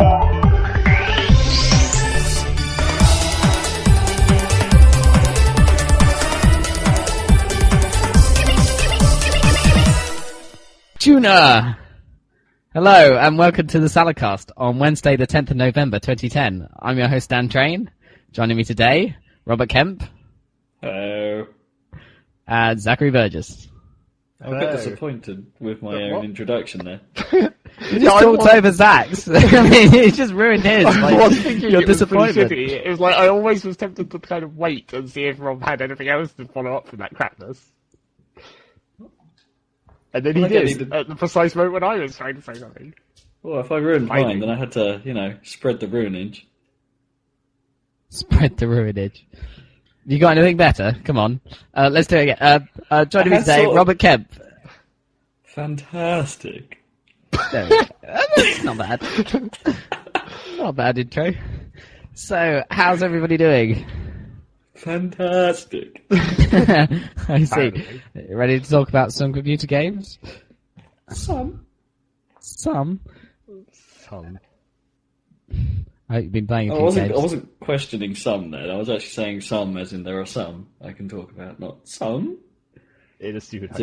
Tuna! Hello, and welcome to the Saladcast on Wednesday, the 10th of November, 2010. I'm your host, Dan Train. Joining me today, Robert Kemp. Hello. And Zachary Burgess. I'm a bit disappointed with my own introduction there. You just talked over Zach's. I mean, you just ruined his. I was thinking your it was disappointment. pretty shitty. It was like, I always was tempted to kind of wait and see if Rob had anything else to follow up from that crapness. And then he did, at the precise moment when I was trying to say something. Well, if I ruined mine, then I had to, spread the ruinage. Spread the ruinage. You got anything better? Come on. Let's do it again. Joining me today, Robert Kemp. Fantastic. There we go. That's not bad. Not a bad intro. So, how's everybody doing? Fantastic. I see. Ready to talk about some computer games? Some. You've been playing a few games. I wasn't questioning some there. I was actually saying some as in there are some I can talk about, not some. It is stupid.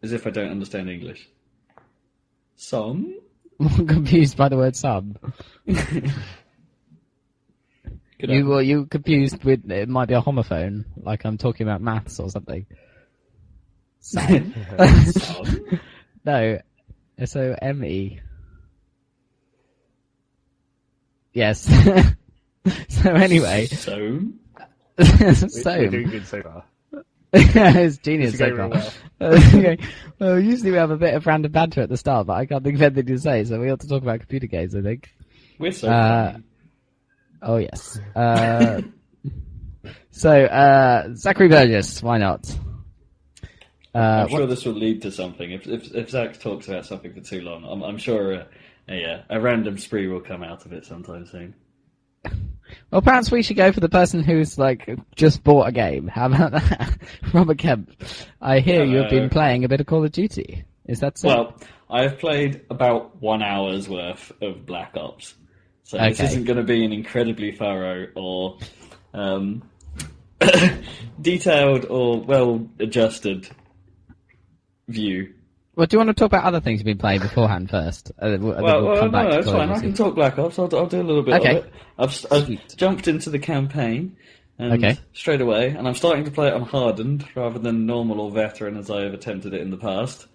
As if I don't understand English. Some? I'm confused by the word some. You confused with it might be a homophone, like I'm talking about maths or something. Some. No, S-O-M-E. Yes. So anyway. So? We're doing good so far. It's genius so far. Well. Okay. Well, usually we have a bit of random banter at the start, but I can't think of anything to say, so we ought to talk about computer games, I think. We're so funny. Oh, yes. Zachary Burgess, why not? I'm sure this will lead to something. If Zach talks about something for too long, I'm sure a random spree will come out of it sometime soon. Well, perhaps we should go for the person who's, just bought a game. How about that? Robert Kemp, I hear you have been playing a bit of Call of Duty. Is that so? Well, I've played about 1 hour's worth of Black Ops. So This isn't going to be an incredibly thorough or detailed or well-adjusted view. Well, do you want to talk about other things you've been playing beforehand first? No, it's fine. I can talk Black Ops. I'll do a little bit of it. I've jumped into the campaign straight away, and I'm starting to play it on hardened rather than normal or veteran as I have attempted it in the past.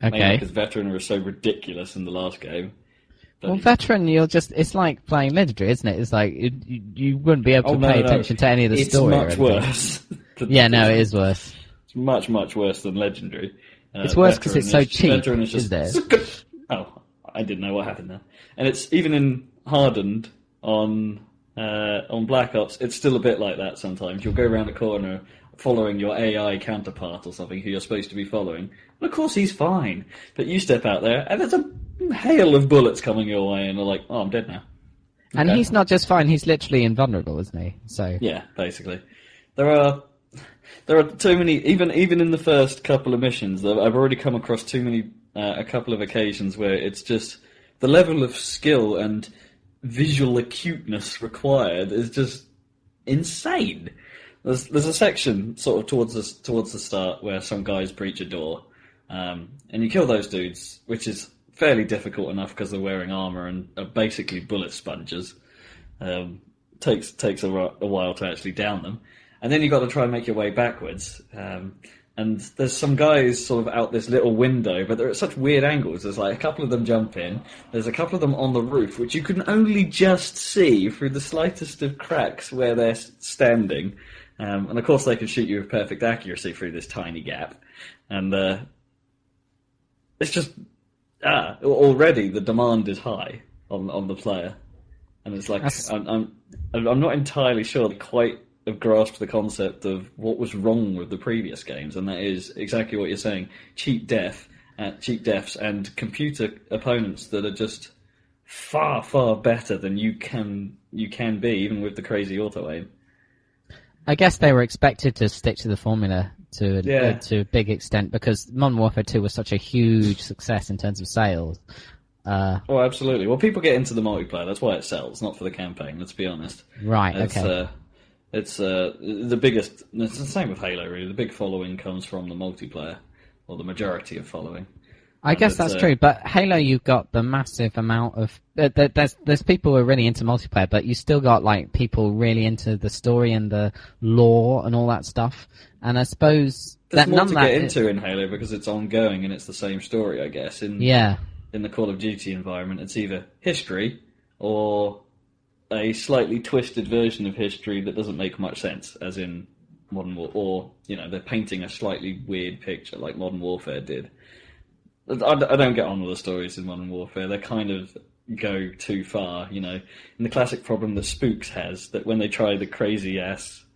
Mainly because veteran was so ridiculous in the last game. Well, veteran, it's like playing legendary, isn't it? It's like you wouldn't be able to pay attention to any of the story. It's much worse. It is worse. It's much, much worse than legendary. It's worse because it's so cheap, veteran is just, isn't it? Oh, I didn't know what happened there. And it's even in hardened on Black Ops, it's still a bit like that sometimes. You'll go around the corner following your AI counterpart or something who you're supposed to be following. And of course he's fine. But you step out there and there's a hail of bullets coming your way and you're like, oh, I'm dead now. And he's not just fine, he's literally invulnerable, isn't he? So yeah, basically. There are too many, even in the first couple of missions, I've already come across a couple of occasions where it's just, the level of skill and visual acuteness required is just insane. There's a section sort of towards the start where some guys breach a door, and you kill those dudes, which is fairly difficult enough because they're wearing armor and are basically bullet sponges. Takes a while to actually down them, and then you got to try and make your way backwards. And there's some guys sort of out this little window, but they're at such weird angles. There's like a couple of them jump in. There's a couple of them on the roof, which you can only just see through the slightest of cracks where they're standing. And of course they can shoot you with perfect accuracy through this tiny gap. And it's just already the demand is high on the player. And it's like I'm not entirely sure they quite have grasped the concept of what was wrong with the previous games, and that is exactly what you're saying: cheap deaths and computer opponents that are just far, far better than you can be, even with the crazy auto aim. I guess they were expected to stick to the formula to a big extent because Modern Warfare 2 was such a huge success in terms of sales. Oh, absolutely. Well, people get into the multiplayer. That's why it sells, not for the campaign. Let's be honest. Right. Okay. It's the biggest. It's the same with Halo, really. The big following comes from the multiplayer, or the majority of following. I guess that's true, but Halo, you've got the massive amount of there's people who are really into multiplayer, but you still got like people really into the story and the lore and all that stuff. And I suppose there's more to get into in Halo because it's ongoing and it's the same story, I guess. In the Call of Duty environment, it's either history or a slightly twisted version of history that doesn't make much sense, as in Modern Warfare, or they're painting a slightly weird picture like Modern Warfare did. I don't get on with the stories in Modern Warfare. They kind of go too far, And the classic problem that Spooks has, that when they try the crazy-ass,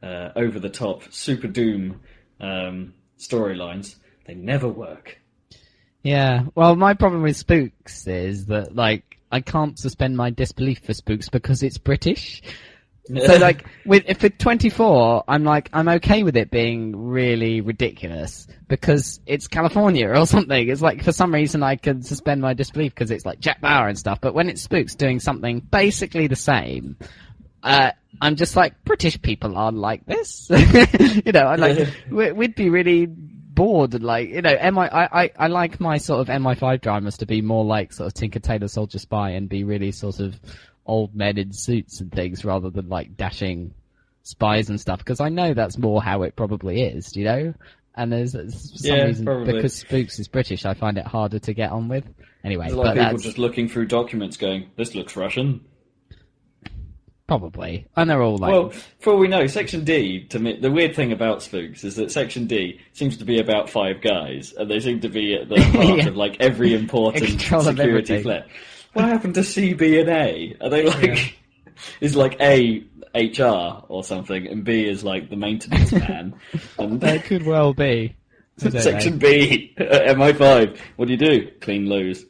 over-the-top, super doom storylines, they never work. Yeah, well, my problem with Spooks is that, like, I can't suspend my disbelief for Spooks because it's British. So, like, with 24, I'm okay with it being really ridiculous because it's California or something. It's like, for some reason, I can suspend my disbelief because it's like Jack Bauer and stuff. But when it's Spooks doing something basically the same, I'm just like, British people aren't like this. We'd be really bored. And like, I like my sort of MI5 dramas to be more like sort of Tinker Tailor Soldier Spy and be really sort of old men in suits and things rather than like dashing spies and stuff, because I know that's more how it probably is, and there's for some reason probably. Because Spooks is British, I find it harder to get on with. Anyway, there's a lot of people just looking through documents going, this looks Russian. Probably. And they're all like... Well, for all we know, Section D, to me, the weird thing about Spooks is that Section D seems to be about 5 guys, and they seem to be at the heart of like every important security threat. What happened to C, B, and A? Are they like... Is like A, HR or something, and B is like the maintenance man? And that could well be. Section B, MI5, what do? Clean loos.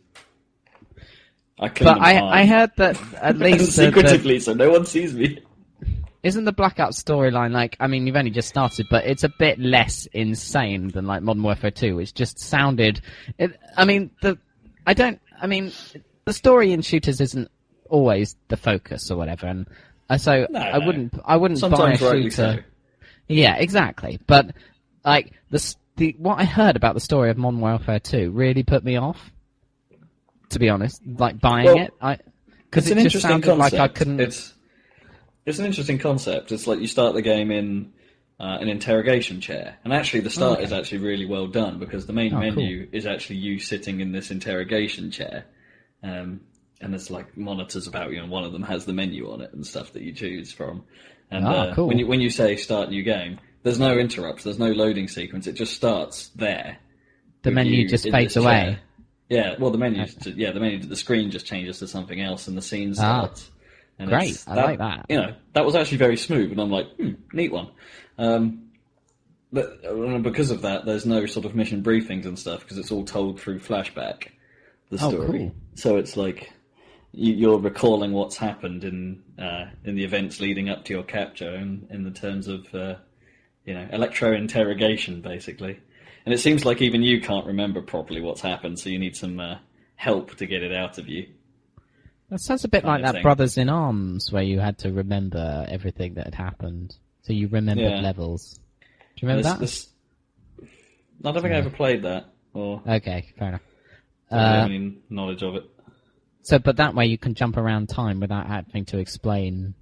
I heard that at least... secretively, so no one sees me. Isn't the Blackout storyline like... I mean, you've only just started, but it's a bit less insane than like Modern Warfare 2, which just sounded... The story in shooters isn't always the focus or whatever, and so no. I wouldn't sometimes buy a shooter. So. Yeah, exactly. But like what I heard about the story of Modern Warfare 2 really put me off. To be honest, like buying it, because it just sounded like I couldn't. It's an interesting concept. It's like you start the game in an interrogation chair, and actually the start is actually really well done because the main menu is actually you sitting in this interrogation chair. And there's like monitors about you, and one of them has the menu on it and stuff that you choose from. And cool. when you say start new game, there's no interrupts, there's no loading sequence. It just starts there. The menu just fades away. Yeah, well, the screen just changes to something else, and the scene starts. And great, I like that. That was actually very smooth, and I'm like, neat one. But because of that, there's no sort of mission briefings and stuff because it's all told through flashback. The story. Cool. So it's like you're recalling what's happened in the events leading up to your capture, in the terms of electro-interrogation, basically. And it seems like even you can't remember properly what's happened, so you need some help to get it out of you. That sounds a bit like that Brothers in Arms, where you had to remember everything that had happened, so you remembered levels. Do you remember that? I don't think I ever played that. Okay, fair enough. I don't have any knowledge of it. So, but that way you can jump around time without having to explain,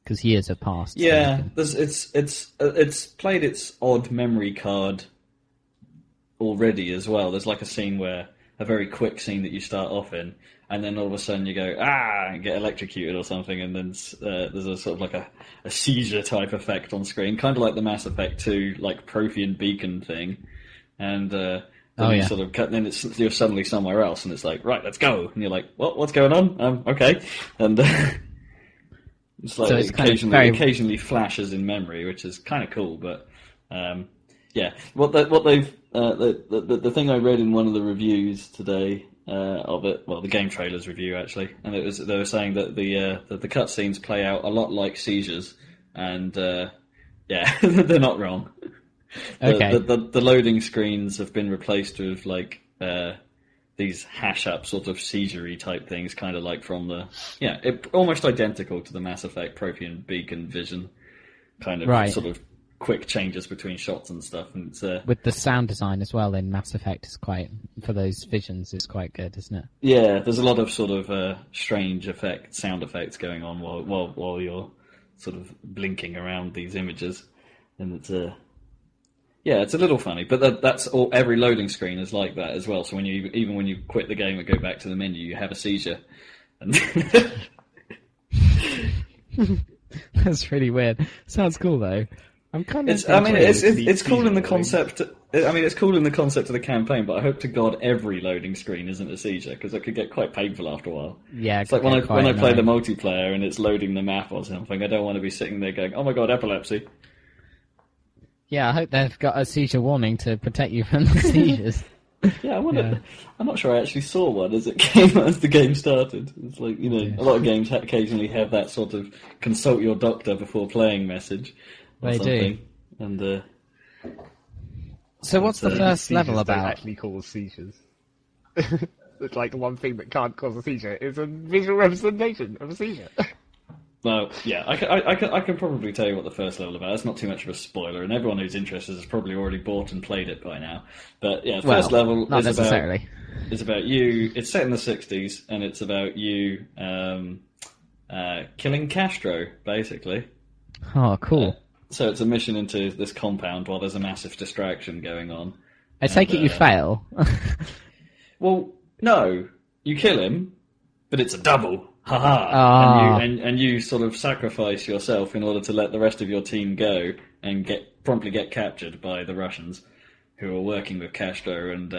because years have passed. Yeah, it's played its odd memory card already as well. There's like a very quick scene that you start off in, and then all of a sudden you go, and get electrocuted or something, and then there's a sort of like a seizure type effect on screen, kind of like the Mass Effect 2, like Prothean beacon thing, and... you sort of cut, then you're suddenly somewhere else, and it's like, right, let's go. And you're like, what's going on? Okay. And it's like occasionally flashes in memory, which is kind of cool. But the thing I read in one of the reviews today of it, well, the game trailers review actually, and they were saying that the cutscenes play out a lot like seizures, and they're not wrong. Okay. The loading screens have been replaced with like these hash-up sort of seizure-y type things, kind of like from almost identical to the Mass Effect Prothean Beacon vision, kind of sort of quick changes between shots and stuff. And with the sound design as well in Mass Effect is quite, for those visions, is quite good, isn't it? Yeah, there's a lot of sort of strange sound effects going on while you're sort of blinking around these images, and it's it's a little funny, but that's all. Every loading screen is like that as well. So when you quit the game and go back to the menu, you have a seizure. And that's really weird. Sounds cool though. I'm kind of. It's cool in the concept. It's cool in the concept of the campaign, but I hope to God every loading screen isn't a seizure, because it could get quite painful after a while. Yeah, it's like when I play the multiplayer and it's loading the map or something. I don't want to be sitting there going, "Oh my God, epilepsy." Yeah, I hope they've got a seizure warning to protect you from the seizures. Yeah, I wonder. Yeah. I'm not sure I actually saw one as the game started. It's like, a lot of games occasionally have that sort of consult your doctor before playing message. They something. do. And so what's the first level about? Don't actually cause seizures. It's like the one thing that can't cause a seizure is a visual representation of a seizure. Well, yeah, I can probably tell you what the first level is about. It's not too much of a spoiler, and everyone who's interested has probably already bought and played it by now. But yeah, first level not necessarily. It's about you. It's set in the 60s, and it's about you killing Castro, basically. Oh, cool. So it's a mission into this compound while there's a massive distraction going on. I take it you fail. Well, no, you kill him, but it's a double. Ha-ha. And you sort of sacrifice yourself in order to let the rest of your team go and promptly get captured by the Russians, who are working with Castro, and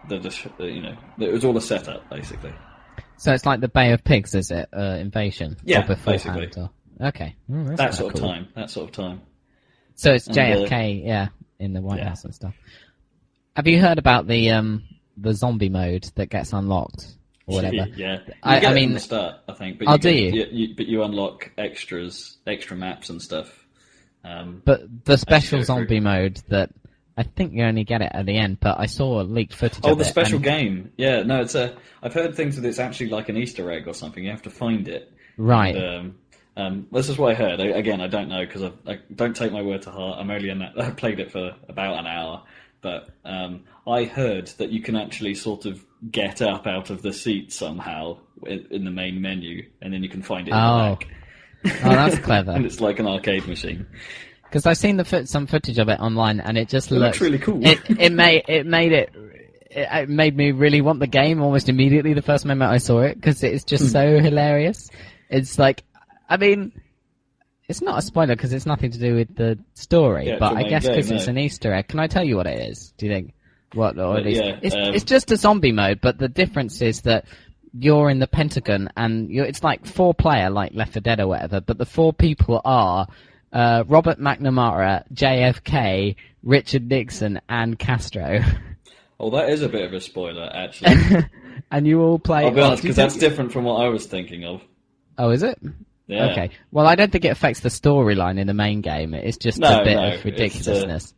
it was all a setup, basically. So it's like the Bay of Pigs, is it? Invasion? Yeah, basically. Okay. That sort of time. So it's JFK, in the White House and stuff. Have you heard about the zombie mode that gets unlocked? Or whatever. Yeah, I mean, from the start, I think. But do you? But you unlock extra maps and stuff. But the special zombie mode that I think you only get it at the end. But I saw leaked footage of it. Oh, the special game. Yeah, no, it's I've heard things that it's actually like an Easter egg or something. You have to find it. Right. And, this is what I heard. Again, I don't know, because I don't take my word to heart. I played it for about an hour. But I heard that you can actually sort of get up out of the seat somehow in the main menu, and then you can find it in the back. Oh, that's clever. And it's like an arcade machine. Because I've seen some footage of it online, and it just looks really cool. It made me really want the game almost immediately the first moment I saw it, because it's just so hilarious. It's like, I mean, it's not a spoiler because it's nothing to do with the story, but I guess because it's an Easter egg. Can I tell you what it is? Do you think? It's just a zombie mode, but the difference is that you're in the Pentagon, and it's like 4-player, like Left 4 Dead or whatever, but the 4 people are Robert McNamara, JFK, Richard Nixon, and Castro. Oh, that is a bit of a spoiler, actually. And you all play... I'll be honest, because that's different from what I was thinking of. Oh, is it? Yeah. Okay. Well, I don't think it affects the storyline in the main game. It's just a bit of ridiculousness.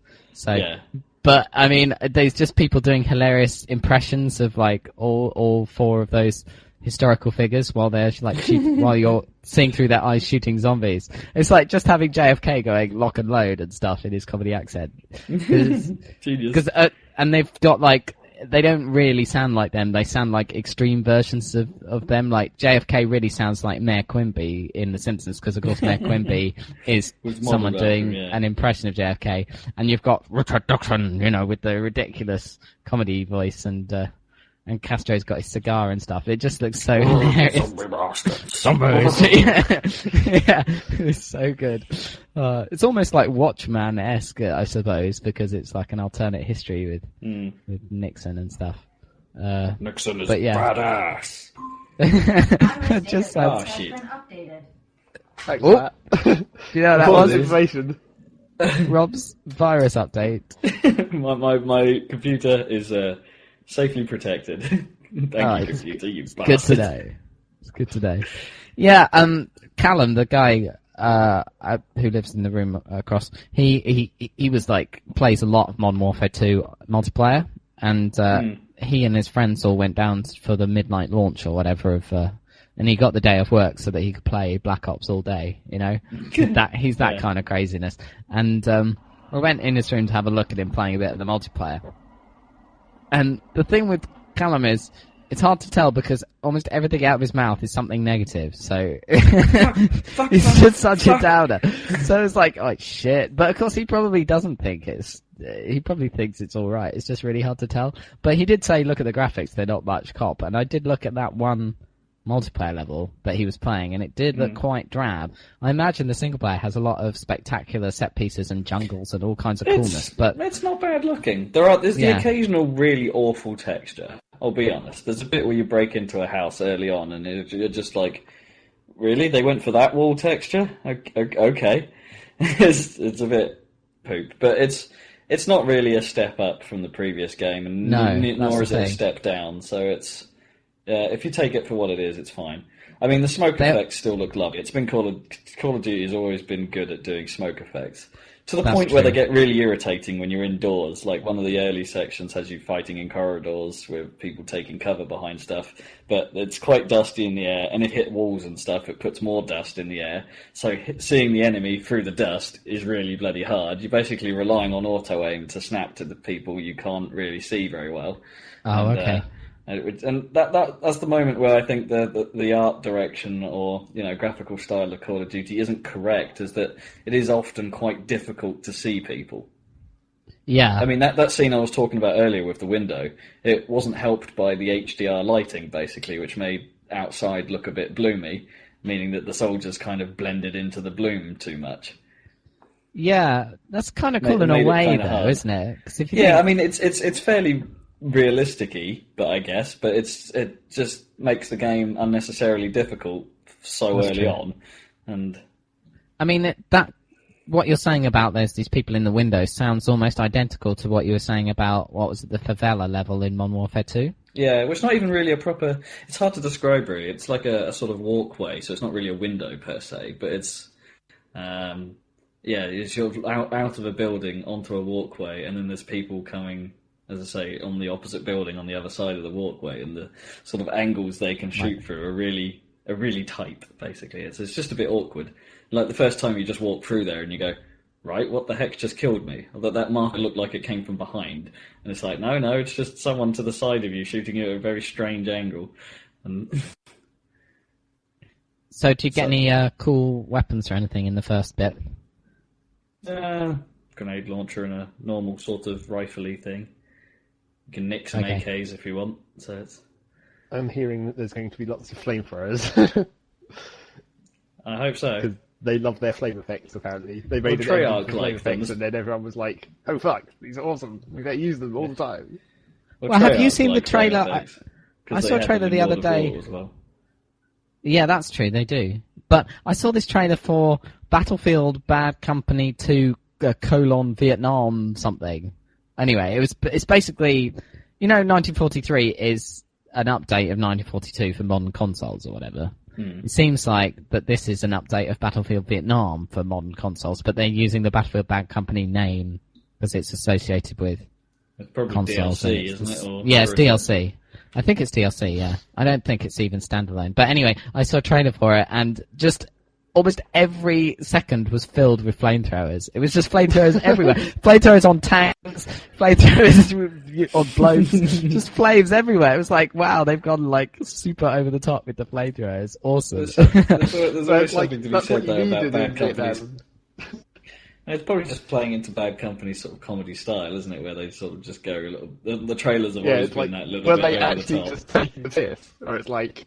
But I mean, there's just people doing hilarious impressions of like all 4 of those historical figures while they're like while you're seeing through their eyes shooting zombies. It's like just having JFK going lock and load and stuff in his comedy accent. Genius. And they've got like. They don't really sound like them. They sound like extreme versions of them. Like JFK really sounds like Mayor Quimby in The Simpsons, because of course Mayor Quimby is someone doing an impression of JFK. And you've got Richard Nixon, with the ridiculous comedy voice, and Castro's got his cigar and stuff. It just looks so hilarious. Zombies. Yeah, it's so good. It's almost like Watchman-esque, I suppose, because it's like an alternate history with Nixon and stuff. Nixon is badass. Just sounds... Oh, shit. Like that. Do you know what that was? Information. Rob's virus update. my computer is safely protected. Thank you, computer, you bastard. Good to know. It's good to know. Yeah, Callum, the guy who lives in the room across, he was like, plays a lot of Modern Warfare 2 multiplayer, and he and his friends all went down for the midnight launch or whatever and he got the day off work so that he could play Black Ops all day, you know? He's that kind of craziness. And I went in his room to have a look at him playing a bit of the multiplayer. And the thing with Callum is, it's hard to tell because almost everything out of his mouth is something negative. So he's just such a downer. So it's like, oh shit. But of course he probably doesn't think he probably thinks it's alright. It's just really hard to tell. But he did say, look at the graphics, they're not much cop. And I did look at that one multiplayer level that he was playing, and it did look quite drab. I imagine the single player has a lot of spectacular set pieces and jungles and all kinds of coolness, but it's not bad looking. There's the occasional really awful texture. I'll be honest. There's a bit where you break into a house early on, and you're just like, really? They went for that wall texture? Okay, it's a bit poop, but it's not really a step up from the previous game, and nor is it a step down. So it's. If you take it for what it is, it's fine. I mean, the smoke effects still look lovely. It's been Call of Duty has always been good at doing smoke effects. To the point where they get really irritating when you're indoors. Like, one of the early sections has you fighting in corridors with people taking cover behind stuff. But it's quite dusty in the air, and if it hit walls and stuff, it puts more dust in the air. So seeing the enemy through the dust is really bloody hard. You're basically relying on auto-aim to snap to the people you can't really see very well. Oh, okay. And that's the moment where I think the art direction or graphical style of Call of Duty isn't correct, is that it is often quite difficult to see people. Yeah. I mean, that scene I was talking about earlier with the window, it wasn't helped by the HDR lighting, basically, which made outside look a bit bloomy, meaning that the soldiers kind of blended into the bloom too much. Yeah, that's kind of cool in a way, though, hard. Isn't it? I mean, it's fairly realistic-y, but it just makes the game unnecessarily difficult so early on. And I mean, what you're saying about these people in the windows sounds almost identical to what you were saying about, what was it, the favela level in Modern Warfare 2? Yeah, which is not even really a proper. It's hard to describe, really. It's like a sort of walkway, so it's not really a window per se, but it's. It's sort of out of a building onto a walkway, and then there's people coming, as I say, on the opposite building on the other side of the walkway, and the sort of angles they can shoot through are really tight, basically. It's just a bit awkward. Like the first time you just walk through there and you go, right, what the heck just killed me? Although that marker looked like it came from behind. And it's like, no, it's just someone to the side of you shooting you at a very strange angle. And So do you get any cool weapons or anything in the first bit? Grenade launcher and a normal sort of rifle-y thing. You can nick some AKs if you want. So it's. I'm hearing that there's going to be lots of flamethrowers. I hope so. Because they love their flame effects, apparently. They made flame effects, and then everyone was like, oh fuck, these are awesome. We better use them all the time. Well, have you seen the trailer? I saw a trailer the other day. Well. Yeah, that's true, they do. But I saw this trailer for Battlefield Bad Company 2 : Vietnam something. Anyway, it's basically, 1943 is an update of 1942 for modern consoles or whatever. It seems like that this is an update of Battlefield Vietnam for modern consoles, but they're using the Battlefield Bad Company name because it's associated with it's probably consoles. DLC, isn't it? Or it's DLC. I think it's DLC, yeah. I don't think it's even standalone. But anyway, I saw a trailer for it, and just almost every second was filled with flamethrowers. It was just flamethrowers everywhere. Flamethrowers on tanks, flamethrowers on blokes, just flames everywhere. It was like, wow, they've gone like super over the top with the flamethrowers. Awesome. There's always something to be said though about bad companies. It's probably just playing into Bad Company's sort of comedy style, isn't it? Where they sort of just go a little. The trailers have always been that little bit they over actually the top. just take the piss, or it's like,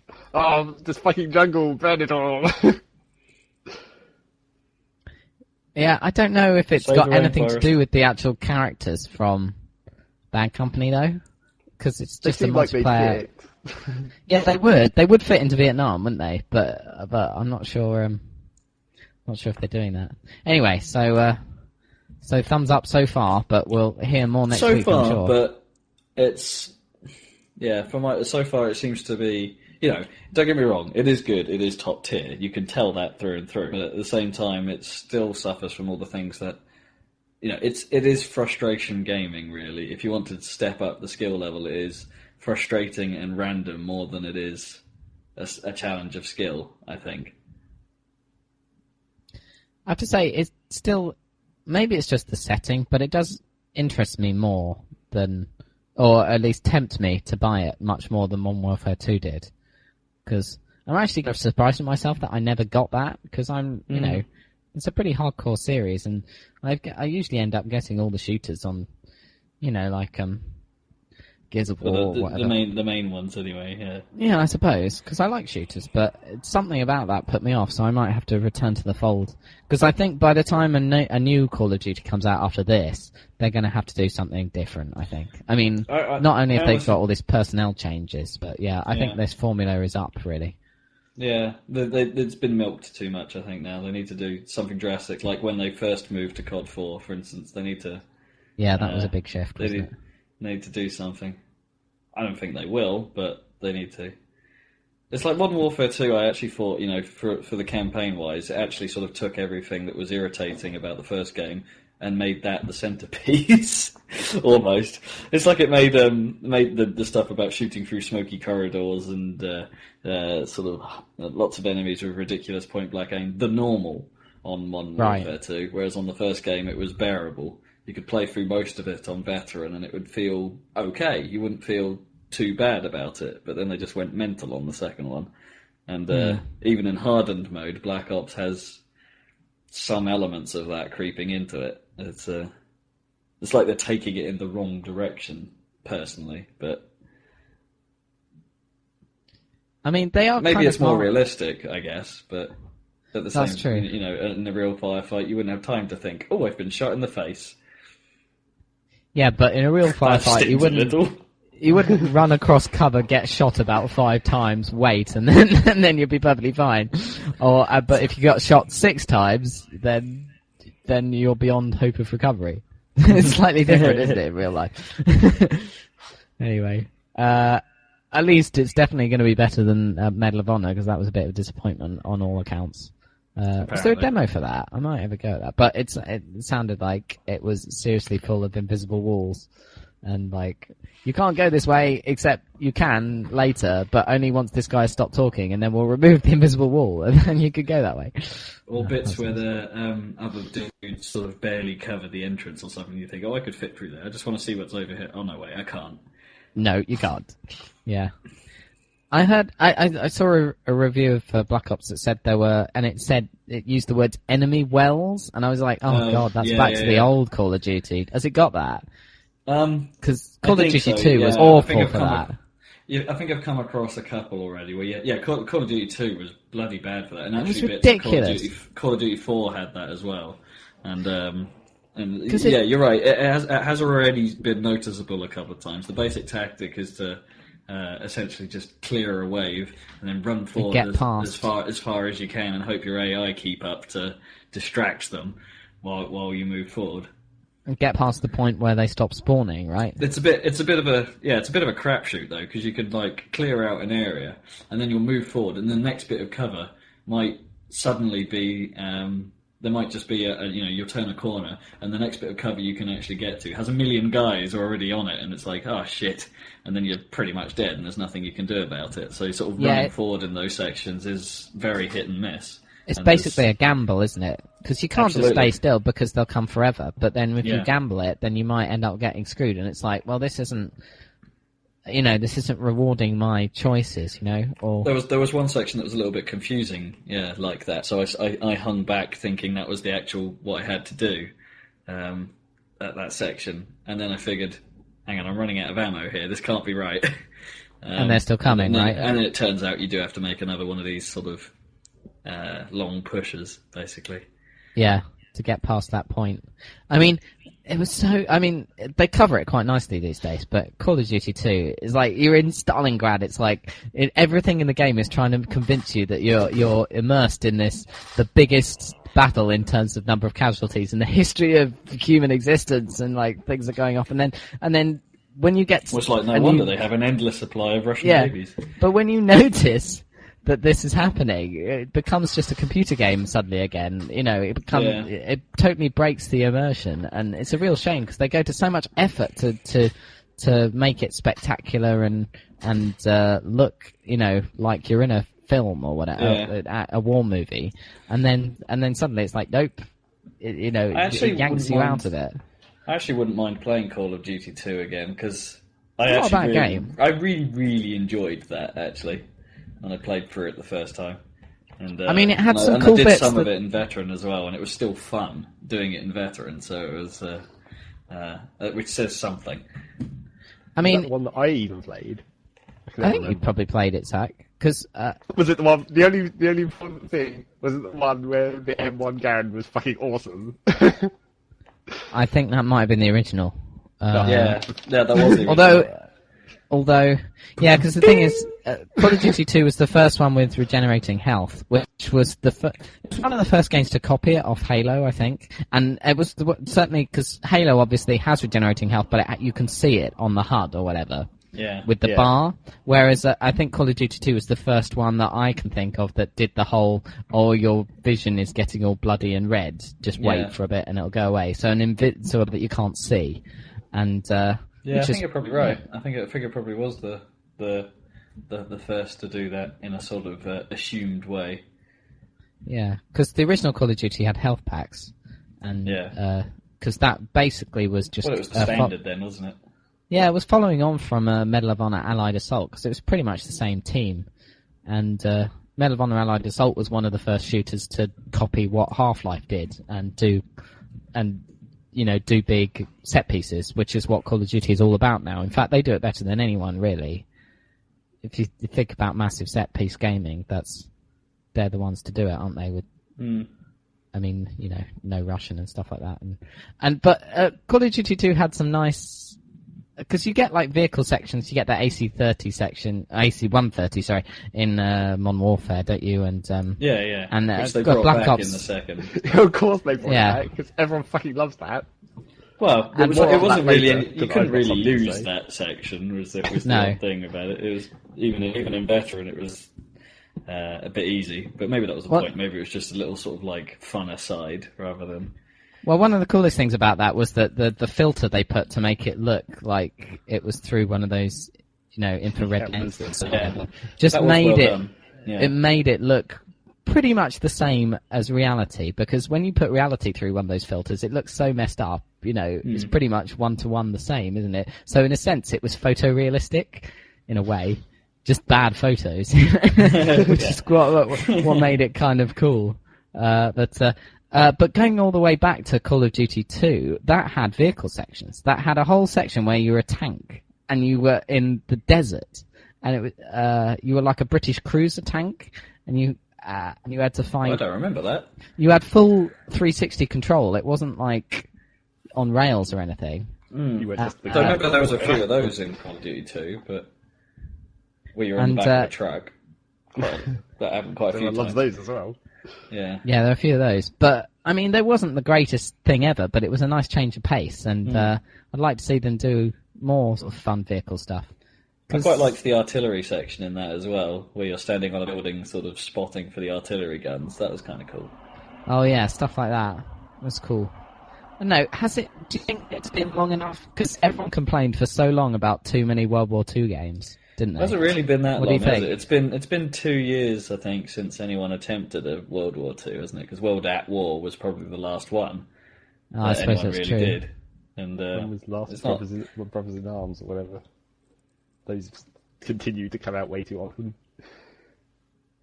this fucking jungle, burn it all. Yeah, I don't know if it's got anything to do with the actual characters from Bad Company though, because it's just a multiplayer. Yeah, they would. They would fit into Vietnam, wouldn't they? But I'm not sure. Not sure if they're doing that. Anyway, so thumbs up so far, but we'll hear more next week. I'm sure. But it's so far it seems to be. Don't get me wrong, it is good, it is top tier, you can tell that through and through, but at the same time it still suffers from all the things that, it is frustration gaming, really. If you want to step up the skill level, it is frustrating and random more than it is a challenge of skill, I think. I have to say, it's still... Maybe it's just the setting, but it does interest me more than... Or at least tempt me to buy it much more than Modern Warfare 2 did. Because I'm actually surprised at myself that I never got that, because I'm, you know, it's a pretty hardcore series, and I usually end up getting all the shooters on, you know, like Gears of War, or whatever. The main ones, anyway. Yeah. Yeah, I suppose, because I like shooters, but something about that put me off, so I might have to return to the fold. Because I think by the time a new Call of Duty comes out after this, they're going to have to do something different, I think. I mean, not only if they've got all these personnel changes, but I think this formula is up, really. Yeah, it's been milked too much, I think, now. They need to do something drastic, like when they first moved to COD 4, for instance. They need to... Yeah, that was a big shift, wasn't it? They need to do something. I don't think they will, but they need to. It's like Modern Warfare 2, I actually thought, you know, for the campaign-wise, it actually sort of took everything that was irritating about the first game and made that the centerpiece, almost. It's like it made the stuff about shooting through smoky corridors and sort of lots of enemies with ridiculous point-blank aim, the normal on Modern Warfare 2, whereas on the first game it was bearable. You could play through most of it on Veteran and it would feel okay. You wouldn't feel too bad about it, but then they just went mental on the second one. And even in hardened mode, Black Ops has some elements of that creeping into it. It's like they're taking it in the wrong direction, personally, but... I mean, they are maybe it's more hard. realistic, I guess, but at the same That's true. You know, in a real firefight, you wouldn't have time to think, oh, I've been shot in the face. Yeah, but in a real firefight, you wouldn't run across cover, get shot about 5 times, wait, and then you'd be perfectly fine. Or but if you got shot 6 times, then you're beyond hope of recovery. It's slightly different, isn't it, in real life? Anyway, at least it's definitely going to be better than Medal of Honor, because that was a bit of a disappointment on all accounts. Was there a demo for that? I might have a go at that. But it sounded like it was seriously full of invisible walls. And, like, you can't go this way, except you can later, but only once this guy stopped talking, and then we'll remove the invisible wall, and then you could go that way. Or bits where the other dudes sort of barely cover the entrance or something. You think, oh, I could fit through there. I just want to see what's over here. Oh, no, wait, I can't. No, you can't. Yeah. I saw a review of Black Ops that said it used the words enemy wells, and I was like, oh god, that's back to the old Call of Duty. Has it got that? Because Call of Duty 2 was awful for that. I think I've come across a couple already where, Call of Duty 2 was bloody bad for that. And actually, it was ridiculous. Call of Duty 4 had that as well. And you're right. It has already been noticeable a couple of times. The basic tactic is to essentially just clear a wave and then run forward as far as you can and hope your AI keep up to distract them while you move forward. And get past the point where they stop spawning, right? It's a bit of a crapshoot though, because you could like clear out an area and then you'll move forward, and the next bit of cover might suddenly be there might just be you'll turn a corner and the next bit of cover you can actually get to has 1 million guys already on it, and it's like, oh shit, and then you're pretty much dead and there's nothing you can do about it. So sort of running forward in those sections is very hit and miss. It's basically a gamble, isn't it? Because you can't just stay still because they'll come forever. But then if you gamble it, then you might end up getting screwed. And it's like, well, this isn't rewarding my choices, Or there was one section that was a little bit confusing, like that. So I hung back thinking that was the actual what I had to do at that section, and then I figured, hang on, I'm running out of ammo here. This can't be right. And they're still coming, right? And then it turns out you do have to make another one of these sort of long pushes, basically. Yeah, to get past that point. I mean, they cover it quite nicely these days, but Call of Duty 2 is like, you're in Stalingrad, it's like, everything in the game is trying to convince you that you're immersed in the biggest battle in terms of number of casualties in the history of human existence, and like, things are going off, and then when you get... Well, it's like, no wonder they have an endless supply of Russian babies. But when you notice that this is happening, it becomes just a computer game suddenly again. It totally breaks the immersion, and it's a real shame because they go to so much effort to to make it spectacular and look, like you're in a film or whatever, a war movie, and then suddenly it's like, nope, it yanks you out of it. I actually wouldn't mind playing Call of Duty 2 again, because game. I really, really enjoyed that, actually, when I played through it the first time. And, it had some cool bits. I did some of it in Veteran as well, and it was still fun doing it in Veteran, so it was, which says something. Was that the one that I even played? I think you probably played it, Zach. Cause, was it the one? The only important thing was it the one where the M1 Garand was fucking awesome. I think that might have been the original. Yeah, that was the original. Although, yeah, because the thing is, Call of Duty 2 was the first one with regenerating health, which was one of the first games to copy it off Halo, I think. And it was certainly because Halo obviously has regenerating health, but you can see it on the HUD or whatever. Yeah. With the bar, whereas I think Call of Duty 2 was the first one that I can think of that did the whole, your vision is getting all bloody and red, just wait for a bit and it'll go away. So so that you can't see. And, I think you're probably right. I think it probably was the first to do that in a sort of assumed way. Yeah, because the original Call of Duty had health packs. And, because that basically was just... Well, it was the standard then, wasn't it? Yeah, it was following on from Medal of Honor Allied Assault, because it was pretty much the same team. And Medal of Honor Allied Assault was one of the first shooters to copy what Half-Life did and do big set pieces, which is what Call of Duty is all about now. In fact, they do it better than anyone, really. If you think about massive set piece gaming, they're the ones to do it, aren't they? I mean, no Russian and stuff like that. But Call of Duty 2 had some nice... Because you get like vehicle sections, you get that AC-130 section, AC-130, in Modern Warfare, don't you? And and which they brought Black back Ops in the second. Of course they brought it back, because everyone fucking loves that. Well, it wasn't really. You couldn't really lose say. that section. Was the No. odd thing about it? It was even in Veteran, it was a bit easy. But maybe that was the point. Maybe it was just a little sort of like fun aside rather than. Well, one of the coolest things about that was that the filter they put to make it look like it was through one of those, infrared lenses. Just made it. It made it look pretty much the same as reality, because when you put reality through one of those filters, it looks so messed up. It's pretty much one-to-one the same, isn't it? So in a sense, it was photorealistic, in a way, just bad photos, which is what made it kind of cool. But going all the way back to Call of Duty 2, that had vehicle sections. That had a whole section where you were a tank, and you were in the desert, and it was, you were like a British cruiser tank, and you had to fight... I don't remember that. You had full 360 control. It wasn't like on rails or anything. You were just I remember there was a few of those in Call of Duty 2, but where you were in the back of a truck. That happened quite a few times. Lots of those as well. Yeah, there are a few of those. But, I mean, there wasn't the greatest thing ever, but it was a nice change of pace, and I'd like to see them do more sort of fun vehicle stuff. I quite liked the artillery section in that as well, where you're standing on a building sort of spotting for the artillery guns. That was kind of cool. Oh, yeah, stuff like that. That's cool. No, do you think it's been long enough? Because everyone complained for so long about too many World War II games. Didn't they? It hasn't really been that what long, do you has think? it? It's been 2 years, I think, since anyone attempted a World War II, hasn't it? Because World at War was probably the last one I suppose anyone that's really true. did. And when was last Brothers in Arms or whatever? Those continue to come out way too often.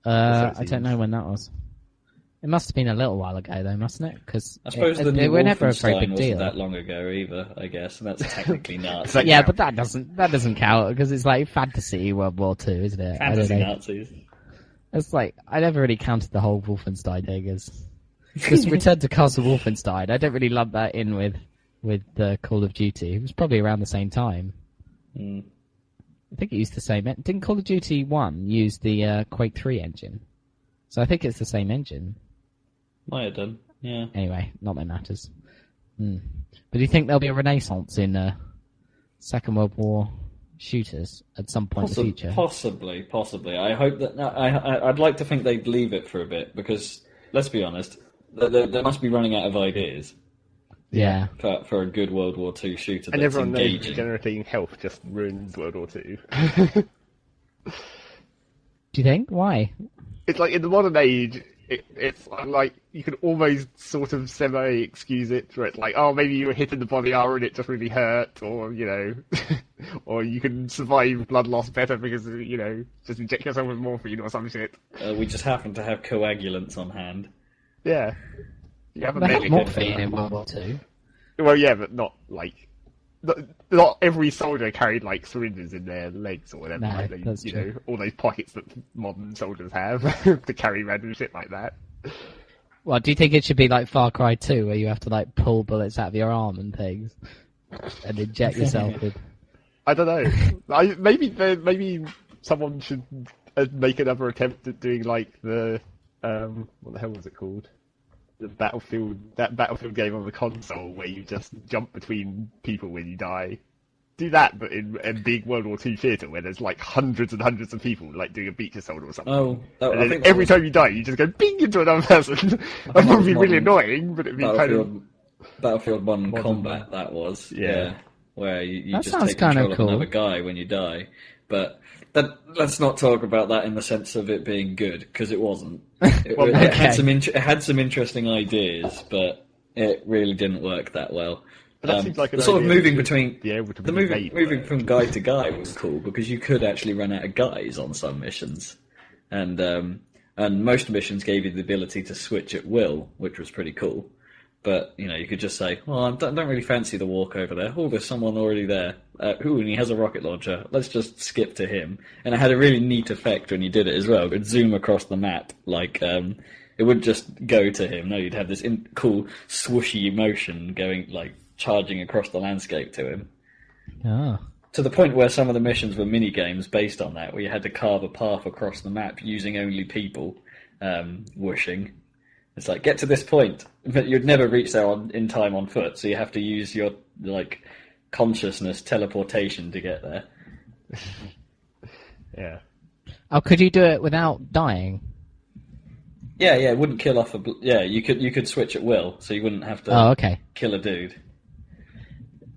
I don't know when that was. It must have been a little while ago, though, mustn't it? Because I suppose they were never a very big wasn't deal. that long ago either, I guess, and that's technically not. Yeah, but that doesn't count because it's like fantasy World War II, isn't it? Fantasy Nazis. It's like I never really counted the whole Wolfenstein thing as just Return to Castle Wolfenstein. I don't really lump that in with Call of Duty. It was probably around the same time. I think it used the same. Didn't Call of Duty 1 use the Quake 3 engine? So I think it's the same engine. Might have done, yeah. Anyway, not that matters. But do you think there'll be a renaissance in Second World War shooters at some point in the future? Possibly. I hope that. I'd like to think they'd leave it for a bit because, let's be honest, they must be running out of ideas. Yeah. For a good World War II shooter And that's everyone knows engaging. regenerating health just ruins World War II. Do you think? Why? It's like in the modern age, it's like you can almost sort of semi-excuse it, where it's like, oh, maybe you were hit in the body armor and it just really hurt, or, you know, or you can survive blood loss better because, you know, just inject yourself with morphine or some shit. We just happen to have coagulants on hand. Yeah. You have a They had medic. morphine in World War II. Well, yeah, but not like... Not every soldier carried like syringes in their legs or whatever. No, like they, that's you true. know, all those pockets that modern soldiers have to carry random shit like that. Well, do you think it should be like Far Cry 2, where you have to like pull bullets out of your arm and things, and inject yourself with? I don't know. Maybe someone should make another attempt at doing like the what the hell was it called? That Battlefield game on the console where you just jump between people when you die. Do that, but in a big World War II theatre where there's like hundreds and hundreds of people, like doing a beach assault or something. Oh, and then every time you die, you just go bing into another person. That would be really annoying, but it'd be kind of Battlefield 1 Combat. That was where you That just sounds take control kinda of cool. another guy when you die. But let's not talk about that in the sense of it being good, because it wasn't. It had some interesting ideas, but it really didn't work that well. But that seems like the sort of moving between moving from guy to guy was cool because you could actually run out of guys on some missions, and most missions gave you the ability to switch at will, which was pretty cool. But you know, you could just say, "Well, I don't really fancy the walk over there. Oh, there's someone already there. And he has a rocket launcher. Let's just skip to him." And it had a really neat effect when you did it as well. It would zoom across the map, like it would just go to him. No, you'd have this cool swooshy motion going, like charging across the landscape to him. Oh. To the point where some of the missions were mini games based on that, where you had to carve a path across the map using only people whooshing. It's like, get to this point, but you'd never reach there in time on foot, so you have to use your like consciousness teleportation to get there. Yeah. Oh, could you do it without dying? Yeah, it wouldn't kill off you could switch at will, so you wouldn't have to kill a dude.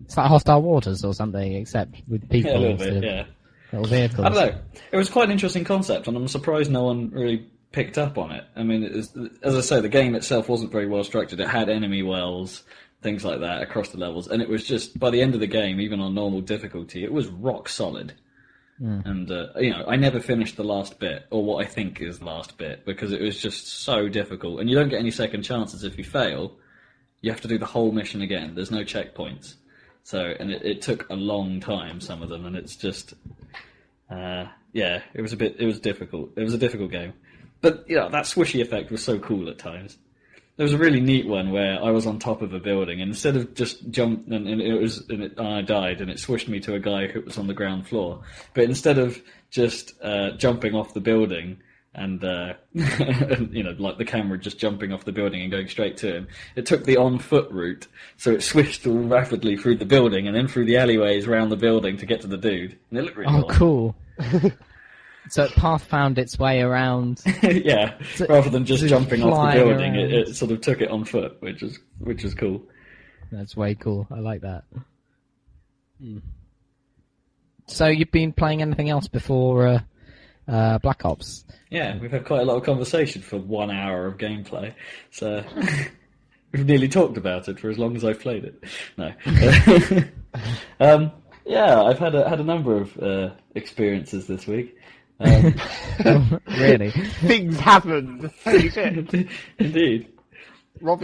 It's like Hostile Waters or something, except with people Yeah, a little instead bit, of little vehicles. I don't know. It was quite an interesting concept, and I'm surprised no one really picked up on it. I mean, as I say, the game itself wasn't very well structured. It had enemy wells, things like that across the levels, and it was just, by the end of the game, even on normal difficulty, it was rock solid. And I never finished the last bit, or what I think is the last bit, because it was just so difficult, and you don't get any second chances. If you fail, you have to do the whole mission again. There's no checkpoints. So, and it took a long time, some of them, and it's just it was difficult. It was a difficult game. But, that swooshy effect was so cool at times. There was a really neat one where I was on top of a building, and instead of just I died, and it swooshed me to a guy who was on the ground floor. But instead of just jumping off the building and like the camera just jumping off the building and going straight to him, it took the on-foot route, so it swished rapidly through the building and then through the alleyways around the building to get to the dude. And it looked really cool. Cool. So path found its way around. Yeah, rather than just jumping off the building, around. it sort of took it on foot, which is cool. That's way cool. I like that. So you've been playing anything else before Black Ops? Yeah, we've had quite a lot of conversation for 1 hour of gameplay, so we've nearly talked about it for as long as I've played it. No. Yeah, I've had a number of experiences this week. Really? Things happened. Holy shit. Indeed. Well,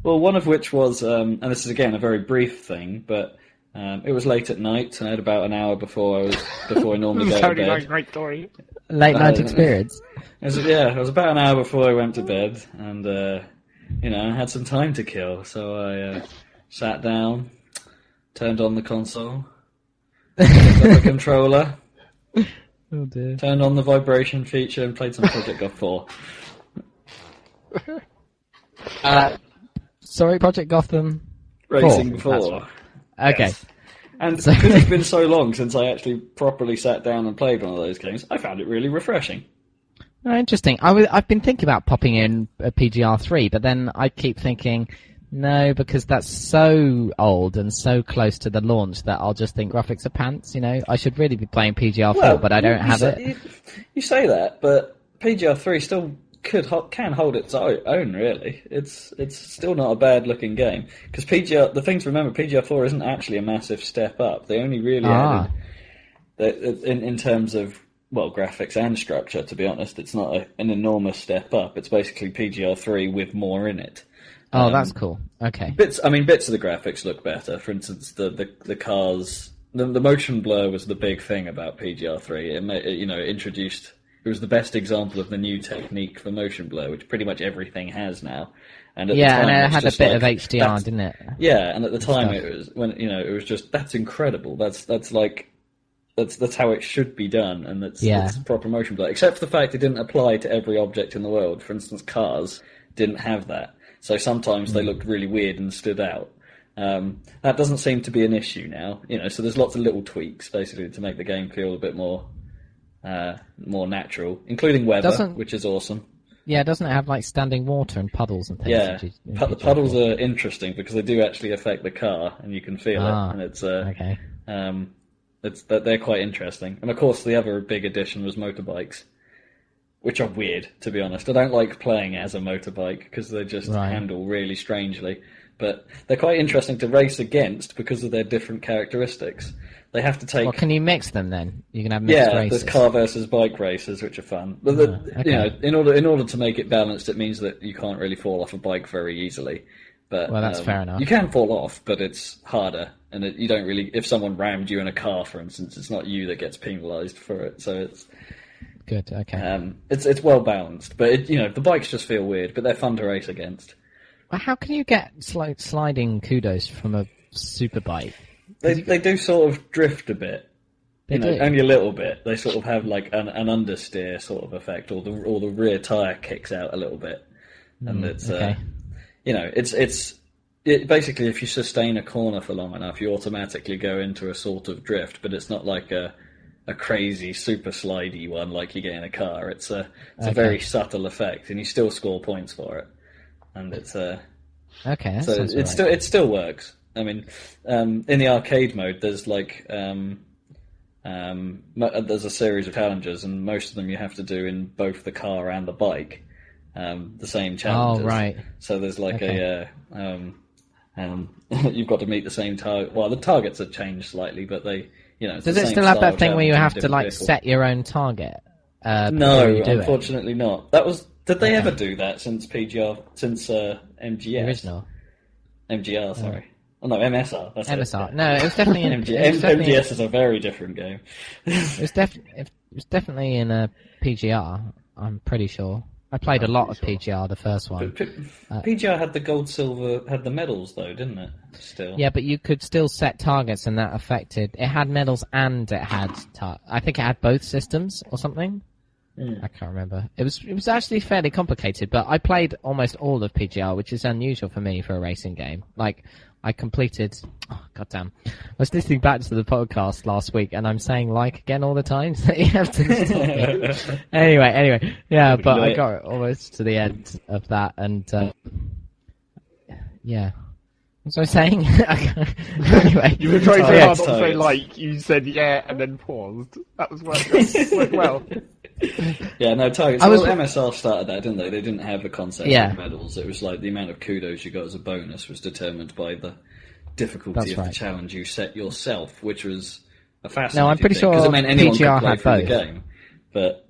one of which was, and this is again a very brief thing, but it was late at night, and I had about an hour before I normally go to bed. Like a great story. Late night experience. It was about an hour before I went to bed, and I had some time to kill, so I sat down, turned on the console, picked up the controller. Oh dear. Turned on the vibration feature and played some Project Goth 4. Sorry, Project Gotham Racing 4. Okay. Yes. And because it's been so long since I actually properly sat down and played one of those games, I found it really refreshing. Oh, interesting. I've been thinking about popping in a PGR3, but then I keep thinking, no, because that's so old and so close to the launch that I'll just think graphics are pants, I should really be playing PGR4, but I don't have it. You say that, but PGR3 still can hold its own, really. It's still not a bad-looking game. Because the thing to remember, PGR4 isn't actually a massive step up. They only really added, in terms of, graphics and structure, to be honest, it's not an enormous step up. It's basically PGR3 with more in it. Oh, that's cool. Okay. Bits of the graphics look better. For instance, the cars, the motion blur was the big thing about PGR3. It introduced. It was the best example of the new technique for motion blur, which pretty much everything has now. And at the time, and it had a bit of HDR, didn't it? Yeah, and at the time it was it was just that's incredible. That's how it should be done, and that's proper motion blur. Except for the fact it didn't apply to every object in the world. For instance, cars didn't have that. So sometimes they looked really weird and stood out. That doesn't seem to be an issue now. So there's lots of little tweaks, basically, to make the game feel a bit more natural, including weather, which is awesome. Yeah, doesn't it have, standing water and puddles and things? Yeah, the puddles are interesting because they do actually affect the car, and you can feel it. And it's okay. They're quite interesting. And, of course, the other big addition was motorbikes, which are weird, to be honest. I don't like playing as a motorbike because they just handle really strangely. But they're quite interesting to race against because of their different characteristics. They have to take... Well, can you mix them then? You can have mixed races. There's car versus bike races, which are fun. But in order to make it balanced, it means that you can't really fall off a bike very easily. But that's fair enough. You can fall off, but it's harder, and you don't really... If someone rammed you in a car, for instance, it's not you that gets penalised for it. So it's... Good. Okay. It's well balanced, but the bikes just feel weird, but they're fun to race against. Well, how can you get sliding kudos from a super bike? They do sort of drift a bit. They do. Only a little bit. They sort of have like an understeer sort of effect, or the rear tire kicks out a little bit, and it's okay. It's basically if you sustain a corner for long enough, you automatically go into a sort of drift, but it's not like a crazy super slidey one like you get in a car. It's a very subtle effect, and you still score points for it. And it's okay. So it still works. I mean, in the arcade mode, there's there's a series of challenges, and most of them you have to do in both the car and the bike. The same challenges. Oh, right. So there's you've got to meet the same target. Well, the targets have changed slightly, but they. Does it still have that thing where you have to set your own target? No, unfortunately not. Did they ever do that since MGS? The original. MGR, sorry. Oh no, MSR. That's MSR. It. No, it was definitely in MGS is a very different game. It was definitely in a PGR. I'm pretty sure. I played a lot of PGR, the first one. PGR had the gold, silver, had the medals though, didn't it? Still. Yeah, but you could still set targets, and that affected. It had medals and it had. I think it had both systems or something. I can't remember. It was actually fairly complicated, but I played almost all of PGR, which is unusual for me for a racing game. Like, I completed... Oh, goddamn. I was listening back to the podcast last week, and I'm saying again all the time, so you have to stop me. Anyway. Yeah, but I got almost to the end of that, and... yeah. What was I saying? Anyway. You were trying so hard not to say you said yeah, and then paused. That was worked well. Yeah, no, targets. MSR started that, didn't they? They didn't have the concept of medals. It was like the amount of kudos you got as a bonus was determined by the difficulty of the challenge you set yourself, which was a fascinating I'm pretty sure because it meant anyone PGR could play had through both. the game. But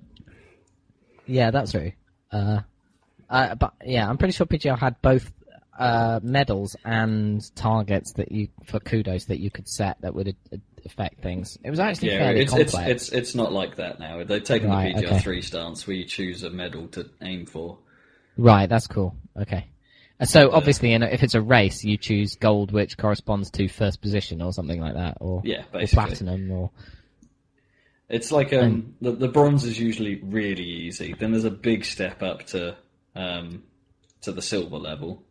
yeah, that's true. But yeah, I'm pretty sure PGR had both medals and targets for kudos that you could set that would affect things. It was actually fairly complex. It's not like that now. They've taken the PGR3 stance where you choose a medal to aim for. Right, that's cool. Okay. So obviously, if it's a race, you choose gold, which corresponds to first position or something like that, or platinum, or. It's like the bronze is usually really easy. Then there's a big step up to the silver level.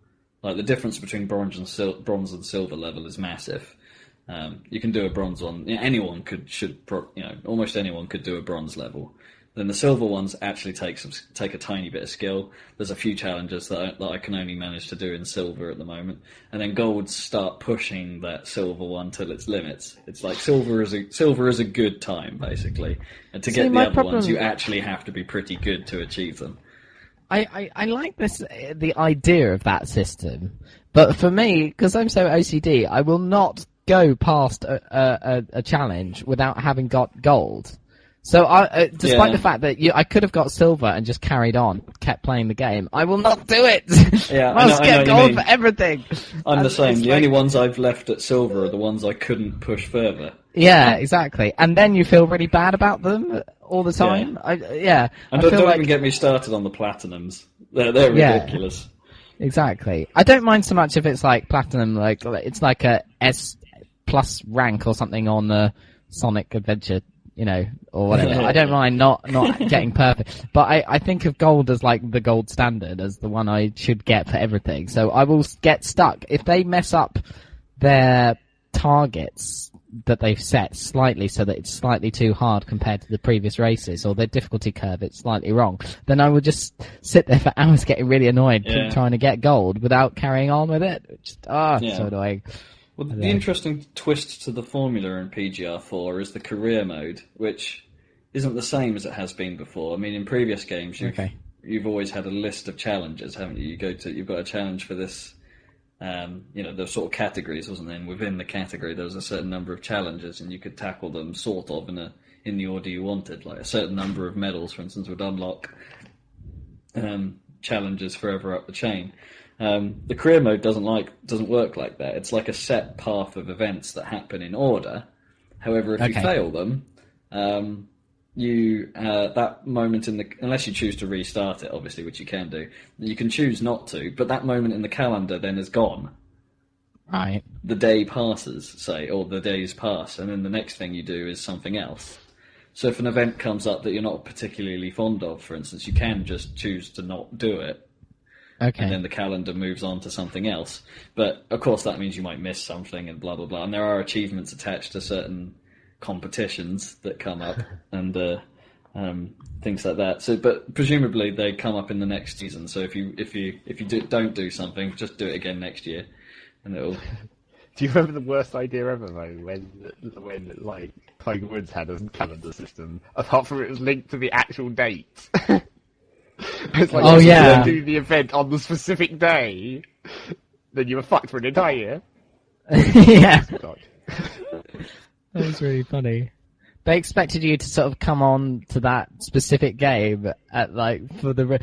Like the difference between bronze and silver level is massive. You can do a bronze one. Almost anyone could do a bronze level. Then the silver ones actually take a tiny bit of skill. There's a few challenges that I can only manage to do in silver at the moment. And then golds start pushing that silver one till its limits. It's like silver is a good time, basically. And to get the other ones, you actually have to be pretty good to achieve them. I like the idea of that system, but for me, because I'm so OCD, I will not go past a challenge without having got gold. So, despite the fact that I could have got silver and just carried on, kept playing the game, I will not do it. Yeah, I must get gold for everything. I'm the same. The only ones I've left at silver are the ones I couldn't push further. Yeah, exactly. And then you feel really bad about them all the time. And don't even get me started on the platinums. They're ridiculous. Exactly. I don't mind so much if it's like platinum, like it's like a S+ rank or something on the Sonic Adventure, or whatever. I don't mind not getting perfect. But I think of gold as like the gold standard, as the one I should get for everything. So I will get stuck. If they mess up their targets that they've set slightly so that it's slightly too hard compared to the previous races, or their difficulty curve it's slightly wrong, then I would just sit there for hours getting really annoyed trying to get gold without carrying on with it. Just, so annoying. Well, the interesting twist to the formula in PGR4 is the career mode, which isn't the same as it has been before. I mean, in previous games, you've always had a list of challenges, haven't you? You've got a challenge for this. The sort of categories, wasn't there? And within the category, there was a certain number of challenges, and you could tackle them sort of in the order you wanted. Like a certain number of medals, for instance, would unlock challenges further up the chain. The career mode doesn't work like that. It's like a set path of events that happen in order. However, if you fail them, that moment unless you choose to restart it, obviously, which you can do, you can choose not to, but that moment in the calendar then is gone. Right. The day passes, say, or the days pass, and then the next thing you do is something else. So if an event comes up that you're not particularly fond of, for instance, you can just choose to not do it. Okay. And then the calendar moves on to something else. But, of course, that means you might miss something and blah, blah, blah. And there are achievements attached to certain competitions that come up and things like that. So, but presumably they come up in the next season. So if you don't do something, just do it again next year, and it'll. Do you remember the worst idea ever though? When like Tiger Woods had a calendar system, apart from it was linked to the actual date. It's like, you don't do the event on the specific day, then you were fucked for an entire year. Yeah. That was really funny. They expected you to sort of come on to that specific game at for the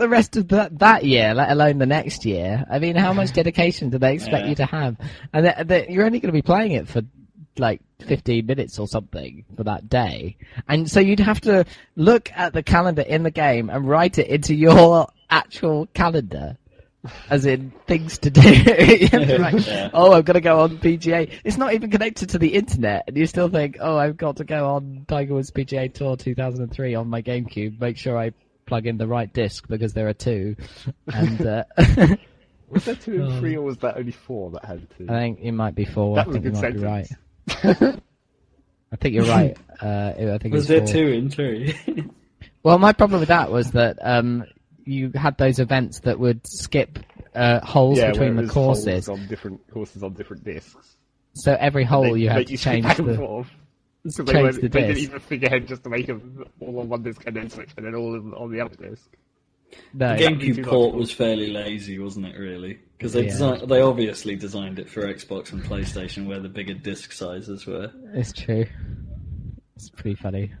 rest of that year, let alone the next year. I mean, how much dedication do they expect you to have? And you're only going to be playing it for like 15 minutes or something for that day. And so you'd have to look at the calendar in the game and write it into your actual calendar. As in things to do. I've got to go on PGA. It's not even connected to the internet, and you still think, I've got to go on Tiger Woods PGA Tour 2003 on my GameCube. Make sure I plug in the right disc because there are two. And was there 2 and 3, or was that only 4 that had 2? I think it might be 4. That I think you might be right. I think you're right. I think was there 2 and 3? Well, my problem with that was that you had those events that would skip holes between the courses. On different courses on different discs. So every hole you had to change the disc. They didn't even figure ahead just to make them all on one disc and then switch and then all on the other disc. No, the GameCube port was fairly lazy, wasn't it, really? Because they obviously designed it for Xbox and PlayStation where the bigger disc sizes were. It's true. It's pretty funny.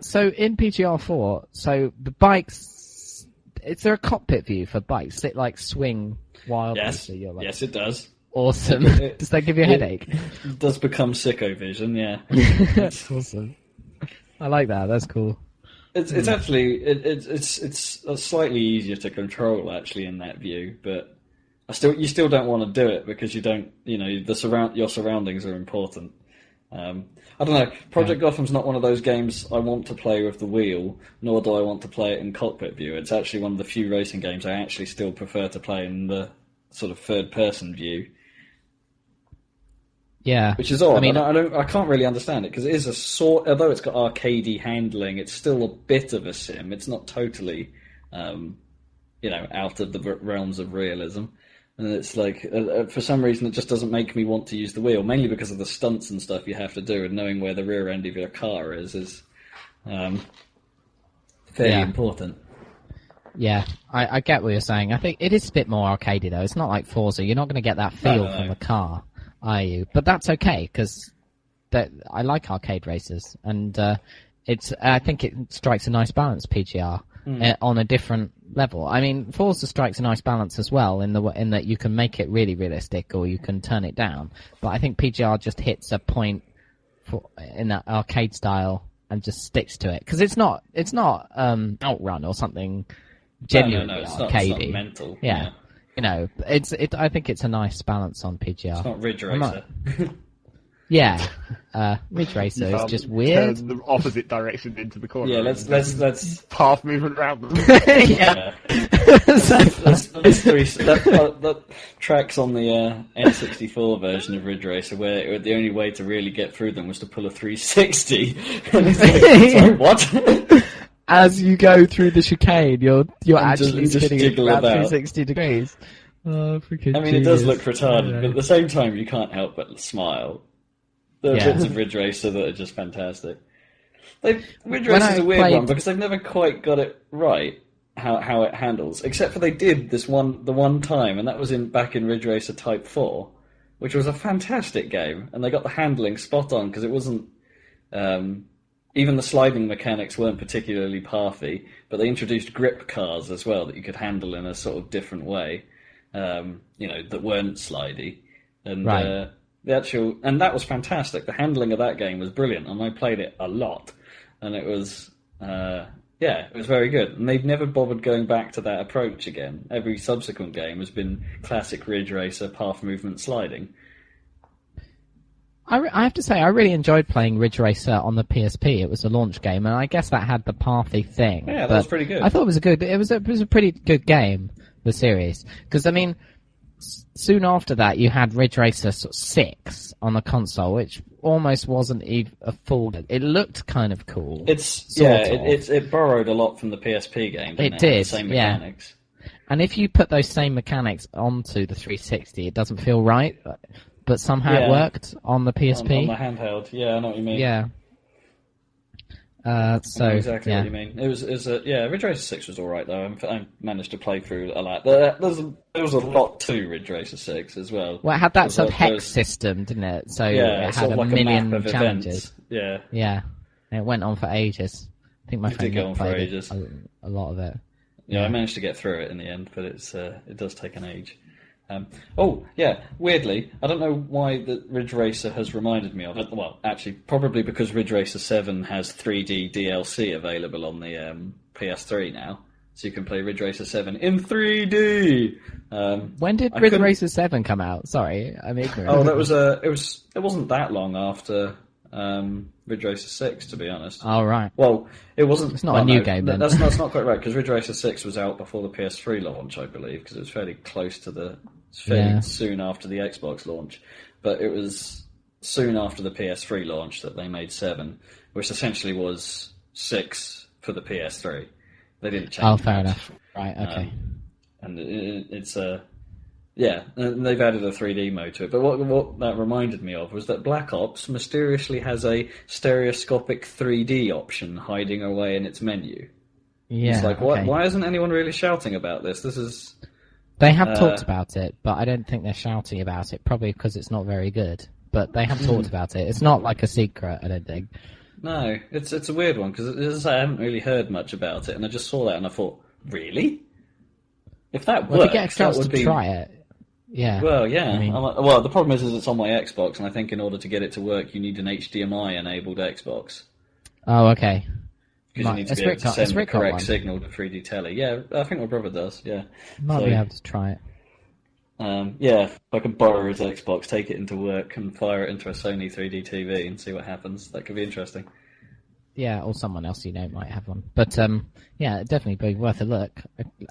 So in PGR4, so the bikes, is there a cockpit view for bikes? Does it like swing wildly? Yes, so you're, like, yes it does. Awesome. Does that give you a headache? It does become sicko vision, yeah. That's awesome. I like that. That's cool. It's actually it's slightly easier to control actually in that view, but you still don't want to do it because you don't your surroundings are important. I don't know. Project Gotham's not one of those games I want to play with the wheel, nor do I want to play it in cockpit view. It's actually one of the few racing games I actually still prefer to play in the sort of third-person view. Yeah, which is odd. I mean, I can't really understand it because it is a sort. Although it's got arcadey handling, it's still a bit of a sim. It's not totally, out of the realms of realism. And it's like, for some reason, it just doesn't make me want to use the wheel. Mainly because of the stunts and stuff you have to do, and knowing where the rear end of your car is fairly important. Yeah, I get what you're saying. I think it is a bit more arcadey though. It's not like Forza. You're not going to get that feel from the car, are you? But that's okay because I like arcade races, and I think it strikes a nice balance. PGR on a different level. I mean, Forza strikes a nice balance as well in that you can make it really realistic or you can turn it down. But I think PGR just hits a point in that arcade style and just sticks to it because it's not Outrun or something. Genuinely arcadey. It's not mental. Yeah. I think it's a nice balance on PGR. It's not Ridge Racer. Yeah, Ridge Racer is just weird. Turn the opposite direction into the corner. Yeah, let's path movement around them. Yeah. That tracks on the N64 version of Ridge Racer, where the only way to really get through them was to pull a 360. And it's like, sorry, what? As you go through the chicane, you're actually just spinning it about 360 degrees. Oh, freaking I mean, it does look retarded, but at the same time, you can't help but smile. There are bits of Ridge Racer that are just fantastic. Ridge Racer's a weird one because they've never quite got it right how it handles. Except for they did the one time, and that was back in Ridge Racer Type 4, which was a fantastic game, and they got the handling spot on because it wasn't. Even the sliding mechanics weren't particularly pathy, but they introduced grip cars as well that you could handle in a sort of different way, that weren't slidey. And and that was fantastic. The handling of that game was brilliant, and I played it a lot, and it was, it was very good. And they've never bothered going back to that approach again. Every subsequent game has been classic Ridge Racer path movement sliding. I have to say, I really enjoyed playing Ridge Racer on the PSP. It was a launch game, and I guess that had the pathy thing. Yeah, that was pretty good. I thought it was a pretty good game, the series. Because, I mean, soon after that, you had Ridge Racer 6 on the console, which almost wasn't even a full. It looked kind of cool. It borrowed a lot from the PSP game. Didn't it did, the same mechanics. And if you put those same mechanics onto the 360, it doesn't feel right. But somehow it worked on the PSP. On the handheld, yeah, I know what you mean. Yeah. I know exactly what you mean. It was Ridge Racer 6 was alright though. I managed to play through a lot. There was a lot to Ridge Racer 6 as well. Well, it had that sort of hex system, didn't it? So it had a million challenges. Yeah. Yeah. And it went on for ages. I think my friend played a lot of it. Yeah, I managed to get through it in the end, but it does take an age. Weirdly, I don't know why the Ridge Racer has reminded me of it. Well, actually, probably because Ridge Racer 7 has 3D DLC available on the PS3 now, so you can play Ridge Racer 7 in 3D. When did Ridge Racer 7 come out? Sorry, I'm ignorant. Oh, it wasn't that long after Ridge Racer 6, to be honest. Oh, right. Well, it wasn't. It's not a new game then. That's not quite right because Ridge Racer 6 was out before the PS3 launch, I believe, because it was fairly close to fairly soon after the Xbox launch, but it was soon after the PS3 launch that they made 7, which essentially was 6 for the PS3. They didn't change. Oh, fair enough. Right, okay. And it's and they've added a 3D mode to it. But what that reminded me of was that Black Ops mysteriously has a stereoscopic 3D option hiding away in its menu. Yeah, it's like, why isn't anyone really shouting about this? This is... They have talked about it, but I don't think they're shouting about it, probably because it's not very good. But they have talked about it. It's not like a secret, I don't think. No, it's a weird one, because I haven't really heard much about it, and I just saw that and I thought, really? If that works, if you get a chance to try it, yeah. Well, yeah. I mean... the problem is it's on my Xbox, and I think in order to get it to work, you need an HDMI-enabled Xbox. Oh, okay. Because you need to be able to send the correct signal to 3D telly. Yeah, I think my brother does, yeah. Might be able to try it. If I can borrow his Xbox, take it into work, and fire it into a Sony 3D TV and see what happens. That could be interesting. Yeah, or someone else might have one. But, it'd definitely be worth a look.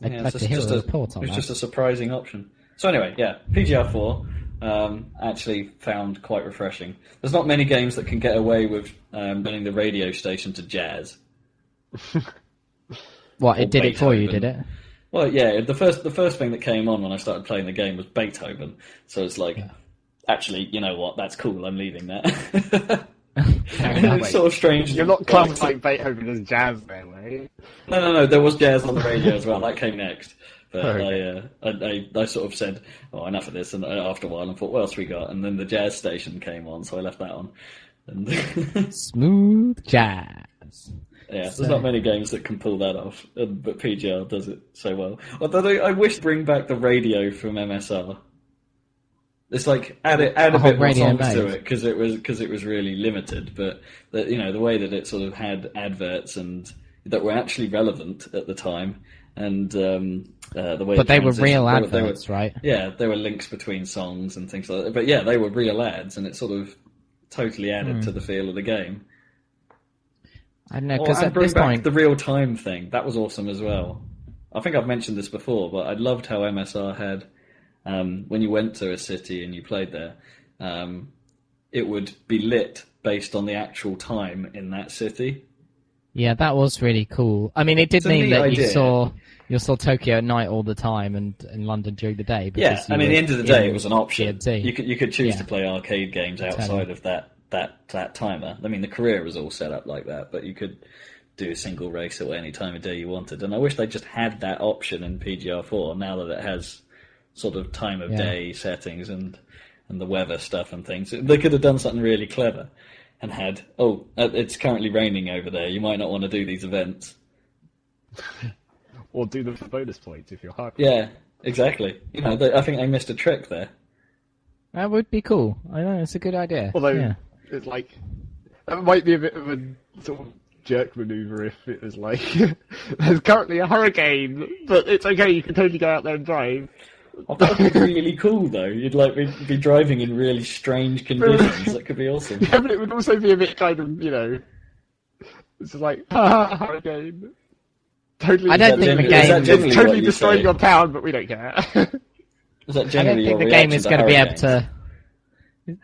I'd like to hear a report on that. It's just a surprising option. So anyway, PGR 4, actually found quite refreshing. There's not many games that can get away with running the radio station to jazz. What, it did it for you, did it? Well, yeah, the first thing that came on when I started playing the game was Beethoven. So it's like, actually, you know what, that's cool, I'm leaving that. It's sort of strange. You're not classifying Beethoven as jazz then, right? No, there was jazz on the radio as well, that came next. But I sort of said, oh, enough of this, and after a while I thought, what else we got? And then the jazz station came on, so I left that on. And Smooth jazz. Yeah, there's not many games that can pull that off, but PGR does it so well. Although I wish to bring back the radio from MSR. It's like add a bit more songs to it because it was really limited. But the way that it sort of had adverts and that were actually relevant at the time, and the way. But they were real adverts, right? Yeah, there were links between songs and things like that. But yeah, they were real ads, and it sort of totally added to the feel of the game. I don't know, because at bring this back point... the real-time thing. That was awesome as well. I think I've mentioned this before, but I loved how MSR had, when you went to a city and you played there, it would be lit based on the actual time in that city. Yeah, that was really cool. I mean, it did mean that idea. you saw Tokyo at night all the time and in London during the day. Yeah, I mean, at the end of the day, it was an option. TNT. You could choose to play arcade games outside of that timer. I mean, the career was all set up like that, but you could do a single race at any time of day you wanted. And I wish they just had that option in PGR4 now that it has sort of time of day settings and the weather stuff and things. They could have done something really clever and had, it's currently raining over there. You might not want to do these events. Or do them for bonus points if you're hard. Yeah, exactly. I think they missed a trick there. That would be cool. I know, it's a good idea. Although, it's like, that might be a bit of a sort of jerk maneuver if it was like, there's currently a hurricane, but it's okay, you can totally go out there and drive. That would be really cool, though. You'd like be driving in really strange conditions. That could be awesome. Yeah, but it would also be a bit kind of, it's just like, hurricane. Totally. I don't think the game is totally destroying your town, but we don't care. Is that I generally don't think the game is going to be able to.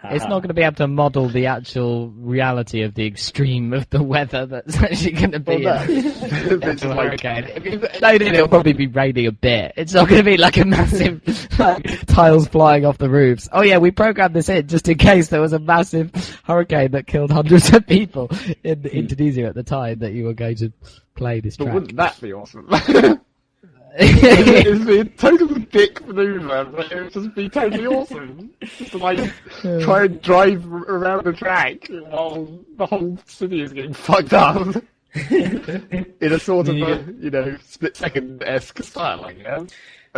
It's not going to be able to model the actual reality of the extreme of the weather that's actually going to be It's a like, hurricane. It'll probably be raining a bit. It's not going to be like a massive tiles flying off the roofs. Oh yeah, we programmed this in just in case there was a massive hurricane that killed hundreds of people in Indonesia at the time that you were going to play this track. But wouldn't that be awesome? It would be a total dick maneuver, but it would just be totally awesome. Just to try and drive around the track while the whole city is getting fucked up. In a sort of split-second-esque style, I guess.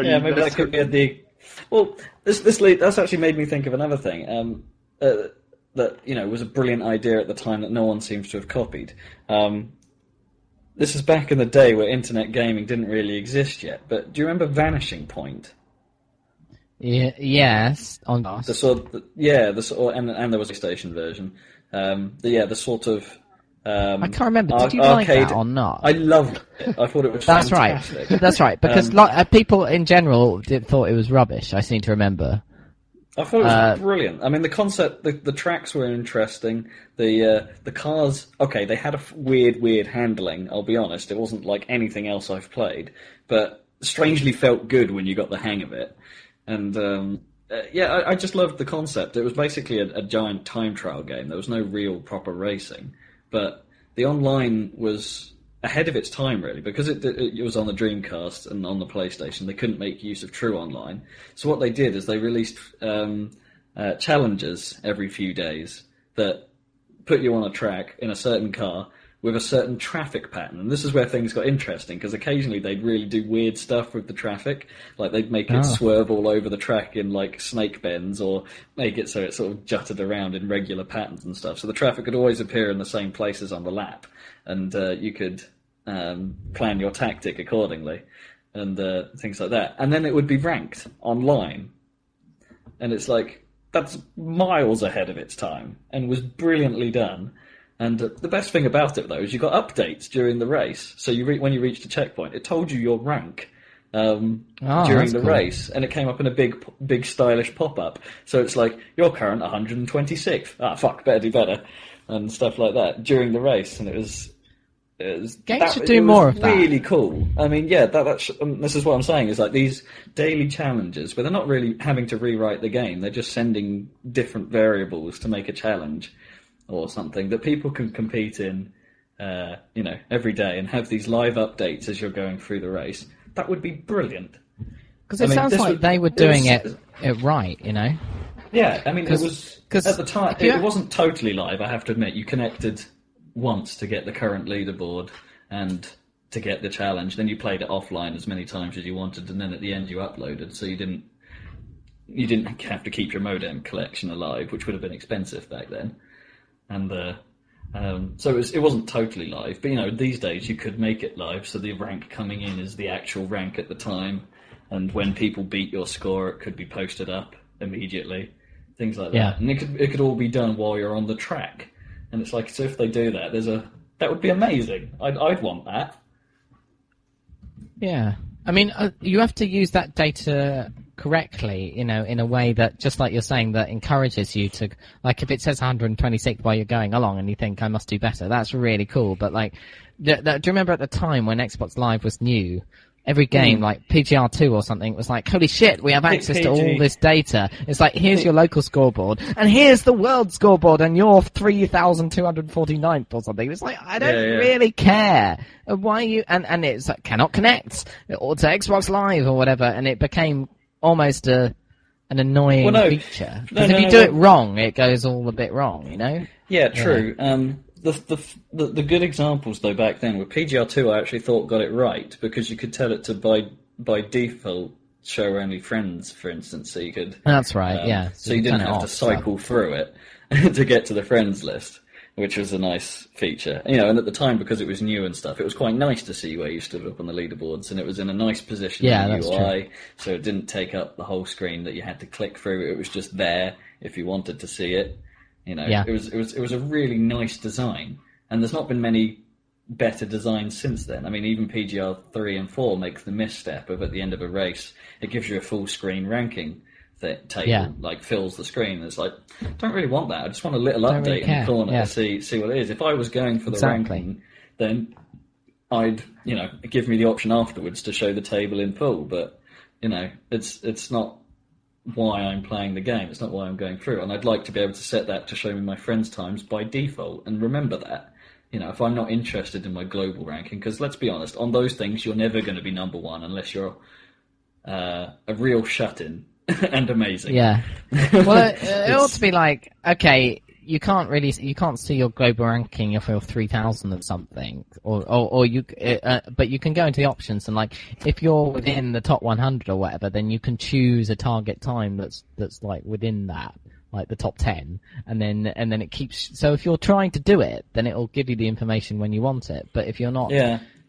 Yeah, maybe that could be Well, that's actually made me think of another thing. That was a brilliant idea at the time that no one seems to have copied. This is back in the day where internet gaming didn't really exist yet, but do you remember Vanishing Point? Yes, on DOS. And there was a PlayStation version. The sort of I can't remember. Did you like that or not? I loved it. I thought it was fantastic. That's right. Because people in general thought it was rubbish. I seem to remember. I thought it was brilliant. I mean, the concept, the tracks were interesting. The cars, okay, they had a weird handling. I'll be honest, it wasn't like anything else I've played, but strangely felt good when you got the hang of it. And I just loved the concept. It was basically a giant time trial game. There was no real proper racing, but the online was ahead of its time, really, because it was on the Dreamcast and on the PlayStation. They couldn't make use of true online. So what they did is they released challenges every few days that put you on a track in a certain car with a certain traffic pattern. And this is where things got interesting, because occasionally they'd really do weird stuff with the traffic. Like they'd make it swerve all over the track in like snake bends, or make it so it sort of jutted around in regular patterns and stuff. So the traffic would always appear in the same places on the lap. And you could plan your tactic accordingly, and things like that. And then it would be ranked online. And it's like, that's miles ahead of its time, and was brilliantly done. And the best thing about it, though, is you got updates during the race. So when you reached a checkpoint, it told you your rank during the cool. race, and it came up in a big stylish pop-up. So it's like, your current 126th. Ah, fuck, better do better. And stuff like that during the race, and it was games should do more of that. Really cool. I mean, yeah, this is what I'm saying, is like these daily challenges, where they're not really having to rewrite the game, they're just sending different variables to make a challenge or something that people can compete in, every day, and have these live updates as you're going through the race. That would be brilliant. Because it sounds like they were doing it right, Yeah, I mean, it was, at the time, it wasn't totally live, I have to admit. You connected once to get the current leaderboard and to get the challenge, then you played it offline as many times as you wanted, and then at the end you uploaded, so you didn't have to keep your modem collection alive, which would have been expensive back then. And so it wasn't totally live, but these days you could make it live, so the rank coming in is the actual rank at the time, and when people beat your score, it could be posted up immediately, things like that. Yeah. And it could all be done while you're on the track. And it's like, so if they do that, that would be amazing. I'd want that. Yeah. I mean, you have to use that data correctly, in a way that, just like you're saying, that encourages you to, like, if it says 126 while you're going along and you think, I must do better, that's really cool. But, like, do you remember at the time when Xbox Live was new, every game, like PGR2 or something, was like, holy shit, we have access to all this data. It's like, here's your local scoreboard, and here's the world scoreboard, and you're 3,249th or something. It's like, I don't really care. Why you... And it's like, cannot connect, or to Xbox Live or whatever, and it became almost an annoying feature. Because if you do it wrong, it goes all a bit wrong, Yeah, true. Yeah. The good examples though back then were PGR2. I actually thought got it right, because you could tell it to by default show only friends, for instance, so you could. That's right, yeah. So you didn't have to cycle through it to get to the friends list, which was a nice feature. And at the time, because it was new and stuff, it was quite nice to see where you stood up on the leaderboards, and it was in a nice position in the UI, true. So it didn't take up the whole screen that you had to click through. It was just there if you wanted to see it. It was a really nice design, and there's not been many better designs since then. I mean, even PGR 3 and 4 makes the misstep of, at the end of a race, it gives you a full screen ranking table, like fills the screen. It's like, don't really want that. I just want a little update in the corner to see what it is. If I was going for the ranking, then I'd give me the option afterwards to show the table in full. But it's not why I'm playing the game. It's not why I'm going through. And I'd like to be able to set that to show me my friends' times by default. And remember that, if I'm not interested in my global ranking, because let's be honest, on those things, you're never going to be number one unless you're a real shut-in and amazing. Yeah. Well, it ought to be like, okay, you can't see your global ranking if you're 3,000 and something, or you, but you can go into the options, and like, if you're within the top 100 or whatever, then you can choose a target time that's like within that, like the top 10, and then it keeps. So if you're trying to do it, then it'll give you the information when you want it. But if you're not,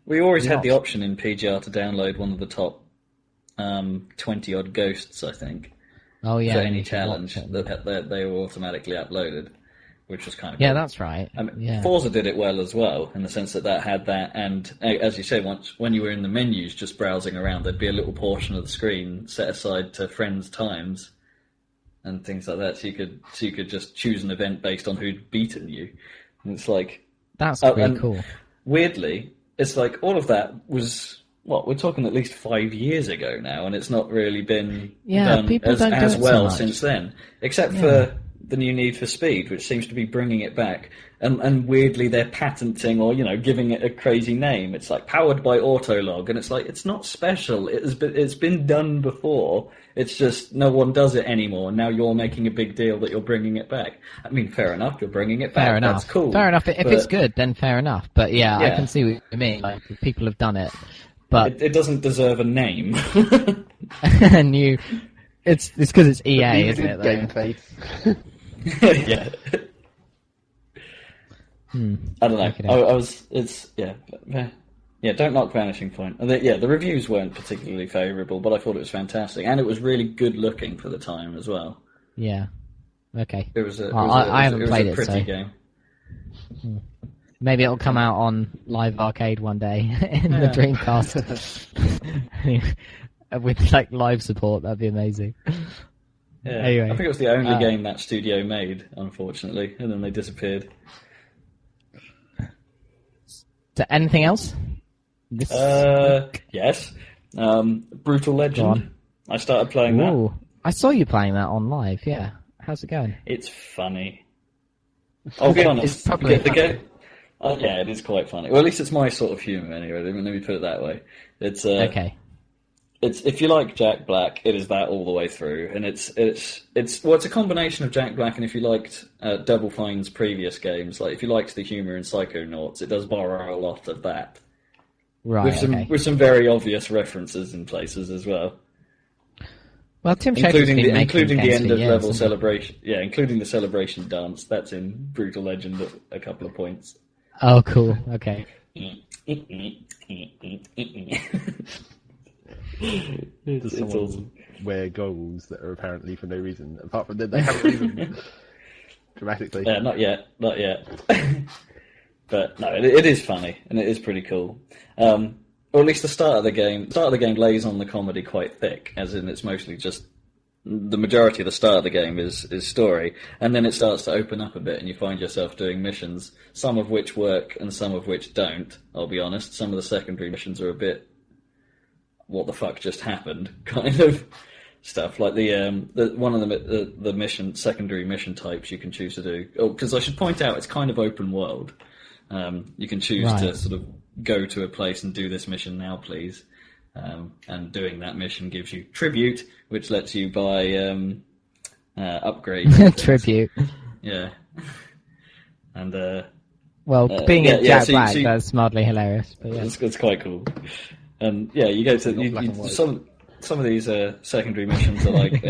we always had the option in PGR to download one of the top 20 odd ghosts, I think. Oh yeah, for any challenge that they were automatically uploaded, which was kind of cool. Cool. That's right. I mean, Forza did it well as well, in the sense that had that, and as you said, when you were in the menus just browsing around, there'd be a little portion of the screen set aside to friends' times and things like that, so you could just choose an event based on who'd beaten you. And it's like, that's pretty cool. Weirdly, it's like all of that was, we're talking at least 5 years ago now, and it's not really been done as well since then, except for the new Need for Speed, which seems to be bringing it back, and weirdly they're patenting or giving it a crazy name. It's like powered by Autolog, and it's like, it's not special. It's been done before. It's just no one does it anymore. Now you're making a big deal that you're bringing it back. I mean, fair enough, you're bringing it back. Fair enough. That's cool. Fair enough. If it's good, then fair enough. But I can see what you mean. Like, people have done it, but it doesn't deserve a name. And it's because it's EA, isn't it? Game face. Yeah. I don't know. Don't knock Vanishing Point. The reviews weren't particularly favourable, but I thought it was fantastic, and it was really good looking for the time as well. Yeah. Okay. It was I haven't played it, pretty so. game. Maybe it'll come out on Live Arcade one day in the Dreamcast with like live support. That'd be amazing. Yeah, anyway, I think it was the only game that studio made, unfortunately, and then they disappeared. Anything else? Yes. Brütal Legend. I started playing that. I saw you playing that on Live, yeah. How's it going? It's funny. I'll be honest. It's probably yeah, it is quite funny. Well, at least it's my sort of humour anyway. Let me put it that way. It's okay. It's if you like Jack Black, it is that all the way through, and it's a combination of Jack Black, and if you liked Double Fine's previous games, like if you liked the humour in Psychonauts, it does borrow a lot of that, right? With some very obvious references in places as well. Well, Tim including the end of years, level celebration, including the celebration dance. That's in Brütal Legend at a couple of points. Oh, cool. Okay. Does someone awesome. Wear goggles that are apparently for no reason, apart from that they have a reason dramatically? Yeah, not yet. But no, it is funny and it is pretty cool. Or at least the start of the game lays on the comedy quite thick, as in it's mostly just the majority of the start of the game is story, and then it starts to open up a bit, and you find yourself doing missions, some of which work and some of which don't. I'll be honest, some of the secondary missions are a bit what the fuck just happened kind of stuff, like the one of the secondary mission types you can choose to do. Oh, because I should point out it's kind of open world. You can choose to sort of go to a place and do this mission now, please. And doing that mission gives you tribute, which lets you buy upgrades. Tribute. Yeah. And being a Jack Black, that's mildly hilarious. But yeah. It's quite cool. And yeah, you go to some of these secondary missions are like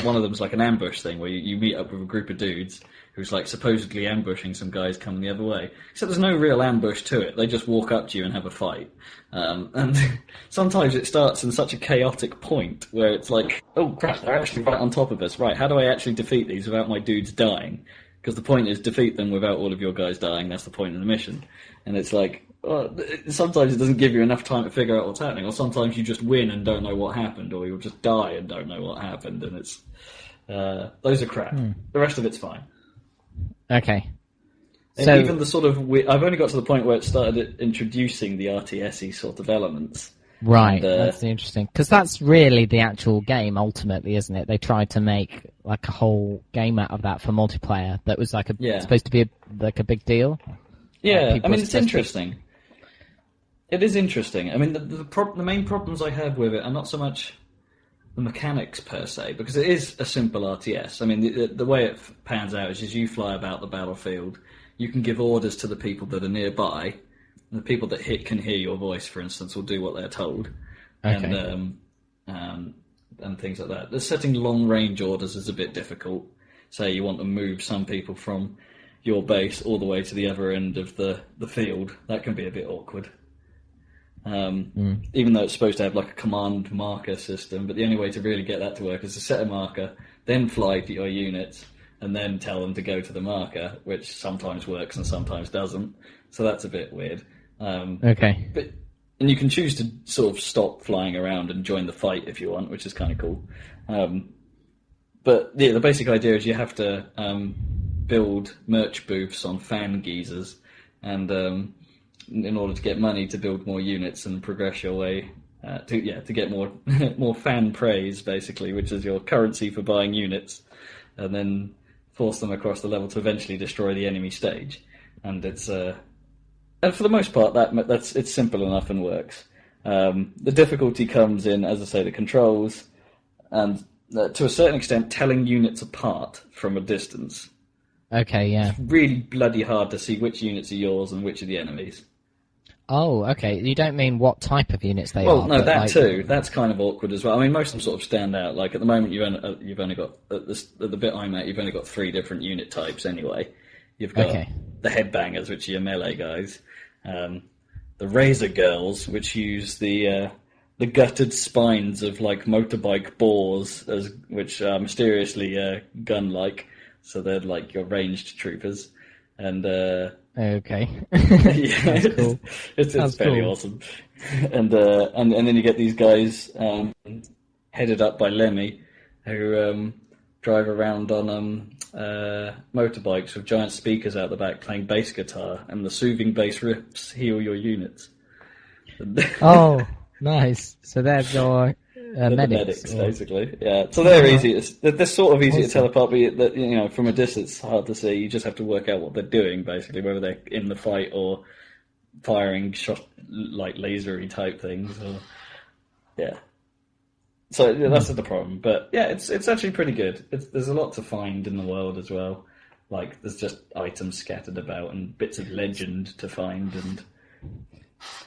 one of them's like an ambush thing where you meet up with a group of dudes who's like supposedly ambushing some guys coming the other way. Except there's no real ambush to it. They just walk up to you and have a fight. And sometimes it starts in such a chaotic point where it's like, oh crap, they're actually right on top of us. Right, how do I actually defeat these without my dudes dying? Because the point is defeat them without all of your guys dying. That's the point of the mission. And it's like, well, sometimes it doesn't give you enough time to figure out what's happening, or sometimes you just win and don't know what happened, or you'll just die and don't know what happened, and it's those are crap. The rest of it's fine. Okay. And so, even the sort of I've only got to the point where it started introducing the RTS-y sort of elements. Right, that's interesting, because that's really the actual game ultimately, isn't it? They tried to make like a whole game out of that for multiplayer that was like supposed to be a big deal. Yeah, I mean it's interesting. It is interesting. I mean, the main problems I have with it are not so much the mechanics per se, because it is a simple RTS. I mean, the way it pans out is you fly about the battlefield. You can give orders to the people that are nearby. The people that can hear your voice, for instance, will do what they're told, and things like that. The setting long-range orders is a bit difficult. Say you want to move some people from your base all the way to the other end of the field. That can be a bit awkward. Even though it's supposed to have like a command marker system, but the only way to really get that to work is to set a marker, then fly to your units, and then tell them to go to the marker, which sometimes works and sometimes doesn't. So that's a bit weird. And you can choose to sort of stop flying around and join the fight if you want, which is kind of cool. But yeah, the basic idea is you have to build merch booths on fan geysers, and in order to get money to build more units and progress your way to get more more fan praise, basically, which is your currency for buying units, and then force them across the level to eventually destroy the enemy stage. And it's and for the most part it's simple enough and works. The difficulty comes in, as I say, the controls, and to a certain extent telling units apart from a distance. Okay, yeah. It's really bloody hard to see which units are yours and which are the enemies. Oh, okay. You don't mean what type of units they are? Well, no, that too. That's kind of awkward as well. I mean, most of them sort of stand out. Like at the moment, you've only got at the bit I'm at, you've only got 3 different unit types anyway. You've got the headbangers, which are your melee guys, the razor girls, which use the gutted spines of like motorbike boars, which are mysteriously gun-like, so they're like your ranged troopers, and Okay. Yeah, That's cool. it's fairly awesome. And then you get these guys headed up by Lemmy, who drive around on motorbikes with giant speakers out the back playing bass guitar, and the soothing bass riffs heal your units. Oh, nice. So they're your medics, basically. Yeah. So they're easy. They're sort of easy to tell apart, but from a distance, it's hard to see. You just have to work out what they're doing, basically, whether they're in the fight or firing shot like lasery type things. Yeah. So that's the problem. But yeah, it's actually pretty good. There's a lot to find in the world as well. Like there's just items scattered about and bits of legend to find and.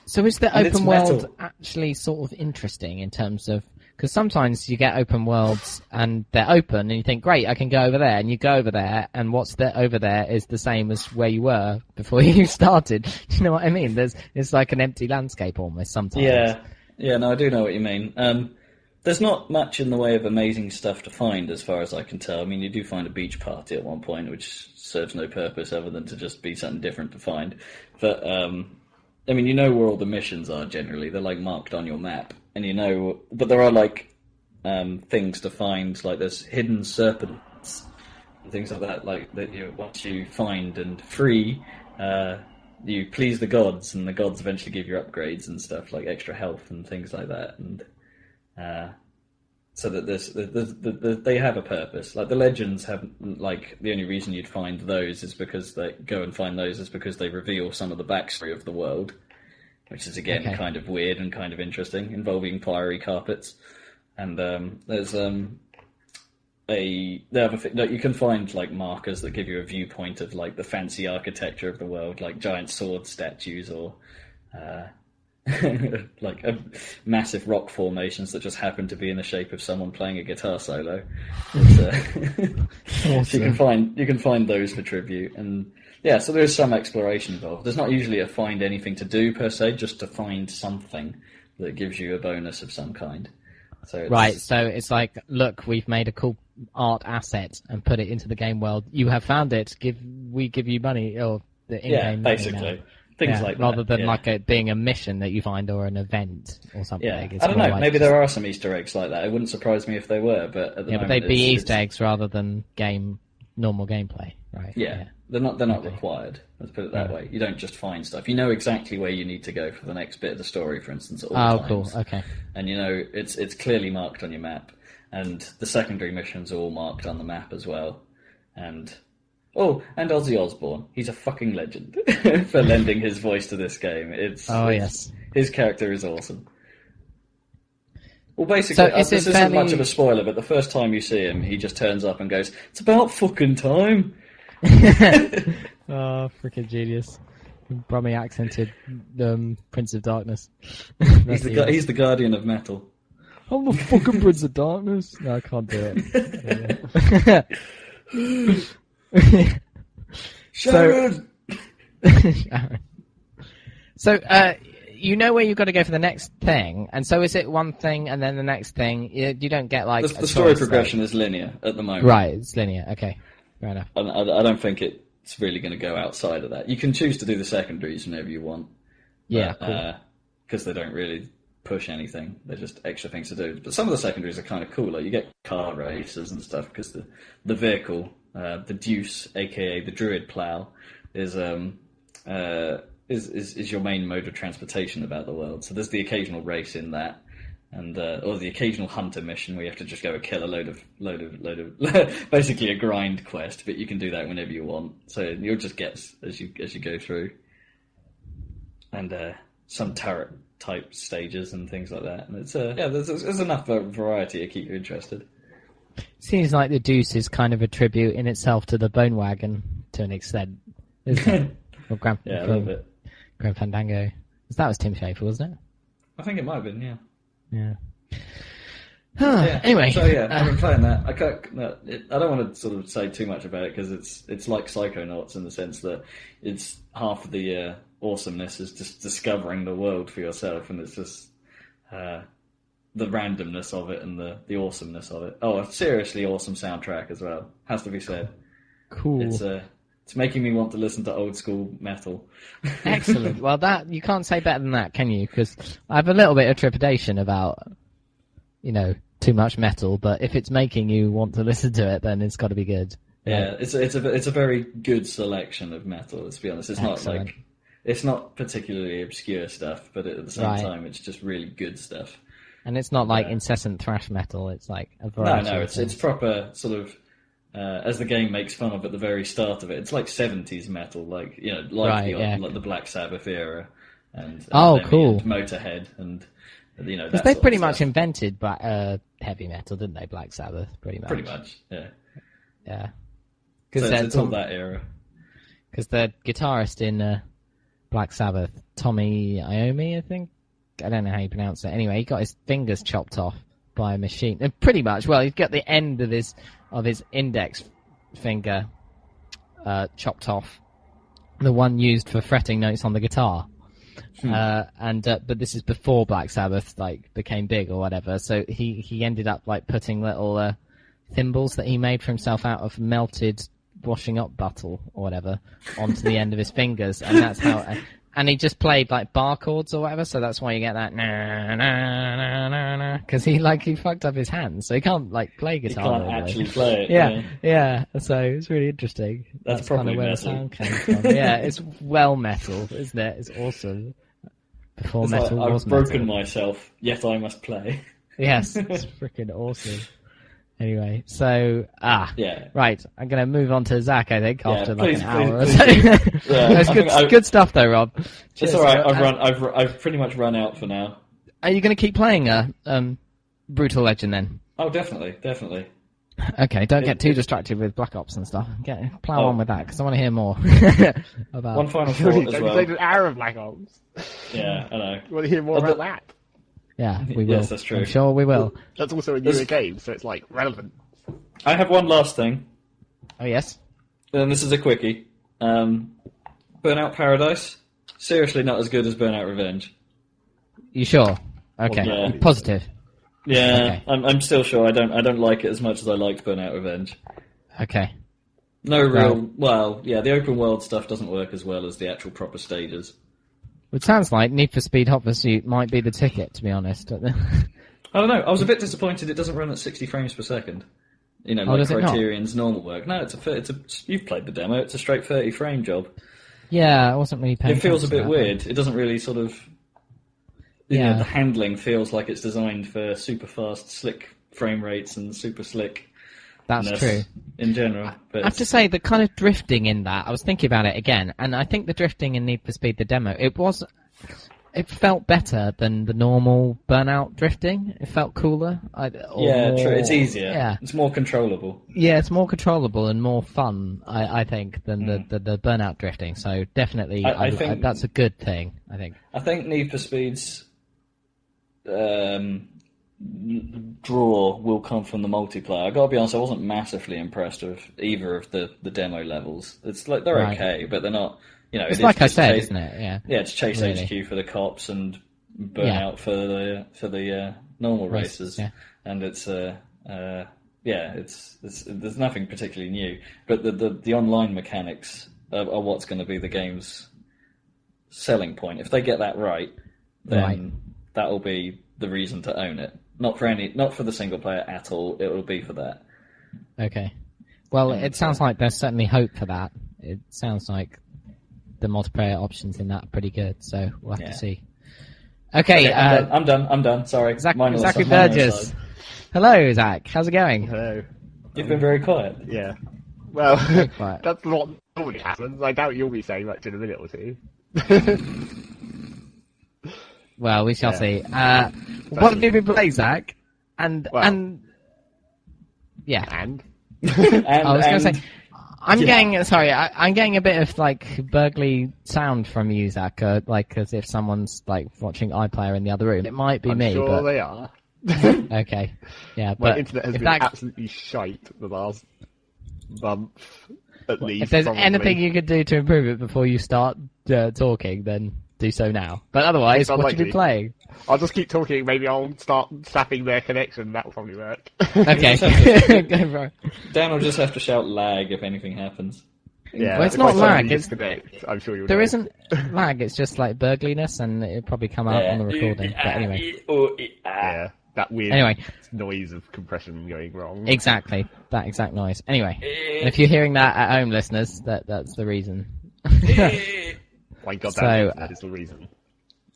So is the open world actually sort of interesting in terms of... Because sometimes you get open worlds and they're open and you think, great, I can go over there. And you go over there and what's over there is the same as where you were before you started. Do you know what I mean? It's like an empty landscape almost sometimes. Yeah, no, I do know what you mean. There's not much in the way of amazing stuff to find as far as I can tell. I mean, you do find a beach party at one point, which serves no purpose other than to just be something different to find. But... I mean, you know where all the missions are generally. They're like marked on your map, and but there are like things to find. Like there's hidden serpents and things like that. Like that once you find and free, you please the gods, and the gods eventually give you upgrades and stuff like extra health and things like that. And so that they have a purpose. Like the legends have, like the only reason you'd find those is because they because they reveal some of the backstory of the world, which is again kind of weird and kind of interesting, involving fiery carpets. And there's you can find like markers that give you a viewpoint of like the fancy architecture of the world, like giant sword statues or. Like massive rock formations that just happen to be in the shape of someone playing a guitar solo. Awesome. So you can find those for tribute, and yeah, so there's some exploration involved. There's not usually a find anything to do per se, just to find something that gives you a bonus of some kind. So it's like, look, we've made a cool art asset and put it into the game world. You have found it. We give you money or the in-game basically. Money Things like that. Rather than like it being a mission that you find or an event or something. Yeah. I don't know. Like maybe there are some Easter eggs like that. It wouldn't surprise me if they were, but at the moment, but they'd be Easter eggs rather than normal gameplay, right? Yeah. They're not required. Let's put it that way. You don't just find stuff. You know exactly where you need to go for the next bit of the story, for instance. At all times. Cool. Okay. And it's clearly marked on your map, and the secondary missions are all marked on the map as well, and. Oh, and Ozzy Osbourne. He's a fucking legend for lending his voice to this game. Yes. His character is awesome. Well, basically, this isn't much of a spoiler, but the first time you see him, he just turns up and goes, "It's about fucking time." Oh, freaking genius. Brummy accented Prince of Darkness. He's the guardian of metal. I'm the fucking Prince of Darkness. No, I can't do it. Sharon! So, you know where you've got to go for the next thing, and so is it one thing and then the next thing? You don't get like... The story progression is linear at the moment. Right, it's linear, okay. Fair enough. I don't think it's really going to go outside of that. You can choose to do the secondaries whenever you want. Yeah, cool. Because they don't really push anything. They're just extra things to do. But some of the secondaries are kind of cool. Like you get car races and stuff because the vehicle... the Deuce, aka the Druid Plough, is your main mode of transportation about the world. So there's the occasional race in that, and or the occasional hunter mission where you have to just go and kill a load of basically a grind quest. But you can do that whenever you want. So you'll just get as you go through, and some turret type stages and things like that. And it's there's enough variety to keep you interested. Seems like the Deuce is kind of a tribute in itself to the Bone Wagon to an extent, isn't it? Or a little bit. Grand Fandango. That was Tim Schafer, wasn't it? I think it might have been, yeah. Yeah. Anyway. So I've been playing that. I don't want to sort of say too much about it because it's like Psychonauts in the sense that it's half of the awesomeness is just discovering the world for yourself, and it's just... the randomness of it and the awesomeness of it. Oh, a seriously awesome soundtrack as well. Has to be said. Cool. It's It's making me want to listen to old school metal. Excellent. Well, that you can't say better than that, can you? Because I have a little bit of trepidation about, too much metal. But if it's making you want to listen to it, then it's got to be good. Yeah, it's a very good selection of metal. Let's be honest. It's Excellent. not it's not particularly obscure stuff, but at the same time, it's just really good stuff. And it's not like incessant thrash metal. It's like a variety. No, it's proper sort of. As the game makes fun of at the very start of it, it's like 70s metal, like the Black Sabbath era, and cool, and Motorhead, and because they pretty much invented heavy metal, didn't they? Black Sabbath, pretty much. Yeah. Because it's all that era. Because the guitarist in Black Sabbath, Tommy Iommi, I think. I don't know how you pronounce it. Anyway, he got his fingers chopped off by a machine. And pretty much, well, he's got the end of his index finger chopped off, the one used for fretting notes on the guitar. But this is before Black Sabbath became big or whatever. So he ended up putting little thimbles that he made for himself out of melted washing up bottle or whatever onto the end of his fingers, and that's how. And he just played bar chords or whatever, so that's why you get that na na na na na, because he fucked up his hands, so he can't play guitar. He can't actually play it. Yeah. So it's really interesting. That's probably where metal. The sound came from. Yeah, it's well metal, isn't it? It's awesome. Before metal was metal. I've broken myself, yet I must play. Yes, it's freaking awesome. Anyway, so yeah, right. I'm gonna move on to Zach. I think after an hour or so. It's good stuff though, Rob. It's all right. I've pretty much run out for now. Are you gonna keep playing Brütal Legend then? Oh, definitely. Okay, don't get too distracted with Black Ops and stuff. Plow on with that because I want to hear more about. One final thought as well. An hour of Black Ops. Yeah, I know. You want to hear more about that? Yeah, we will. Yes, that's true. I'm sure we will. That's also a newer game, so it's relevant. I have one last thing. Oh yes. And this is a quickie. Burnout Paradise. Seriously, not as good as Burnout Revenge. You sure? Okay. Yeah. Positive. Yeah, Okay. I'm still sure. I don't like it as much as I liked Burnout Revenge. Okay. No real. Well, yeah, the open world stuff doesn't work as well as the actual proper stages. It sounds like Need for Speed Hot Pursuit might be the ticket, to be honest. I don't know. I was a bit disappointed it doesn't run at 60 frames per second. Does it not? Criterion's normal work. No, you've played the demo. It's a straight 30 frame job. Yeah, I wasn't really paying It feels a attention bit to that. weird. It doesn't really sort of. Yeah. The handling feels like it's designed for super fast, slick frame rates and super slick. That's true. In general. But I have to say, the kind of drifting in that, I was thinking about it again, and I think the drifting in Need for Speed, the demo, it felt better than the normal Burnout drifting. It felt cooler. True. It's easier. Yeah. It's more controllable. Yeah, it's more controllable and more fun, I think, than the Burnout drifting. So definitely, I think that's a good thing, I think. I think Need for Speed's draw will come from the multiplayer. I gotta be honest, I wasn't massively impressed with either of the demo levels. It's they're Right. okay, but they're not. It's like I said, isn't it? Yeah. Yeah, it's Chase Really. HQ for the cops and Burnout for the normal races, yeah. and it's there's nothing particularly new, but the online mechanics are what's going to be the game's selling point. If they get that right, then that will be the reason to own it. Not for the single player at all. It will be for that. Okay. Well, it sounds like there's certainly hope for that. It sounds like the multiplayer options in that are pretty good, so we'll have to see. Okay, I'm done. Sorry. Zachary Burgess. Hello, Zach. How's it going? Hello. You've been very quiet. Yeah. Well, quiet. that's not normally happens. I doubt you'll be saying much in a minute or two. Well, we shall see. What have you been playing, Zach? And I was going to say, I'm getting a bit of burgly sound from you, Zach, as if someone's watching iPlayer in the other room. It might be me, sure but they are. Okay, yeah, My but internet has been absolutely shite the last month, at least. If there's probably. anything you could do to improve it before you start talking, then do so now. But otherwise, what have you been playing? I'll just keep talking. Maybe I'll start sapping their connection. That will probably work. Okay. Go for it. Dan will just have to shout lag if anything happens. Yeah, well, it's if not I suddenly lag. It's, disconnect, I'm sure you'll there know. isn't lag. It's just like burgliness, and it'll probably come out on the recording. But anyway, Yeah, that weird Anyway. noise of compression going wrong. exactly that exact noise. Anyway, and if you're hearing that at home, listeners, that's the reason. My God, So, that is the reason.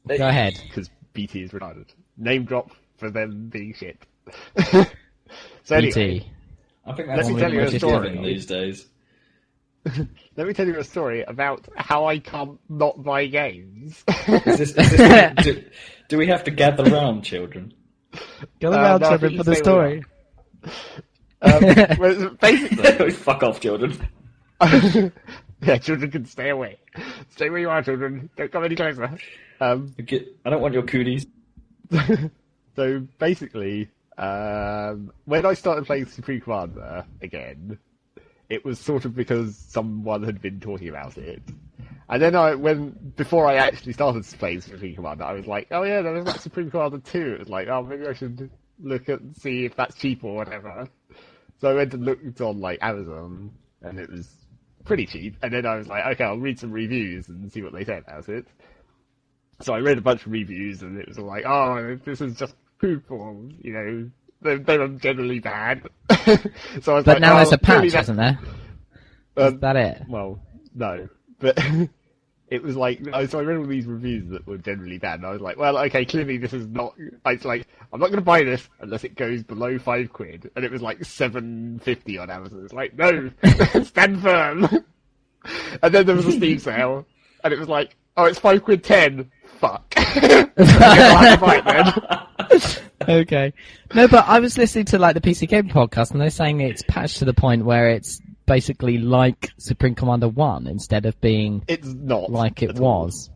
Go ahead. Because BT is retarded. Name drop for them being shit. So anyway, BT. I think Let that's me tell you a really story. giving these days. let me tell you a story about how I can't not buy games. Do we have to gather round, children? Go around, no, I Trevor, think for the stay story. Well, basically, Fuck off, children. yeah, children can stay away. Stay where you are, children. Don't come any closer. I don't want your cooties. So basically, when I started playing Supreme Commander again, it was sort of because someone had been talking about it. And then before I actually started playing Supreme Commander, I was like, oh yeah, there was that Supreme Commander 2. It was like, oh, maybe I should look at see if that's cheap or whatever. So I went and looked on like Amazon, and it was pretty cheap. And then I was like, okay, I'll read some reviews and see what they say about it. So I read a bunch of reviews, and it was all like, oh, this is just poop, or, you know, they were generally bad. So I was But now there's a patch, clearly isn't there? Is that it? Well, no. But it was like, so I read all these reviews that were generally bad, and I was like, well, okay, clearly this is not, it's like, I'm not going to buy this unless it goes below £5. And it was like $7.50 on Amazon. It's like, no, stand firm. And then there was a Steam sale, and it was like, oh, it's £5.10. Fuck. I'll have to buy it then. Okay. No, but I was listening to like the PC Game podcast, and they're saying it's patched to the point where it's basically like Supreme Commander 1 instead of being It's not like it at all. was.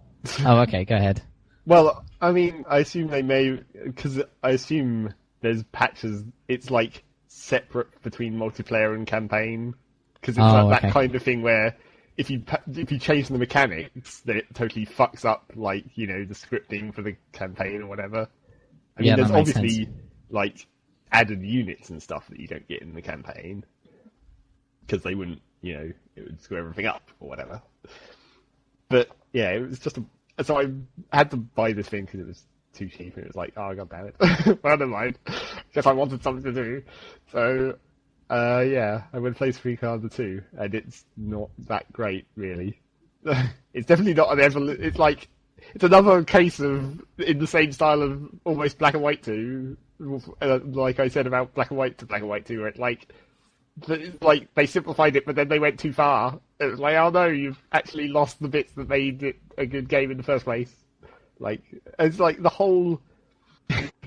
Oh, okay, go ahead. Well, I mean, I assume they may, because I assume there's patches, it's like separate between multiplayer and campaign, because it's like that kind of thing where if you change the mechanics, then it totally fucks up, like, you know, the scripting for the campaign or whatever. I mean, there's obviously like added units and stuff that you don't get in the campaign, because they wouldn't, you know, it would screw everything up or whatever. But yeah, it was just so I had to buy this thing because it was too cheap, and it was like, oh, god damn it. Well, never mind. Guess I wanted something to do. So, yeah, I went to play Supreme Commander 2, and it's not that great, really. It's definitely not it's like, it's another case of, in the same style of almost Black and White 2, like I said about Black and White to Black and White 2, where it's like they simplified it, but then they went too far. It was like, oh no, you've actually lost the bits that made it a good game in the first place. Like, it's like the whole...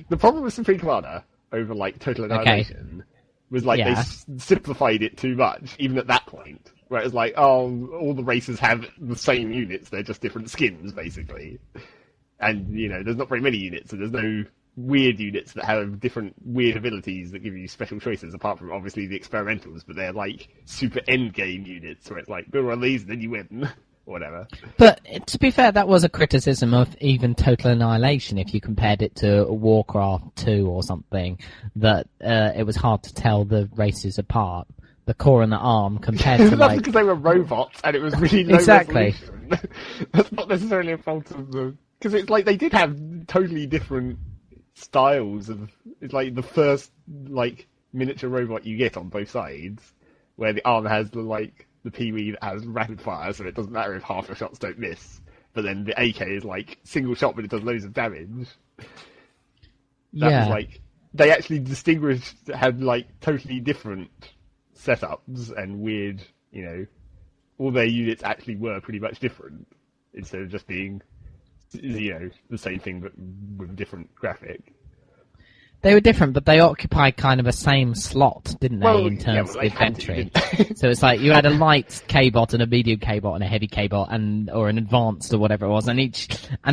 The problem with Supreme Commander over, like, Total Annihilation was, like, they simplified it too much, even at that point. Where it was like, oh, all the races have the same units, they're just different skins, basically. And, you know, there's not very many units, so there's no weird units that have different weird abilities that give you special choices, apart from, obviously, the experimentals, but they're, like, super endgame units, where it's like, build one of these and then you win. Whatever. But to be fair, that was a criticism of even Total Annihilation. If you compared it to Warcraft 2 or something, that it was hard to tell the races apart, the core and the arm, compared to That's because they were robots and it was really low resolution. That's not necessarily a fault of them, because it's like they did have totally different styles of. It's like the first like miniature robot you get on both sides, where the arm has the Pee-wee that has rapid fire, so it doesn't matter if half your shots don't miss. But then the AK is like single shot, but it does loads of damage. That was like, they actually had like totally different setups and weird, you know, all their units actually were pretty much different, instead of just being, you know, the same thing but with different graphic. They were different, but they occupied kind of a same slot, didn't they, in terms of infantry? So it's like you had a light K-bot and a medium K-bot and a heavy K-bot or an advanced or whatever it was, and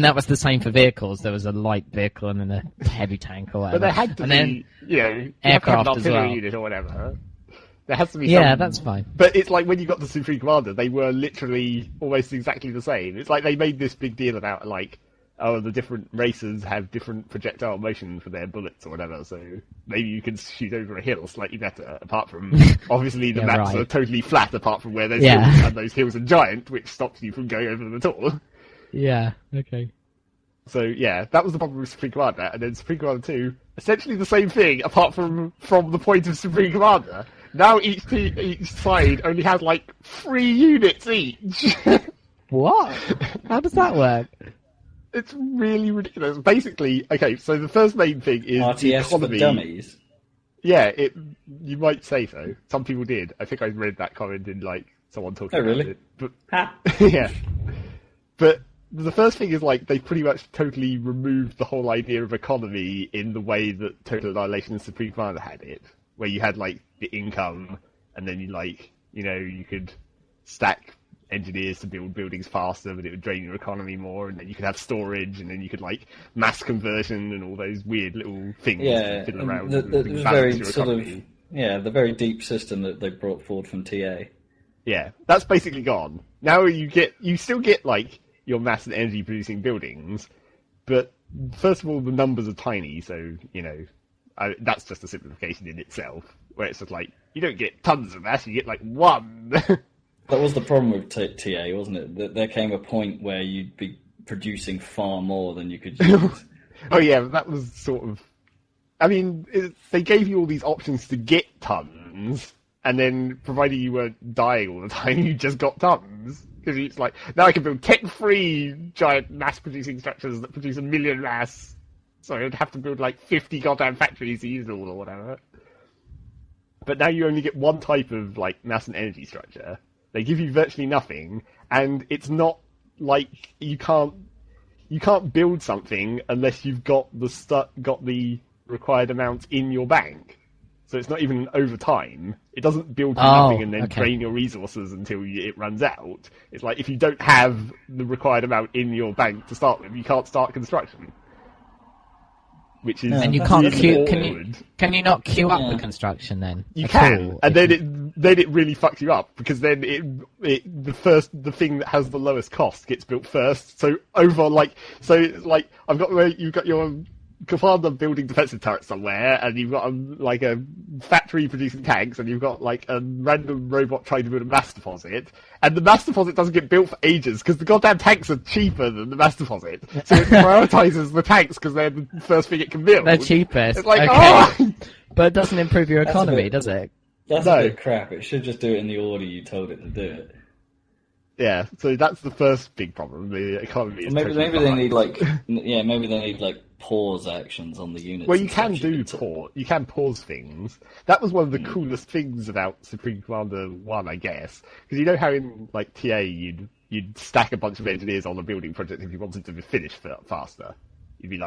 that was the same for vehicles. There was a light vehicle and then a heavy tank or whatever. But there had to be, you know, aircraft an as well. unit or whatever. There has to be Yeah, that's fine. But it's like when you got the Supreme Commander, they were literally almost exactly the same. It's like they made this big deal about like, the different races have different projectile motion for their bullets or whatever, so maybe you can shoot over a hill slightly better, apart from, obviously, the maps are totally flat, apart from where there's hills, and those hills are giant, which stops you from going over them at all. Yeah, okay. So, yeah, that was the problem with Supreme Commander, and then Supreme Commander 2, essentially the same thing, apart from the point of Supreme Commander. Now each side only has, 3 units each. What? How does that work? It's really ridiculous. Basically, okay, so the first main thing is RTS the economy. for dummies. Yeah, you might say so. Some people did. I think I read that comment in, someone talking about really? it. But, yeah. But the first thing is, they pretty much totally removed the whole idea of economy in the way that Total Annihilation and Supreme Commander had it, where you had, the income, and then you could stack engineers to build buildings faster, but it would drain your economy more, and then you could have storage, and then you could mass conversion and all those weird little things to fiddle around. It was very sort of the very deep system that they brought forward from TA. Yeah, that's basically gone. Now you still get your mass and energy producing buildings, but first of all the numbers are tiny, so that's just a simplification in itself. Where it's just you don't get tons of mass, you get 1. That was the problem with TA, wasn't it? That there came a point where you'd be producing far more than you could use. Oh yeah, that was sort of... I mean, they gave you all these options to get tons, and then, provided you weren't dying all the time, you just got tons. Because it's now I can build tech-free giant mass-producing structures that produce 1 million mass, so I'd have to build 50 goddamn factories to use it all or whatever. But now you only get one type of, mass and energy structure. They give you virtually nothing, and it's not you can't build something unless you've got the required amount in your bank. So it's not even over time. It doesn't build to nothing and then drain your resources until it runs out. It's if you don't have the required amount in your bank to start with, you can't start construction. Which is and you can't really queue. Can you not queue up the construction then? You can, and then it really fucks you up because then the thing that has the lowest cost gets built first. So over you've got your commander building defensive turrets somewhere, and you've got a factory producing tanks, and you've got a random robot trying to build a mass deposit, and the mass deposit doesn't get built for ages because the goddamn tanks are cheaper than the mass deposit, so it prioritizes the tanks because they're the first thing it can build. They're cheapest. It's oh! But it doesn't improve your economy, does it? That's a bit crap. It should just do it in the order you told it to do it. Yeah, so that's the first big problem. The economy is maybe they need pause actions on the units. Well, you can do pause. You can pause things. That was one of the coolest things about Supreme Commander 1, I guess, because how in TA you'd stack a bunch of engineers on a building project if you wanted to be finished faster. You'd be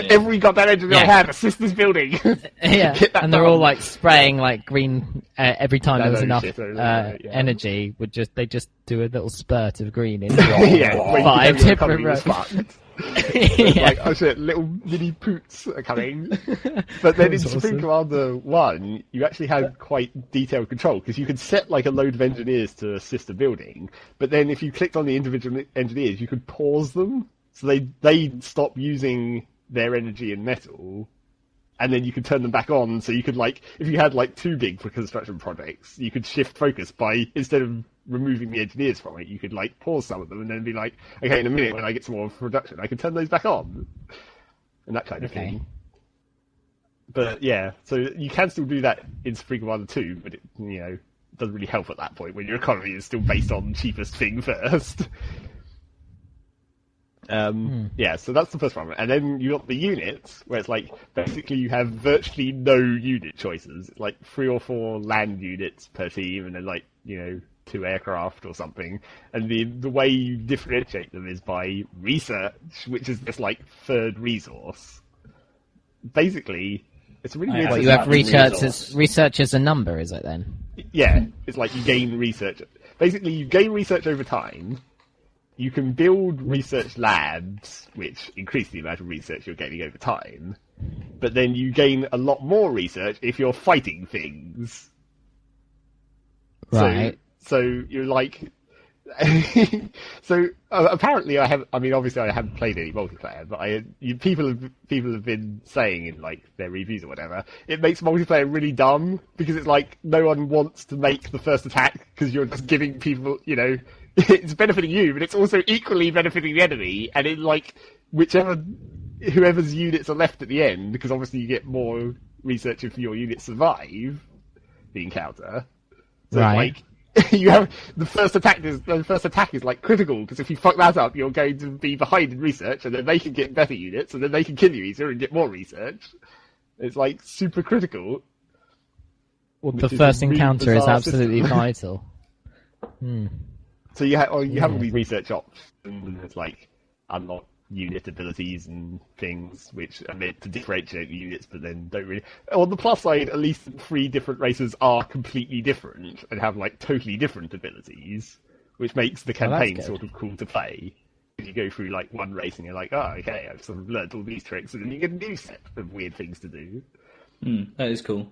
every goddamn engineer I have, assist this building. Yeah, and they're all spraying green every time there was enough energy. They just do a little spurt of green in 5 different rows. Oh shit, little mini poots are coming. But then in Supreme Commander 1, you actually had quite detailed control, because you could set a load of engineers to assist a building, but then if you clicked on the individual engineers, you could pause them. So they'd stop using their energy and metal, and then you could turn them back on. So you could if you had 2 big for construction projects, you could shift focus by, instead of removing the engineers from it, you could pause some of them and then be okay, in a minute when I get some more production, I can turn those back on, and that kind of thing. But yeah, so you can still do that in Supreme Commander 2, but it doesn't really help at that point when your economy is still based on cheapest thing first. Yeah, so that's the first problem. And then you got the units, where it's basically you have virtually no unit choices. It's 3 or 4 land units per team, and then 2 aircraft or something. And the way you differentiate them is by research, which is this third resource. Basically, it's a really weird. What, you have research as a number, is it then? Yeah, it's you gain research. Basically, you gain research over time. You can build research labs, which increase the amount of research you're gaining over time, but then you gain a lot more research if you're fighting things. Right. So you're So apparently obviously I haven't played any multiplayer, but people have been saying in like their reviews or whatever, it makes multiplayer really dumb because it's like no one wants to make the first attack because you're just giving people, it's benefiting you, but it's also equally benefiting the enemy, and it like whoever's units are left at the end, because obviously you get more research if your units survive the encounter. So right. Like you have the first attack is like critical, because if you fuck that up, you're going to be behind in research, and then they can get better units, and then they can kill you easier and get more research. It's like super critical. Well, the first encounter is absolutely vital. So you have all these research options, and it's like unlock unit abilities and things which are meant to differentiate the units, but then don't really. On the plus side, at least 3 different races are completely different and have like totally different abilities, which makes the campaign sort of cool to play. If you go through like one race and you're like, oh, okay, I've sort of learned all these tricks, and then you get a new set of weird things to do. That is cool.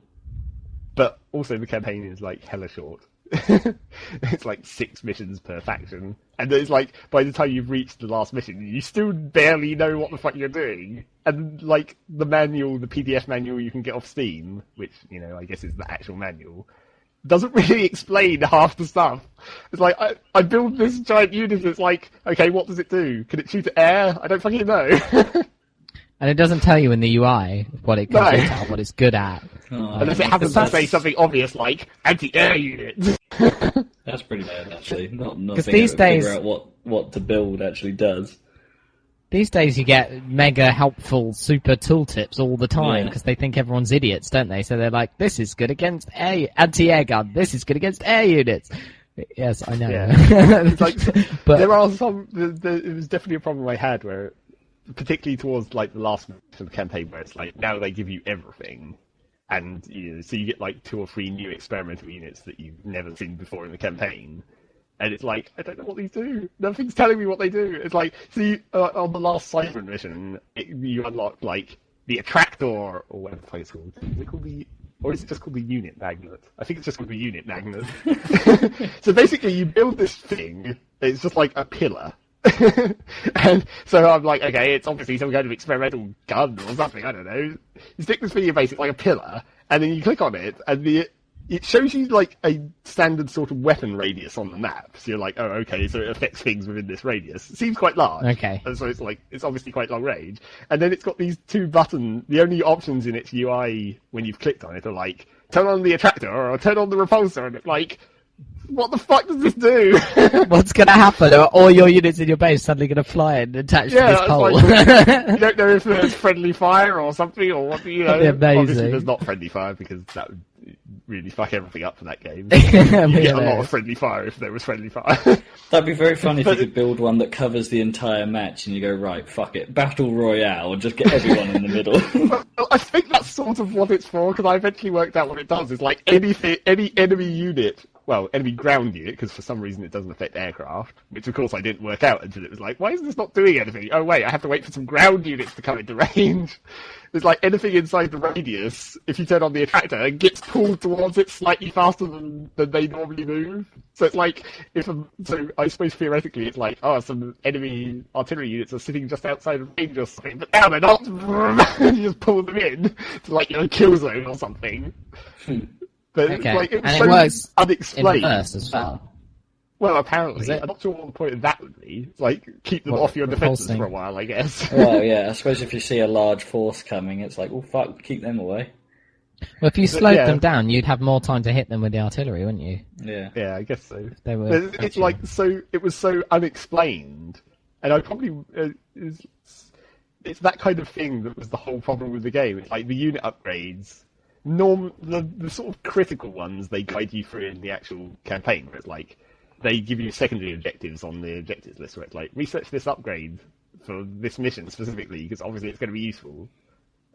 But also the campaign is like hella short. It's like 6 missions per faction, and it's like by the time you've reached the last mission, you still barely know what the fuck you're doing. And like the PDF manual you can get off Steam, which I guess is the actual manual, doesn't really explain half the stuff. It's like I build this giant unit. It's like, okay, what does it do? Can it shoot at air? I don't fucking know. And it doesn't tell you in the UI what it can shoot at, what it's good at. Unless it happens to say something obvious like anti-air units. That's pretty bad, actually. Not these days, figure out what to build actually does. These days you get mega helpful super tooltips all the time because they think everyone's idiots, don't they? So they're like, this is good against anti-air gun, this is good against air units. Yes, I know. Yeah. It's like, but there are some. It was definitely a problem I had where, particularly towards like the last mission of the campaign, where it's like now they give you everything, and so you get like 2 or 3 new experimental units that you've never seen before in the campaign, and it's like I don't know what these do. Nothing's telling me what they do. It's like on the last Cyber mission, you unlock like the attractor or whatever the fuck it's called. Is it called or is it just called the unit magnet? I think it's just called the unit magnet. So basically, you build this thing. It's just like a pillar. And so I'm like, okay, it's obviously some kind of experimental gun or something, I don't know. You stick this thing in your base, it's like a pillar, and then you click on it, and it shows you like a standard sort of weapon radius on the map. So you're like, oh, okay, so it affects things within this radius. It seems quite large. Okay. And so it's obviously quite long range. And then it's got these 2 buttons. The only options in its UI when you've clicked on it are like, turn on the attractor or turn on the repulsor, and it's like, what the fuck does this do? What's going to happen? Are all your units in your base suddenly going to fly and attach to this pole? Like, you don't know if there's friendly fire or something, or what, That'd be amazing. Obviously there's not friendly fire, because that would really fuck everything up for that game. You get a lot of friendly fire if there was friendly fire. That'd be very funny if you could build one that covers the entire match and you go, right, fuck it, Battle Royale, and just get everyone in the middle. Well, I think that's sort of what it's for, because I eventually worked out what it does. Is like any enemy unit, well, enemy ground unit, because for some reason it doesn't affect aircraft, which of course I didn't work out until it was like, why is this not doing anything? Oh wait, I have to wait for some ground units to come into range. It's like anything inside the radius, if you turn on the attractor, it gets pulled towards it slightly faster than they normally move. So it's like, so I suppose theoretically it's like, oh, some enemy artillery units are sitting just outside of range or something, but now they're not. You just pull them in to like, kill zone or something. But okay. Like, it was and so it works unexplained. in reverse as well. Well, apparently. I'm not sure what the point of that would be. It's like, keep them off your defences for a while, I guess. Well, yeah, I suppose if you see a large force coming, it's like, oh, fuck, keep them away. Well, if you slowed them down, you'd have more time to hit them with the artillery, wouldn't you? Yeah. Yeah, I guess so. They were it's like, so, it was so unexplained, and I probably, it's that kind of thing that was the whole problem with the game. It's like the unit upgrades, the sort of critical ones they guide you through in the actual campaign, where it's like, they give you secondary objectives on the objectives list, where it's like, research this upgrade for this mission specifically, because obviously it's going to be useful.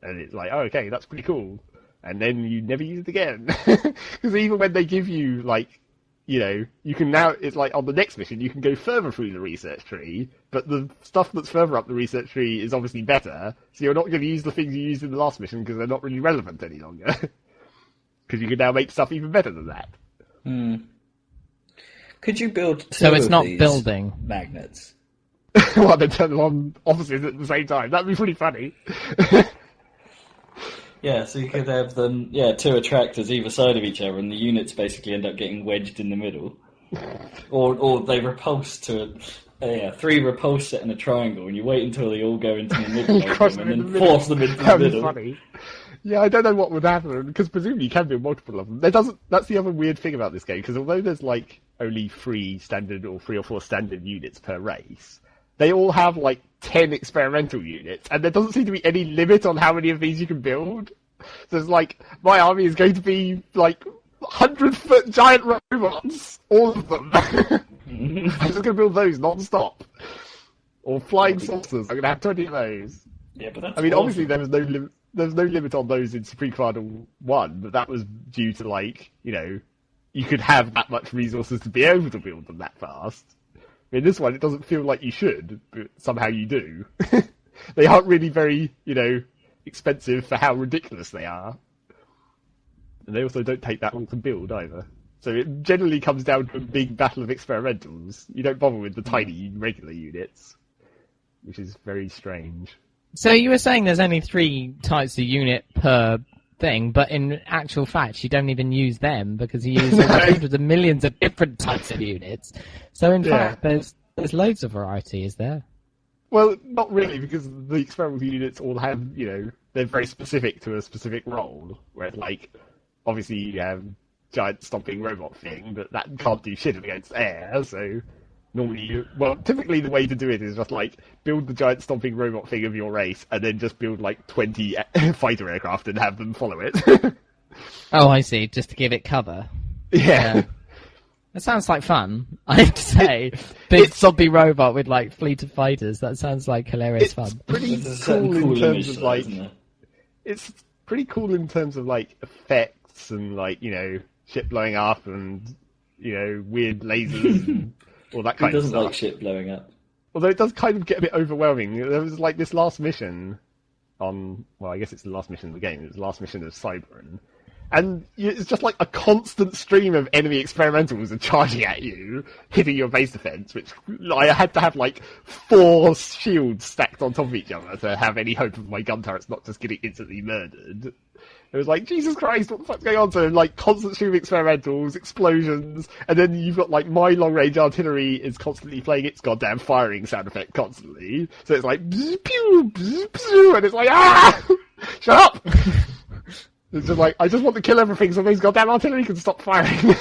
And it's like, oh, okay, that's pretty cool. And then you never use it again. Because even when they give you, like, you can now, it's like on the next mission, you can go further through the research tree, but the stuff that's further up the research tree is obviously better, so you're not going to use the things you used in the last mission because they're not really relevant any longer. Because you can now make stuff even better than that. Could you build two So it's of not these building. magnets? Well, they turn them on opposites at the same time. That'd be pretty funny. Yeah, so you could have them, two attractors either side of each other, and the units basically end up getting wedged in the middle. Or they repulse to three repulse set in a triangle, and you wait until they all go into the middle of them, and then force them into the That'd middle. be funny. Yeah, I don't know what would happen, because presumably you can build multiple of them. That's the other weird thing about this game, because although there's like only 3 or 4 standard units per race, they all have like 10 experimental units, and there doesn't seem to be any limit on how many of these you can build. So it's like, my army is going to be like 100-foot giant robots, all of them. I'm just going to build those non-stop. Or flying saucers, I'm going to have 20 of those. Yeah, but that's obviously there was no limit on those in Supreme Commando 1, but that was due to you could have that much resources to be able to build them that fast. In this one, it doesn't feel like you should, but somehow you do. They aren't really very, expensive for how ridiculous they are. And they also don't take that long to build either. So it generally comes down to a big battle of experimentals. You don't bother with the tiny regular units, which is very strange. So you were saying there's only 3 types of unit per thing, but in actual fact you don't even use them because you use hundreds of millions of different types of units. So in fact there's loads of variety, is there? Well, not really, because the experimental units all have, they're very specific to a specific role. Whereas, obviously you have giant stomping robot thing, but that can't do shit against air, so normally typically the way to do it is just, build the giant stomping robot thing of your race, and then just build, 20 fighter aircraft and have them follow it. Oh, I see, just to give it cover. Yeah. That sounds like fun, I have to say. Big zombie robot with, fleet of fighters. That sounds like hilarious fun. Pretty cool in terms of, it's pretty cool in terms of, effects and, shit blowing up and, weird lasers and all that kind of stuff. Who doesn't like shit blowing up? Although it does kind of get a bit overwhelming. There was, this last mission on... Well, I guess it's the last mission of the game. It was the last mission of Cyberin. And it's just a constant stream of enemy experimentals are charging at you, hitting your base defense, which I had to have 4 shields stacked on top of each other to have any hope of my gun turrets not just getting instantly murdered. It was Jesus Christ, what the fuck's going on? So, constant stream of experimentals, explosions, and then you've got, my long-range artillery is constantly playing its goddamn firing sound effect constantly. So it's bzz, pew, bzz, bzz, and it's ah! Shut up! It's just I just want to kill everything so those goddamn artillery can stop firing.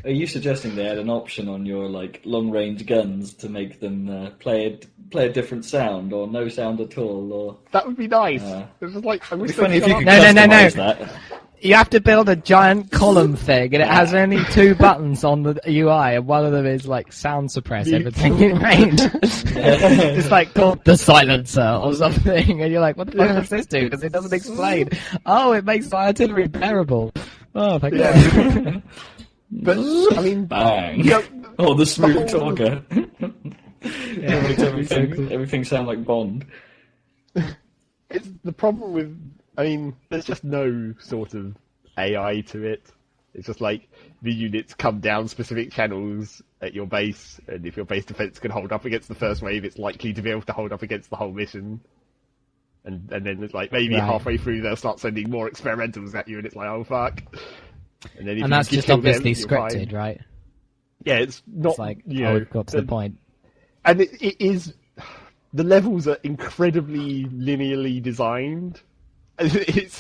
Are you suggesting they had an option on your long-range guns to make them play a different sound or no sound at all? Or that would be nice. It's just I wish it'd be funny if you could No. customize that. You have to build a giant column thing, and it has only 2 buttons on the UI, and one of them is sound suppress everything in range. It's called the silencer or something, and you're what the fuck does this do? Because it doesn't explain. Oh, it makes my artillery bearable. Oh, thank God. But I mean, bang! The smooth talker. Everything sounds like Bond. It's the problem with. I mean, there's just no sort of AI to it. It's just the units come down specific channels at your base, and if your base defense can hold up against the first wave, it's likely to be able to hold up against the whole mission. And then it's maybe halfway through they'll start sending more experimentals at you, and it's oh fuck. And then that's just obviously scripted, right? Yeah, it's not. We've got to the point. And it is. The levels are incredibly linearly designed. They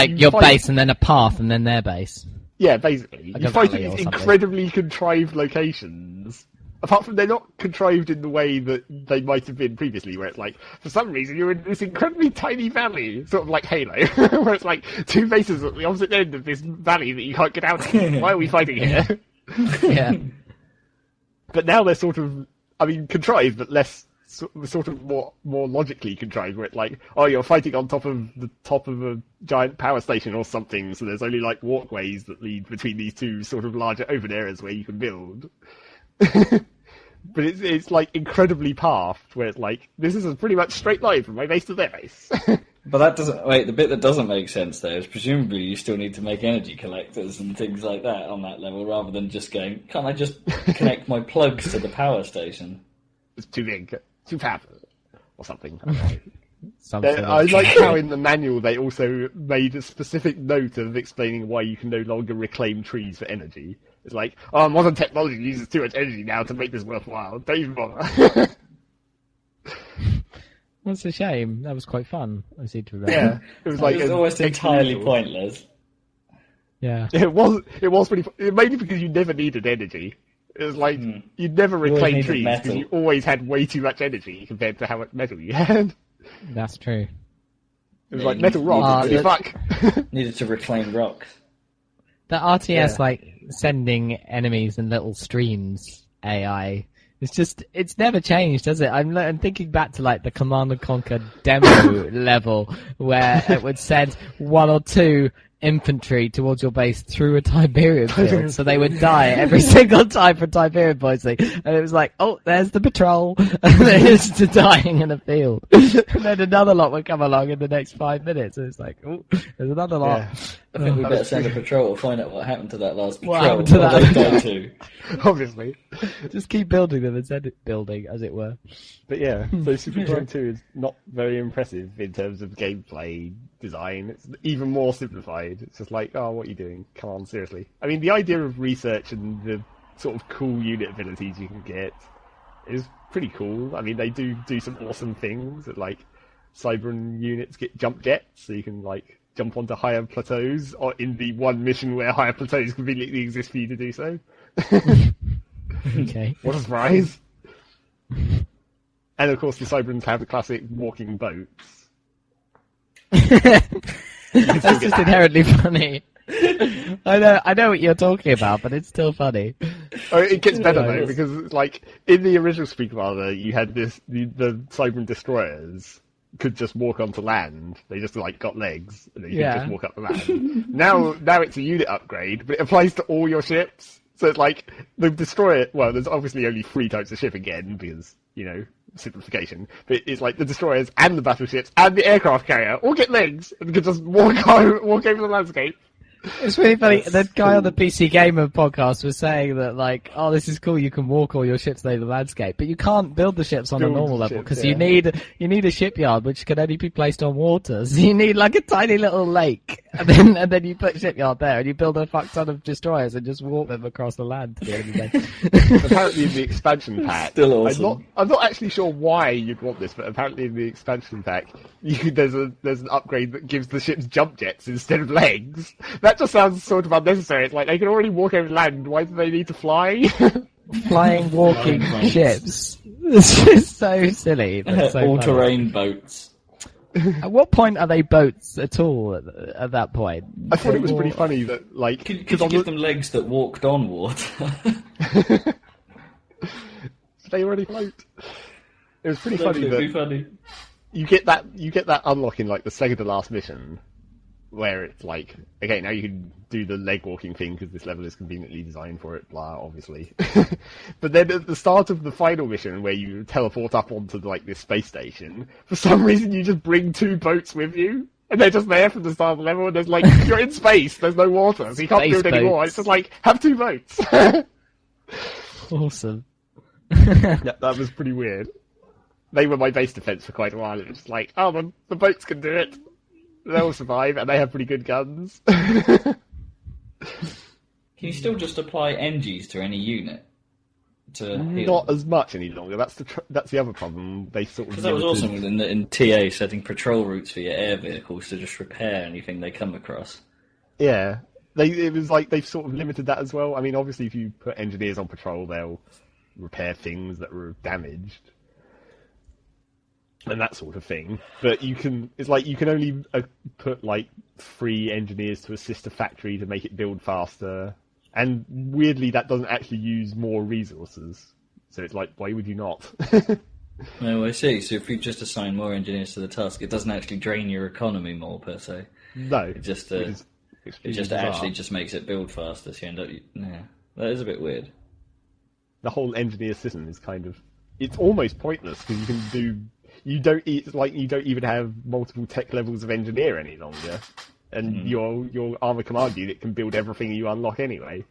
your base and then a path and then their base. Yeah, basically. You fight in these incredibly contrived locations. Apart from they're not contrived in the way that they might have been previously, where it's for some reason you're in this incredibly tiny valley, sort of like Halo, where it's 2 bases at the opposite end of this valley that you can't get out of. Why are we fighting here? Yeah. But now they're sort of, contrived, but less sort of more logically contrived, where it's you're fighting on top of a giant power station or something, so there's only walkways that lead between these 2 sort of larger open areas where you can build. but it's like incredibly pathed, where it's like, this is a pretty much straight line from my base to their base. But that doesn't... Wait, the bit that doesn't make sense there is presumably you still need to make energy collectors and things like that on that level, rather than just going, can't I just connect my plugs to the power station? It's too big, too powerful, or something. I like how in the manual they also made a specific note of explaining why you can no longer reclaim trees for energy. It's like, oh, modern technology uses too much energy now to make this worthwhile. Don't even bother. That's a shame. That was quite fun. I seem to remember. Yeah, it was like It was almost entirely pointless. Yeah. It was pretty. Mainly because you never needed energy. It was like you never reclaimed trees because you always had way too much energy compared to how much metal you had. That's true. It was like metal rock. Fuck. Needed to reclaim rocks. The RTS, like, sending enemies in little streams AI, it's never changed, does it? I'm thinking back to, like, the Command & Conquer demo level, where it would send one or two infantry towards your base through a Tiberium field, so they would die every single time from Tiberium poisoning. And it was like, oh, there's the patrol, and they're just dying in a field. And then another lot would come along in the next 5 minutes, and it's like, oh, there's another lot. Yeah. I think we better send a patrol to find out what happened to that last patrol. What happened to that? Go to. Obviously. Just keep building them and send it building, as it were. But yeah, so Super Metroid 2 is not very impressive in terms of gameplay design. It's even more simplified. It's just like, oh, what are you doing? Come on, seriously. I mean, the idea of research and the sort of cool unit abilities you can get is pretty cool. I mean, they do some awesome things. That, like, Cybran units get jump jets, so you can, like, jump onto higher plateaus, or in the one mission where higher plateaus conveniently exist for you to do so. Okay. What a surprise! And of course, the Cybrans have the classic walking boats. That's just inherently funny. I know what you're talking about, but it's still funny. Oh, it gets better though, because like in the original Speak Rather, you had the Cybran destroyers could just walk onto land. They just like got legs, and you could just walk up the land. now it's a unit upgrade, but it applies to all your ships. So it's like the destroyer. Well, there's obviously only 3 types of ship again because simplification. But it's like the destroyers and the battleships and the aircraft carrier all get legs and can just walk over the landscape. It's really funny. The guy on the PC Gamer podcast was saying that, like, oh, this is cool. You can walk all your ships over the landscape, but you can't build the ships on a normal level because you need a shipyard which can only be placed on water. So you need like a tiny little lake, and then you put shipyard there, and you build a fuck ton of destroyers and just walk them across the land to the end of the day. Apparently, in the expansion pack, still awesome. I'm not actually sure why you'd want this, but apparently in the expansion pack, there's an upgrade that gives the ships jump jets instead of legs. That just sounds sort of unnecessary. It's like they can already walk over land. Why do they need to fly? Flying, walking ships. It's just so silly. So all-terrain boats. At what point are they boats at all? At that point, I thought it was pretty funny that like could you give them legs that walked on water? They already float. It was pretty funny that funny. You get that unlock in like the second to last mission, where it's like, okay, now you can do the leg walking thing because this level is conveniently designed for it, blah, obviously. But then at the start of the final mission, where you teleport up onto like this space station, for some reason you just bring 2 boats with you, and they're just there from the start of the level, and there's like, you're in space, there's no water, so you can't build any more. It's just like, have 2 boats. Awesome. Yeah, that was pretty weird. They were my base defense for quite a while. It was just like, oh, the boats can do it. They'll survive, and they have pretty good guns. Can you still just apply NGs to any unit? Not as much any longer. That's the other problem. They sort of because that was awesome in TA setting patrol routes for your air vehicles to just repair anything they come across. Yeah, it was like they've sort of limited that as well. I mean, obviously, if you put engineers on patrol, they'll repair things that were damaged and that sort of thing. But it's like you can only put like 3 engineers to assist a factory to make it build faster. And weirdly, that doesn't actually use more resources. So it's like, why would you not? Oh, I see. So if you just assign more engineers to the task, it doesn't actually drain your economy more, per se. No. It just actually just makes it build faster, so you end up... Yeah, that is a bit weird. the whole engineer system is it's almost pointless because you don't even have multiple tech levels of engineer any longer, and your armor command unit can build everything you unlock anyway.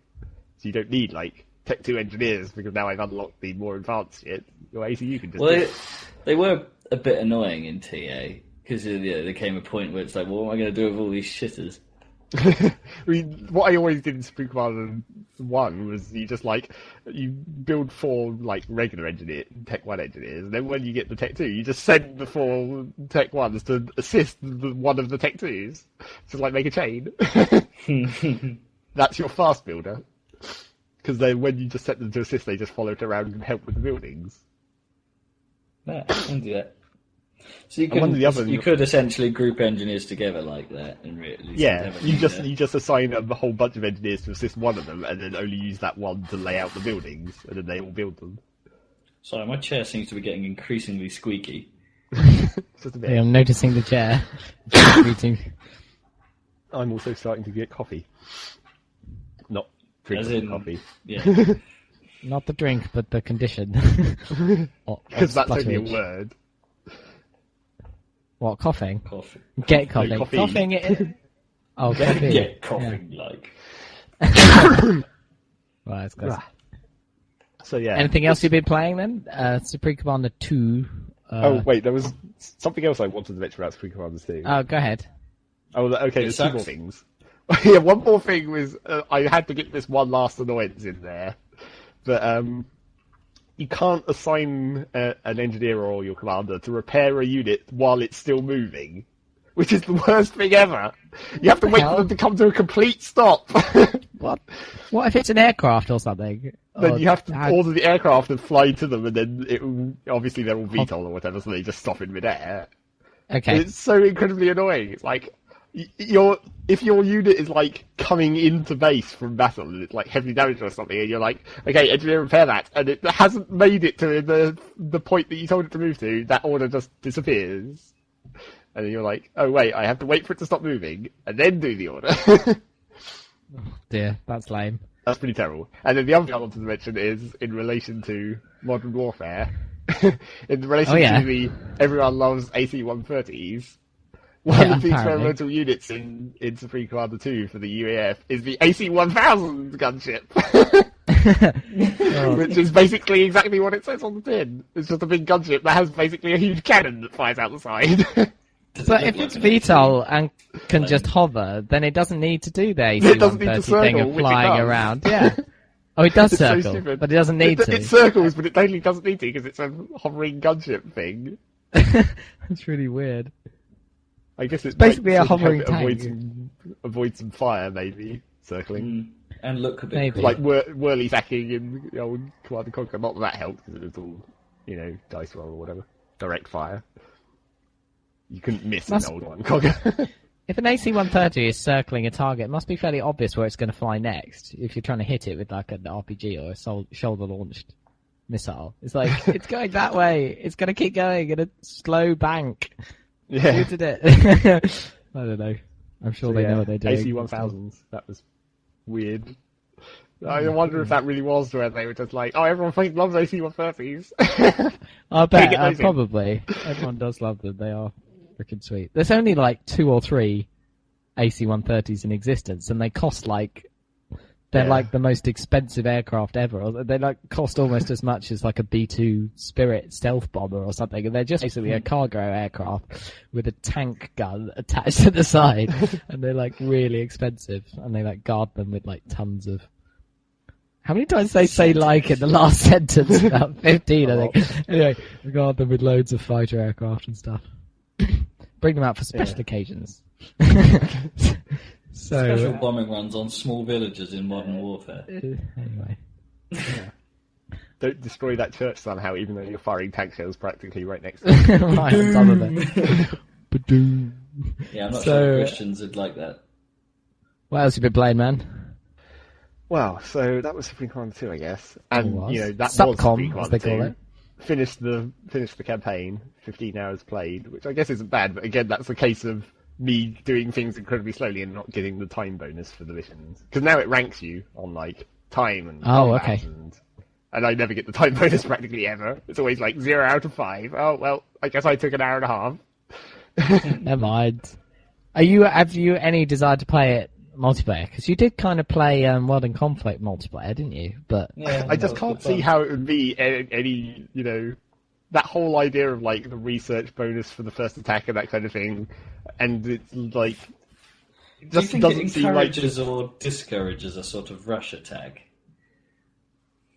So you don't need like Tech 2 engineers because now I've unlocked the more advanced shit. Your ACU can just. Well, they were a bit annoying in TA because there came a point where it's like, well, what am I going to do with all these shitters? I mean, what I always did in Supreme Commander 1 was you build 4 like regular Tech 1 engineers, and then when you get the Tech 2, you just send the 4 Tech 1s to assist one of the Tech 2s. Just like make a chain. That's your fast builder. Because then when you just set them to assist, they just follow it around and help with the buildings. Yeah, I can do that. So you could essentially group engineers together like that, and you just assign a whole bunch of engineers to assist one of them, and then only use that one to lay out the buildings, and then they all build them. Sorry, my chair seems to be getting increasingly squeaky. Just a bit. Yeah, I'm noticing the chair. I'm also starting to get coffee. Not drinking coffee. Yeah. Not the drink, but the condition. Because that's only a word. What, coughing? Coffee. Get coughing. No, Coughing. Oh, coffee. Get coughing like. Right, it's close. So yeah. Anything else you've been playing then? Supreme Commander 2. Oh wait, there was something else I wanted to mention about Supreme Commander 2. Oh, go ahead. Oh, okay. There's 2 more things. Yeah, one more thing was I had to get this one last annoyance in there, but you can't assign an engineer or your commander to repair a unit while it's still moving, which is the worst thing ever. You have to wait for them to come to a complete stop. What? What if it's an aircraft or something? Then you have to order the aircraft and fly to them, and then obviously they're all VTOL or whatever, so they just stop in midair. Okay. It's so incredibly annoying. It's like if your unit is like coming into base from battle and it's like heavily damaged or something, and you're like, okay, engineer repair that, and it hasn't made it to the point that you told it to move to, that order just disappears. And then you're like, oh wait, I have to wait for it to stop moving and then do the order. Oh dear, that's lame. That's pretty terrible. And then the other thing I wanted to mention is in relation to Modern Warfare, in relation to the everyone loves AC-130s. One of the experimental units in Supreme Commander 2 for the UAF is the AC-1000 gunship. Which is basically exactly what it says on the tin. It's just a big gunship that has basically a huge cannon that fires out the side. But if it's VTOL and can just hover, then it doesn't need to do the AC-130 thing of flying around. Yeah. Oh, it does circle, so but it doesn't need to. It circles, but it totally doesn't need to because it's a hovering gunship thing. That's really weird. I guess it's basically a hovering tank. Avoid some fire, maybe, circling. And look a bit like whirly sacking in the old Command & Conquer. Not that that helped, because it was all, dice roll or whatever. Direct fire. You couldn't miss an old one. If an AC-130 is circling a target, it must be fairly obvious where it's going to fly next, if you're trying to hit it with like an RPG or a shoulder-launched missile. It's like, it's going that way, it's going to keep going in a slow bank. Yeah. Who did it? I don't know. I'm sure they know what they're doing. AC-1000s, that was weird. I wonder if that really was where they were just like, oh, everyone fucking loves AC-130s. I bet, probably. Everyone does love them, they are freaking sweet. There's only like 2 or 3 AC-130s in existence, and they cost like... They're like the most expensive aircraft ever. They like cost almost as much as like a B-2 Spirit stealth bomber or something, and they're just basically a cargo aircraft with a tank gun attached to the side, and they're like really expensive, and they like guard them with like tons of... How many times do they say like in the last sentence? About 15, I think. Anyway, we guard them with loads of fighter aircraft and stuff. Bring them out for special occasions. Special bombing runs on small villages in Modern Warfare. Anyway. Yeah. Don't destroy that church somehow, even though you're firing tank shells practically right next to it. Right on top of it. Yeah, I'm not sure Christians would like that. What else have you been playing, man? Well, so that was Supreme Commander 2, I guess. And, that Subcom, was Supreme Commander as they call 2. it. Finished the campaign, 15 hours played, which I guess isn't bad, but again, that's a case of me doing things incredibly slowly and not getting the time bonus for the missions. Because now it ranks you on, like, time and combat and I never get the time bonus practically ever. It's always like 0 out of 5. Oh well, I guess I took an hour and a half. Never mind. Have you any desire to play it multiplayer? Because you did kind of play World in Conflict multiplayer, didn't you? But Yeah, I just can't see how it would be any, that whole idea of like the research bonus for the first attack and that kind of thing, and it's like it just Do you think doesn't it seem like encourages or discourages a sort of rush attack?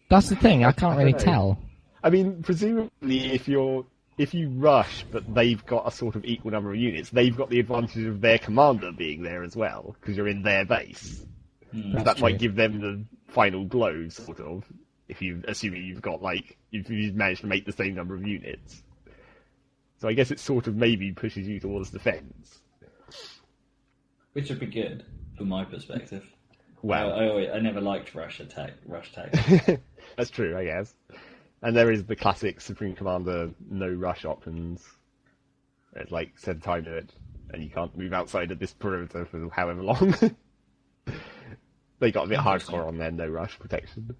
that's the thing. I can't I really don't know. tell. I mean, presumably, if you rush, but they've got a sort of equal number of units, they've got the advantage of their commander being there as well, because you're in their base. That might give them the final blow, sort of, assuming you've managed to make the same number of units. So I guess it sort of maybe pushes you towards defense. Which would be good, from my perspective. Well, I never liked rush attack. that's true, I guess. And there is the classic Supreme Commander no rush options. It's like set time to it, and you can't move outside of this perimeter for however long. They got a bit hardcore on their no rush protection.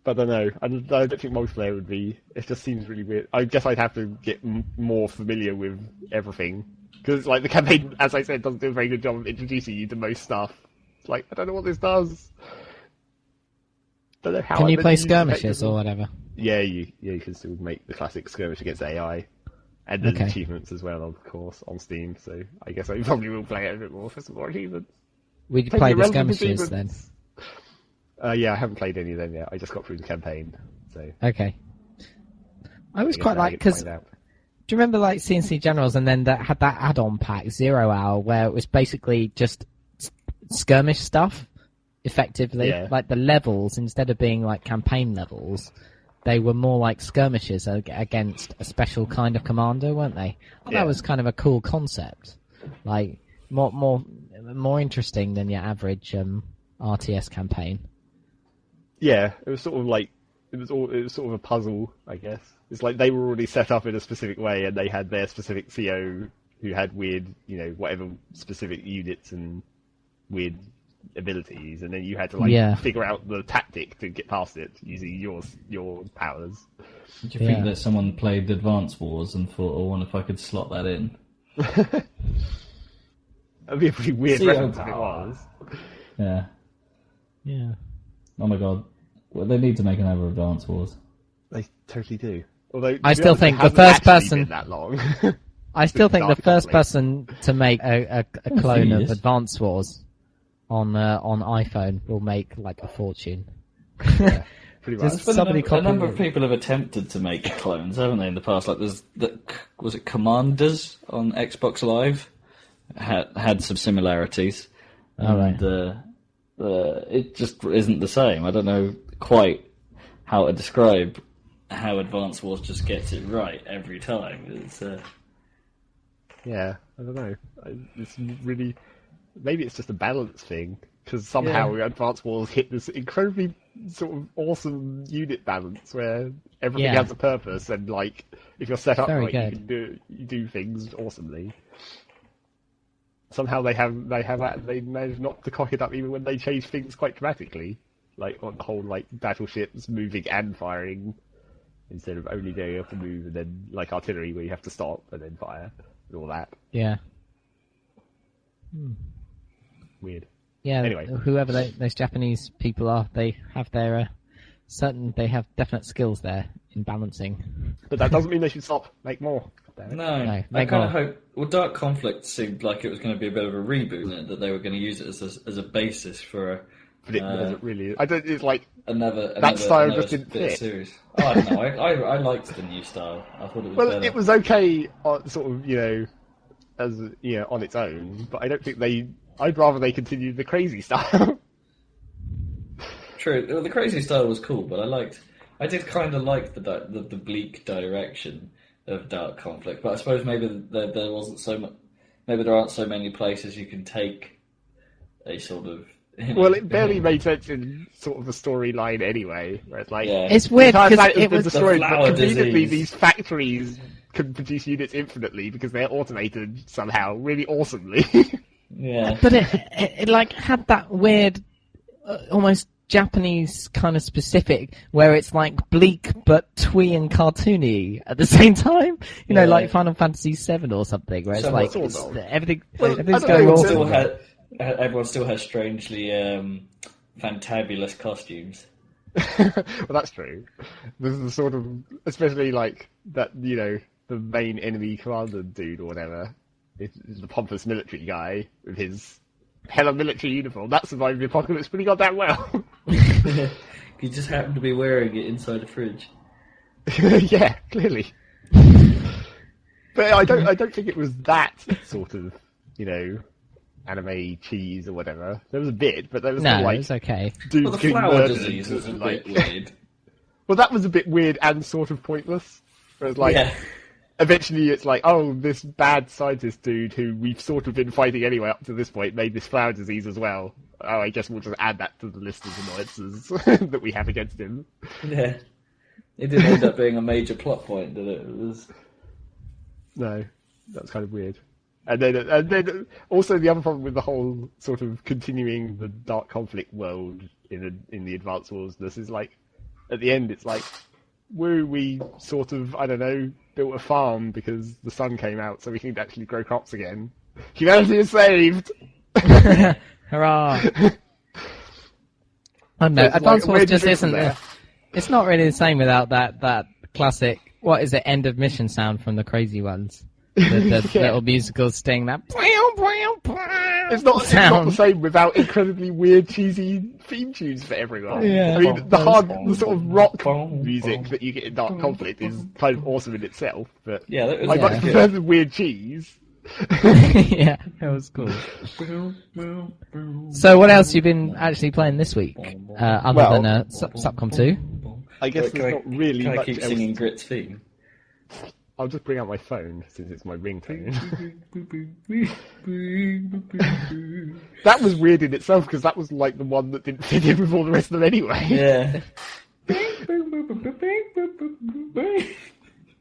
But I don't know. I don't think multiplayer would be. It just seems really weird. I guess I'd have to get more familiar with everything, because like the campaign, as I said, doesn't do a very good job of introducing you to most stuff. It's like I don't know what this does. Don't know how. Can I'm you meant play to use it skirmishes effectively. or whatever? Yeah, you can still make the classic skirmish against AI, and there's Okay. achievements as well, of course, on Steam. So I guess I probably will play it a bit more for some more achievements. We could Take play the relative skirmishes then. achievements. Yeah, I haven't played any of them yet. I just got through the campaign, so Okay. I was I guess quite now I like, get to because find out. do you remember like CNC Generals, and then that had that add-on pack 0 Hour where it was basically just skirmish stuff, effectively. Yeah. Like the levels, instead of being like campaign levels, they were more like skirmishes against a special kind of commander, weren't they? Oh, Yeah. that was kind of a cool concept. Like more interesting than your average RTS campaign. Yeah, it was sort of like it was sort of a puzzle, I guess. It's like they were already set up in a specific way, and they had their specific CO who had weird, whatever specific units and weird abilities, and then you had to figure out the tactic to get past it using your powers. Do you think that someone played Advance Wars and thought, I wonder if I could slot that in? That'd be a pretty weird CO reference if it power. was. Yeah. Yeah. Oh my god. Well, they need to make another Advance Wars. They totally do. Although I still think the it first hasn't actually person- been that long. I still think the Dark first Conflict. person to make a clone few of years. Advance Wars on iPhone will make like a fortune. Yeah, pretty much. Just somebody a number copied of people have attempted to make clones, haven't they, in the past? Like, was it Commanders on Xbox Live? Had some similarities. All right. And it just isn't the same. I don't know quite how to describe how Advance Wars just gets it right every time. It's Yeah, I don't know. It's really maybe it's just a balance thing because somehow Advance Wars hit this incredibly sort of awesome unit balance where everything Yeah. has a purpose and like if you're set up Very right, good. you do things awesomely. Somehow they manage not to cock it up even when they change things quite dramatically, like on the whole like battleships moving and firing instead of only being able to move and then like artillery where you have to stop and then fire and all that. Yeah. Weird. Yeah. Anyway. Whoever those Japanese people are, they have their they have definite skills there in balancing. But that doesn't mean they should stop. Make more. Damn it. no. No, I kind of more. hope. Well, Dark Conflict seemed like it was going to be a bit of a reboot, isn't it? That they were going to use it as a basis for But it doesn't really. I don't. It's like another style another just didn't bit of fit. series. Oh, I don't know. I liked the new style. I thought it was better. it was okay, sort of as on its own. But I don't think they. I'd rather they continued the crazy style. True. Well, the crazy style was cool, but I did kind of like the bleak direction of Dark Conflict. But I suppose maybe there wasn't so much. Maybe there aren't so many places you can take a sort of. Well, it barely made sense in sort of the storyline anyway. Where it's like Yeah. It's weird because because it it was the story, but flower conveniently disease. these factories can produce units infinitely because they're automated somehow really awesomely. Yeah. but it like had that weird almost Japanese kind of specific, where it's like bleak but twee and cartoony at the same time. You know, like Final Fantasy VII or something, where it's like everything's going awful. Everyone still has strangely fantabulous costumes. Well, that's true. There's the sort of, especially like that, you know, the main enemy commander dude or whatever, is the pompous military guy with his hella military uniform. That survived the apocalypse pretty goddamn well. He just happened to be wearing it inside a fridge. Yeah, clearly. But I don't think it was that sort of, you know, anime cheese or whatever. There was a bit, but there was no, like, it was okay. Well, the flower disease was a bit weird. Well, that was a bit weird and sort of pointless. Whereas, like, eventually it's like, oh, this bad scientist dude who we've sort of been fighting anyway up to this point made this flower disease as well. Oh, I guess we'll just add that to the list of annoyances that we have against him. Yeah. It didn't end up being a major plot point, did it? It was... No, that's kind of weird. And then also the other problem with the whole sort of continuing the dark conflict world in the Advanced Wars, this is like, at the end it's like, woo, we sort of, I don't know, built a farm because the sun came out so we can actually grow crops again. Humanity is saved! Hurrah! I don't know, So Advanced like, Wars just isn't... It's not really the same without that classic, what is it, end of mission sound from the Crazy Ones. The little musical sting, that... It's not the same without incredibly weird, cheesy theme tunes for everyone. Yeah. I mean, the sort of rock music that you get in Dark Conflict is kind of awesome in itself, but I much prefer the weird cheese. Yeah, that was cool. So what else have you been actually playing this week, other than Subcom 2? I guess there's not really much else. Can I keep singing Grit's theme? I'll just bring out my phone, since it's my ringtone. That was weird in itself, because that was like the one that didn't fit in with all the rest of them anyway. Yeah.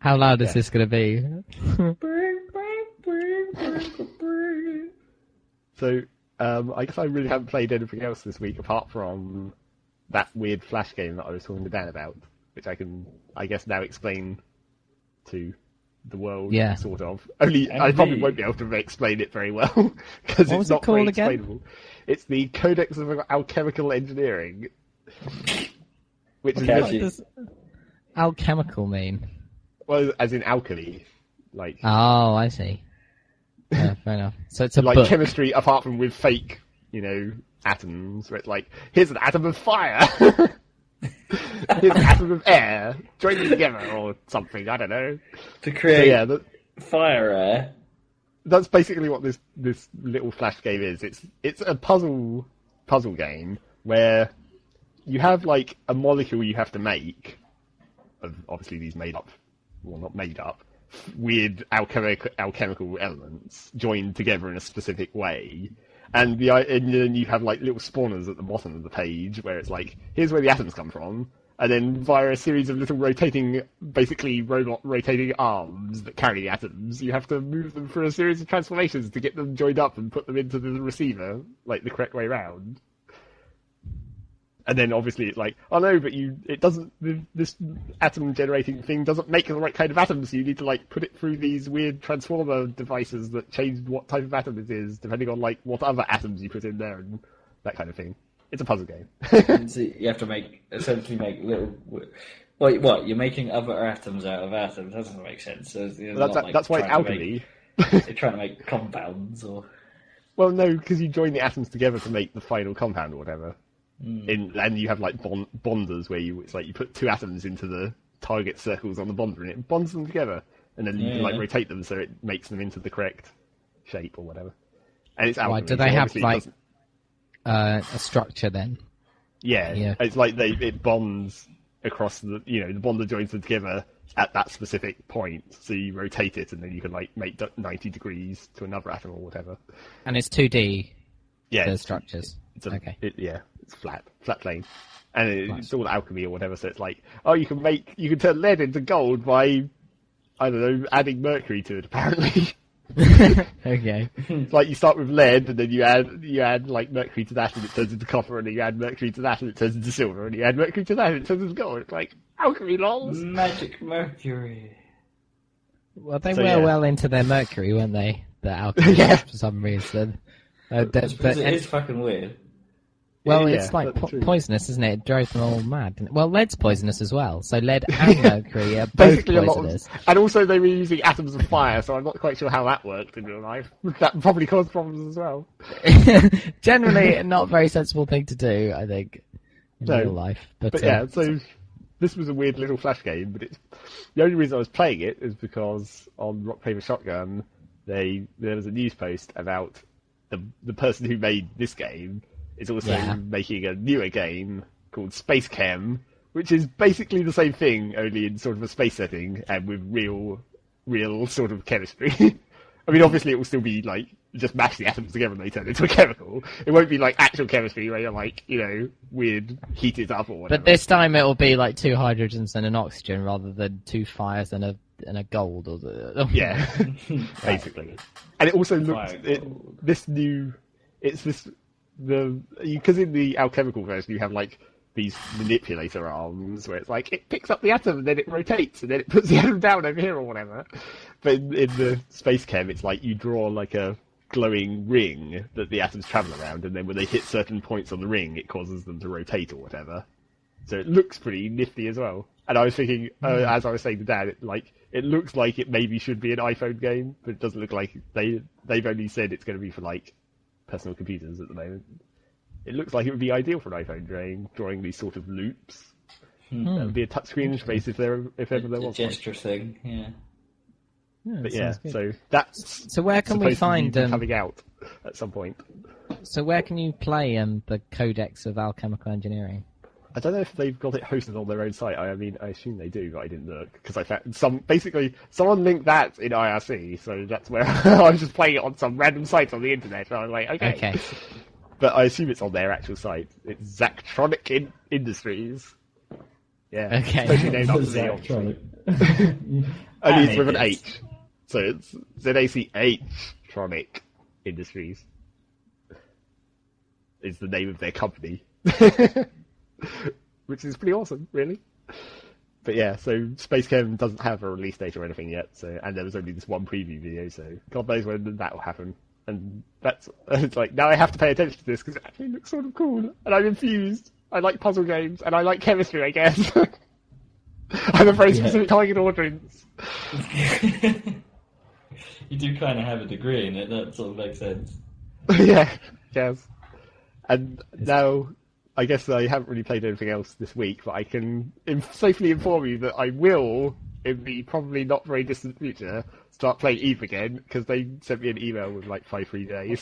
How loud is this going to be? So, I guess I really haven't played anything else this week, apart from that weird Flash game that I was talking to Dan about, which I can, I guess, now explain to the world, sort of. Only I probably won't be able to explain it very well because it's not very explainable. It's the Codex of Alchemical Engineering, which is what does alchemical mean? Well, as in alchemy, like. Oh, I see. Yeah, fair enough. So it's a like book. Chemistry, apart from with fake, you know, atoms. Where it's like, here's an atom of fire. Here's an atom of air, join them together or something, I don't know. To create fire air. That's basically what this little Flash game is. It's a puzzle game where you have like a molecule you have to make of obviously these not made up, weird alchemical elements joined together in a specific way. And then you have like little spawners at the bottom of the page where it's like, here's where the atoms come from, and then via a series of little basically robot rotating arms that carry the atoms, you have to move them through a series of transformations to get them joined up and put them into the receiver, like the correct way round. And then obviously it's like, oh no, but this atom generating thing doesn't make the right kind of atom, so you need to like put it through these weird transformer devices that change what type of atom it is, depending on like what other atoms you put in there and that kind of thing. It's a puzzle game. So you have to essentially make little... What, you're making other atoms out of atoms? That doesn't make sense. So that's why it's alchemy. You're trying to make compounds, or... Well, no, because you join the atoms together to make the final compound or whatever. And you have like bonders where it's like you put two atoms into the target circles on the bonder and it bonds them together, and then you can like rotate them so it makes them into the correct shape or whatever. And it's alchemy. Do they have like a structure then? Yeah. It's like it bonds across the bonder joins them together at that specific point, so you rotate it and then you can like make 90 degrees to another atom or whatever. And it's 2D. Yeah, the structures. Okay. It's flat plane, and it's all alchemy or whatever. So it's like, oh, you can turn lead into gold by, I don't know, adding mercury to it. Apparently, Okay. It's like you start with lead, and then you add like mercury to that, and it turns into copper, and then you add mercury to that, and it turns into silver, and you add mercury to that, and it turns into gold. It's like alchemy, lols. Magic mercury. Well, they were well into their mercury, weren't they? The alchemy, for some reason. It is fucking weird. Well, it's like poisonous, isn't it? It drove them all mad. Well, lead's poisonous as well. So lead and mercury are both poisonous. And also they were using atoms of fire, so I'm not quite sure how that worked in real life. That probably caused problems as well. Generally, not a very sensible thing to do, I think, in real life. But yeah, so this was a weird little flash game, but the only reason I was playing it is because on Rock Paper Shotgun, there was a news post about the person who made this game is also making a newer game called Space Chem, which is basically the same thing, only in sort of a space setting and with real sort of chemistry. I mean, obviously it will still be like, just mash the atoms together and they turn into a chemical. It won't be like actual chemistry where you're like, weird, heat it up or whatever. But this time it will be like 2 hydrogens and an oxygen rather than 2 fires and a gold. Yeah, basically. And it also looks, because in the alchemical version you have like these manipulator arms where it's like it picks up the atom and then it rotates and then it puts the atom down over here or whatever. But in the Space Chem it's like you draw like a glowing ring that the atoms travel around, and then when they hit certain points on the ring it causes them to rotate or whatever. So it looks pretty nifty as well. And I was thinking, as I was saying to Dad, it looks like it maybe should be an iPhone game, but it doesn't look like they've only said it's going to be for like personal computers at the moment. It looks like it would be ideal for an iPhone drawing these sort of loops. That would be a touchscreen interface if ever there was a gesture thing. Yeah. But yeah, so that's so where can we find coming out at some point. So where can you play the Codex of Alchemical Engineering? I don't know if they've got it hosted on their own site. I mean, I assume they do, but I didn't look because I found someone linked that in IRC, so that's where I was just playing it on some random site on the internet. And I was like, okay. But I assume it's on their actual site. It's Zactronic Industries. Yeah. Okay. Totally named after the only it's with an H, so it's ZACH Tronic Industries. Is the name of their company. Which is pretty awesome, really. But yeah, so Space Chem doesn't have a release date or anything yet, and there was only this one preview video, so God knows when that will happen. And it's like, now I have to pay attention to this because it actually looks sort of cool, and I'm infused. I like puzzle games, and I like chemistry, I guess. I'm a very specific target audience. You do kind of have a degree in it, that sort of makes sense. Yeah, yes. And now, I guess I haven't really played anything else this week, but I can safely inform you that I will, in the probably not very distant future, start playing EVE again, because they sent me an email with like 5 free days.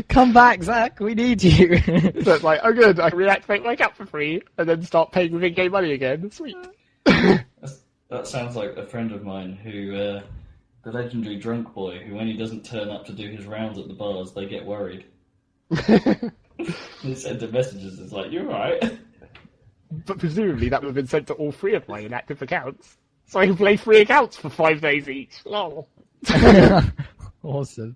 Come back, Zach, we need you. So it's like, oh good, I can reactivate my account for free, and then start paying with in-game money again. Sweet. That sounds like a friend of mine who, the legendary drunk boy, who when he doesn't turn up to do his rounds at the bars, they get worried. They send him messages, it's like, you're right. But presumably that would have been sent to all 3 of my inactive accounts. So I can play 3 accounts for 5 days each. Lol. Awesome.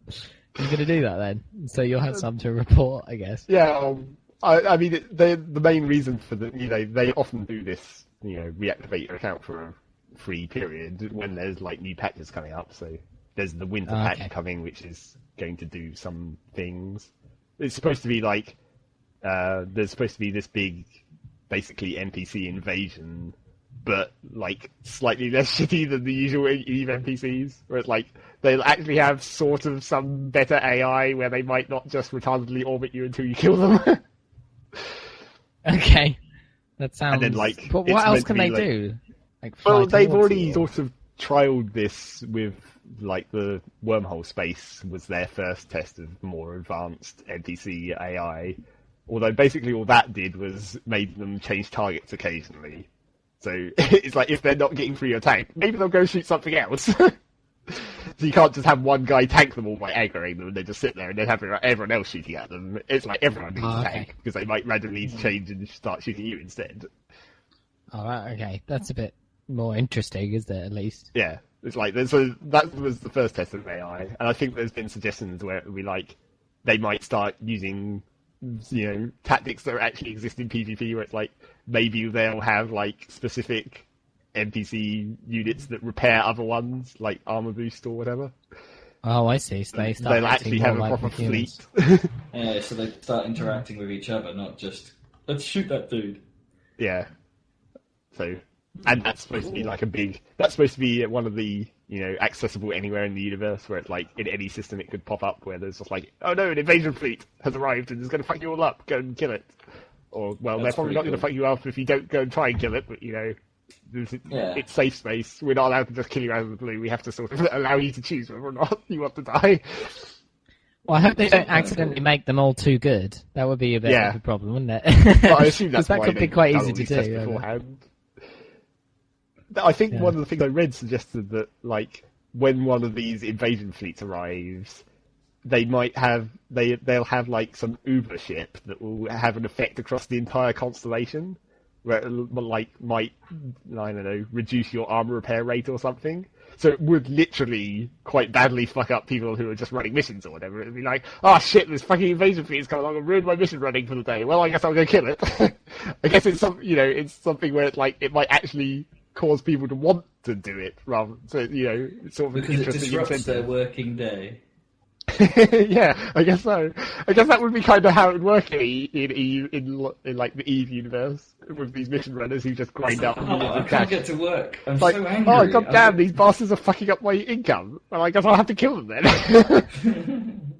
You're going to do that then? So you'll have some to report, I guess. Yeah, I mean, the main reason for they often do this, reactivate your account for a free period when there's like new patches coming up. So there's the winter patch coming, which is going to do some things. It's supposed to be like, there's supposed to be this big, basically NPC invasion, but like slightly less shitty than the usual EVE NPCs, where it's like they'll actually have sort of some better AI where they might not just retardedly orbit you until you kill them. Okay, that sounds. And then like, but what else can they do? Well, they've already sort of trialed this with like the wormhole space was their first test of more advanced NPC AI. Although basically all that did was made them change targets occasionally. So it's like if they're not getting through your tank, maybe they'll go shoot something else. So you can't just have one guy tank them all by aggroing them and then just sit there and then have everyone else shooting at them. It's like everyone needs a tank because they might randomly change and start shooting you instead. Alright, okay. That's a bit more interesting, isn't it, at least? Yeah. It's like that was the first test of AI, and I think there's been suggestions where it would be like they might start using, tactics that actually exist in PvP, where it's like maybe they'll have like specific NPC units that repair other ones, like armor boost or whatever. Oh, I see. So they'll actually have a proper fleet. Yeah, so they start interacting with each other, not just let's shoot that dude. Yeah. So, and that's supposed to be like that's supposed to be one of the, accessible anywhere in the universe, where it's like in any system it could pop up where there's just like, oh no, an invasion fleet has arrived and is going to fuck you all up, go and kill it. Or, well, they're probably not going to fuck you up if you don't go and try and kill it, but, it's safe space. We're not allowed to just kill you out of the blue. We have to sort of allow you to choose whether or not you want to die. Well, I hope they don't accidentally make them all too good. That would be a bit of a problem, wouldn't it? Well, I assume that's that why could be quite easy to do beforehand. I think one of the things I read suggested that, like, when one of these invasion fleets arrives, they'll have like some Uber ship that will have an effect across the entire constellation, where it might, I don't know, reduce your armor repair rate or something. So it would literally quite badly fuck up people who are just running missions or whatever. It'd be like, oh shit, this fucking invasion fleet has come along and ruined my mission running for the day. Well, I guess I'll go kill it. I guess it's it's something where it's like it might actually cause people to want to do it rather. So it's sort of because an it interesting disrupts incentive. their working day. Yeah, I guess so. I guess that would be kind of how it would work in like the Eve universe with these mission runners who just grind out. I can't get to work. I'm like, so angry. Oh god damn, these bastards are fucking up my income. Well, I guess I'll have to kill them then.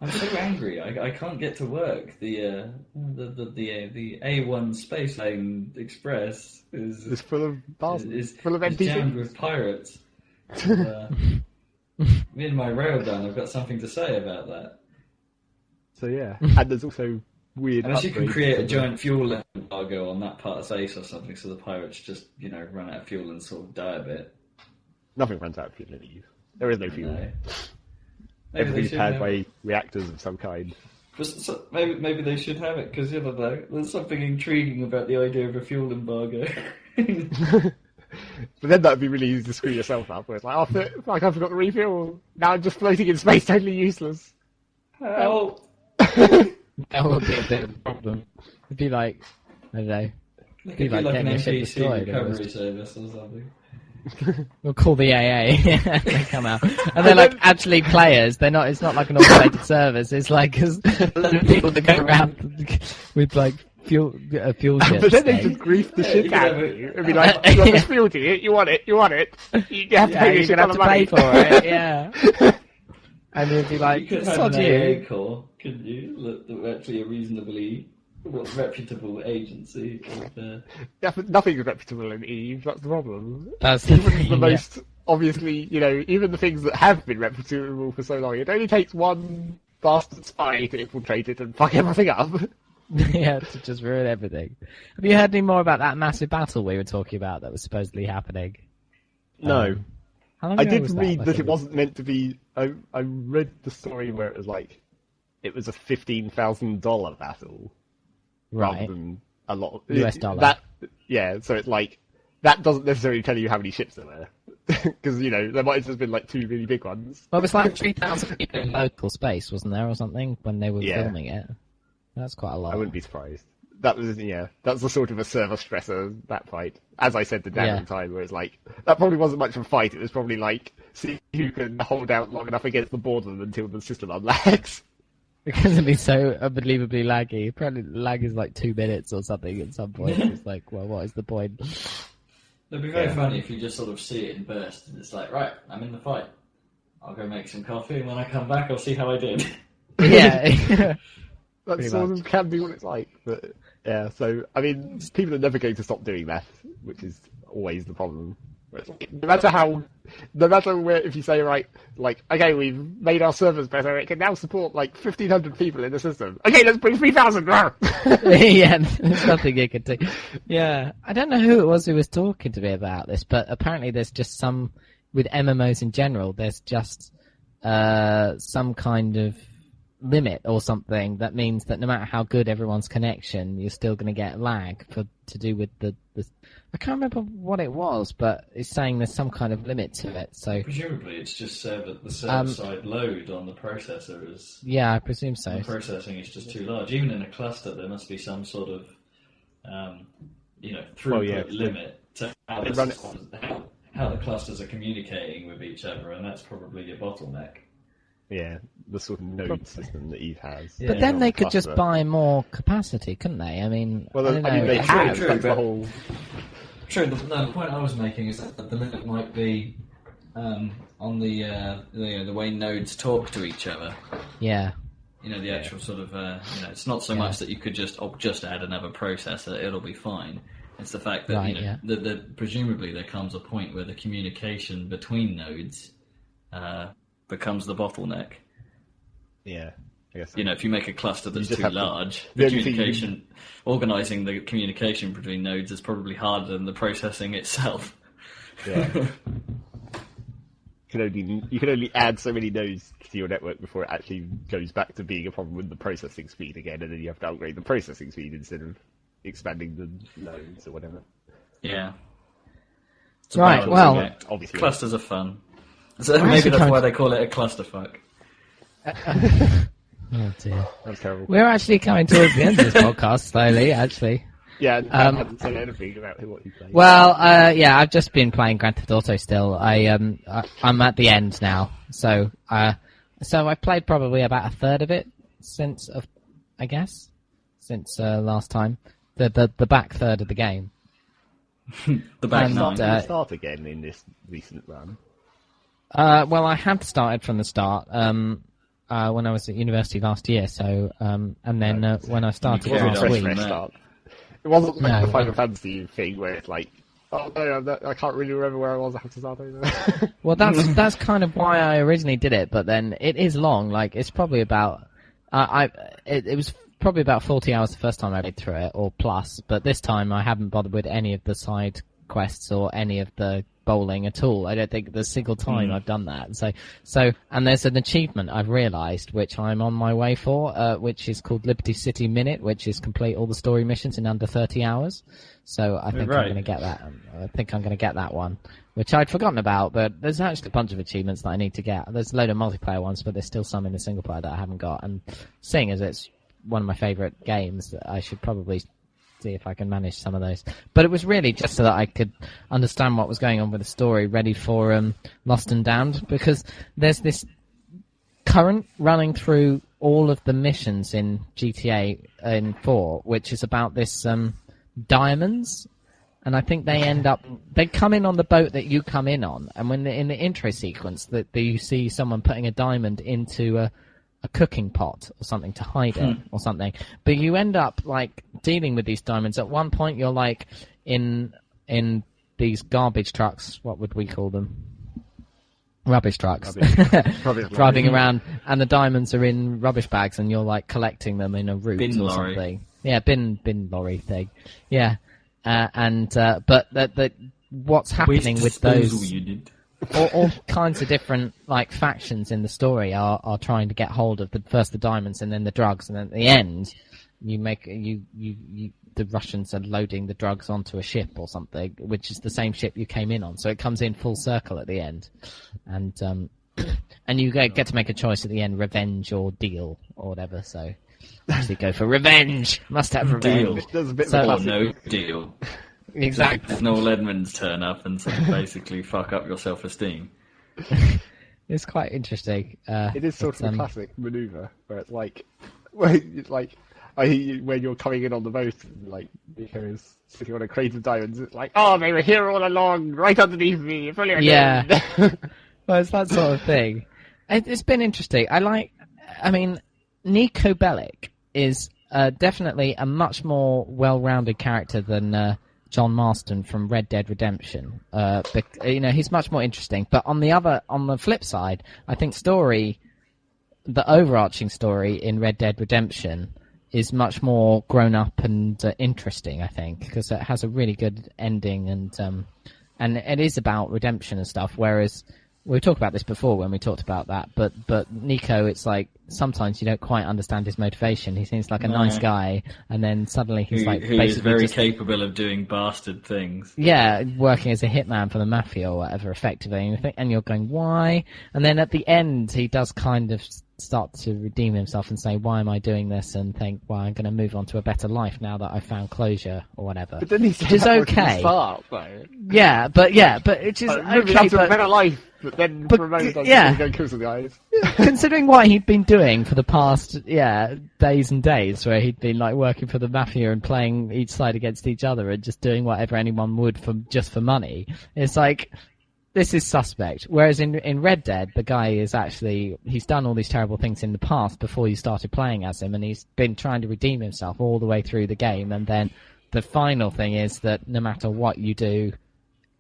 I'm so angry. I can't get to work. The A1 Space Lane Express is full of bastards. Is full of NPCs. Jammed with pirates. Me and my railgun, I've got something to say about that. So yeah, and there's also weird. Unless you can create a giant fuel embargo on that part of space or something, so the pirates just run out of fuel and sort of die a bit. Nothing runs out of fuel in Eve. There is no fuel. No. Everything's powered by reactors of some kind. Maybe they should have it, because there's something intriguing about the idea of a fuel embargo. But then that would be really easy to screw yourself up, where it's like, oh, I forgot to refuel. Now I'm just floating in space, totally useless. Help! That would be a bit of a problem. It'd be like, I don't know. It'd be like an NPC recovery service or something. We'll call the AA. They come out, and they're like actually players. They're not. It's not like an automated service. It's like a lot of people that go around with like fuel ships. But then they just grief the shit out of you. It'd be like, you want this fuel, do you? You want it. You have to pay you're gonna have to pay for it. Yeah. And it'd be like, you could have an AA core, couldn't you? Look, actually a reasonably reputable agency. Yeah, but nothing is reputable in Eve. That's the problem. That's the thing, the most obviously, even the things that have been reputable for so long. It only takes one bastard spy to infiltrate it and fuck everything up. Yeah, to just ruin everything. Have you heard any more about that massive battle we were talking about that was supposedly happening? No. How long I ago did was read that Like, it wasn't meant to be. I read the story where it was like it was a $15,000 battle, rather right? than a lot of US dollar. So it's like that doesn't necessarily tell you how many ships there were, because there might have just been like two really big ones. Well, it was like 3,000 people in local space, wasn't there, or something, when they were filming it? That's quite a lot. I wouldn't be surprised. That was that's the sort of a server stressor, that fight. As I said to Dan at the time, where it's like that probably wasn't much of a fight. It was probably like see who can hold out long enough against the boredom until the system unlags. Because it'd be so unbelievably laggy. Apparently the lag is like 2 minutes or something at some point. It's like, well, what is the point? It'd be very funny if you just sort of see it in bursts and it's like, right, I'm in the fight. I'll go make some coffee, and when I come back I'll see how I did. Yeah. That sort of can be what it's like, but yeah. So I mean, people are never going to stop doing that, which is always the problem. No matter where, if you say okay, we've made our servers better, it can now support like 1,500 people in the system. Okay, let's bring 3,000. Yeah, there's nothing you can do. Yeah, I don't know who it was who was talking to me about this, but apparently there's just with MMOs in general, there's just some kind of limit or something that means that no matter how good everyone's connection, you're still going to get lag to do with the. I can't remember what it was, but it's saying there's some kind of limit to it. So presumably, it's just the server-side load on the processor is. Yeah, I presume so. The processing is just too large. Even in a cluster, there must be some sort of, throughput limit to how the clusters are communicating with each other, and that's probably your bottleneck. Yeah, the sort of node system that Eve has. But then they could just buy more capacity, couldn't they? I mean, they have. True, that's the whole. True. The point I was making is that the limit might be on the way nodes talk to each other. Yeah. The actual sort of it's not so much that you could just add another processor; it'll be fine. It's the fact that that presumably there comes a point where the communication between nodes becomes the bottleneck. Yeah, I guess. If you make a cluster that's too large, organising the communication between nodes is probably harder than the processing itself. Yeah. You can only add so many nodes to your network before it actually goes back to being a problem with the processing speed again, and then you have to upgrade the processing speed instead of expanding the nodes or whatever. Yeah. Right, well... Obviously, clusters are fun. So maybe that's why they call it a clusterfuck. Oh dear. That's terrible. We're actually coming towards the end of this podcast slowly, actually. Yeah, I haven't said anything about what you played. Well, I've just been playing Grand Theft Auto still. I'm at the end now, so I've played probably about a third of it since last time. The back third of the game. The back nine. Did you start again in this recent run? Well, I had started from the start when I was at university last year. So, and then when I started last week, it wasn't like the Final Fantasy thing where it's like, oh no, I can't really remember where I was. I have to start over. Well, that's kind of why I originally did it. But then it is long. Like it's probably about it was probably about 40 hours the first time I played through it, or plus. But this time I haven't bothered with any of the side quests or any of the bowling at all. I don't think there's a single time I've done that. So, and there's an achievement I've realised, which I'm on my way for, which is called Liberty City Minute, which is complete all the story missions in under 30 hours. So I think I'm going to get that. I think I'm going to get that one, which I'd forgotten about, but there's actually a bunch of achievements that I need to get. There's a load of multiplayer ones, but there's still some in the single player that I haven't got. And seeing as it's one of my favourite games, I should probably see if I can manage some of those. But it was really just so that I could understand what was going on with the story, ready for Lost and Damned, because there's this current running through all of the missions in GTA in 4, which is about this diamonds, and I think they come in on the boat that you come in on, and when in the intro sequence that you see someone putting a diamond into a cooking pot or something to hide it or something, but you end up like dealing with these diamonds. At one point you're like in these garbage trucks, what would we call them? Rubbish trucks. Driving around, and the diamonds are in rubbish bags, and you're like collecting them in a route bin or lorry. Something. Yeah, bin lorry thing. Yeah, but what's happening with those? All kinds of different like factions in the story are trying to get hold of first the diamonds and then the drugs, and then at the end the Russians are loading the drugs onto a ship or something, which is the same ship you came in on. So it comes in full circle at the end, and you get to make a choice at the end: revenge or deal or whatever. So actually go for revenge. Must have revenge. There's a bit or no deal. Exactly. If Noel Edmonds turn up and basically fuck up your self-esteem. It's quite interesting. It is sort of a classic maneuver where it's like, when you're coming in on the boat, like Nico is sitting on a crate of diamonds. It's like, oh, they were here all along, right underneath me. Yeah. Well, it's that sort of thing. It's been interesting. Nico Bellic is definitely a much more well-rounded character than John Marston from Red Dead Redemption. He's much more interesting. But on the flip side, I think the overarching story in Red Dead Redemption is much more grown up and interesting, I think, because it has a really good ending, and it is about redemption and stuff. Whereas we talked about this before when we talked about that, but Nico, it's like sometimes you don't quite understand his motivation. He seems like a nice guy, and then suddenly he's who basically is very capable of doing bastard things. Yeah, working as a hitman for the mafia or whatever, effectively. And you're going, why? And then at the end, he does kind of start to redeem himself and say, why am I doing this? And think, well, I'm going to move on to a better life now that I've found closure or whatever. But then he said which is okay. Yeah, but it is okay. On to a better life, but then for a moment, I'm going to go kill some guys. Considering what he'd been doing for the past, days and days, where he'd been like working for the mafia and playing each side against each other and just doing whatever anyone would for money, it's like, this is suspect. Whereas in Red Dead, the guy is actually, he's done all these terrible things in the past before you started playing as him, and he's been trying to redeem himself all the way through the game, and then the final thing is that no matter what you do,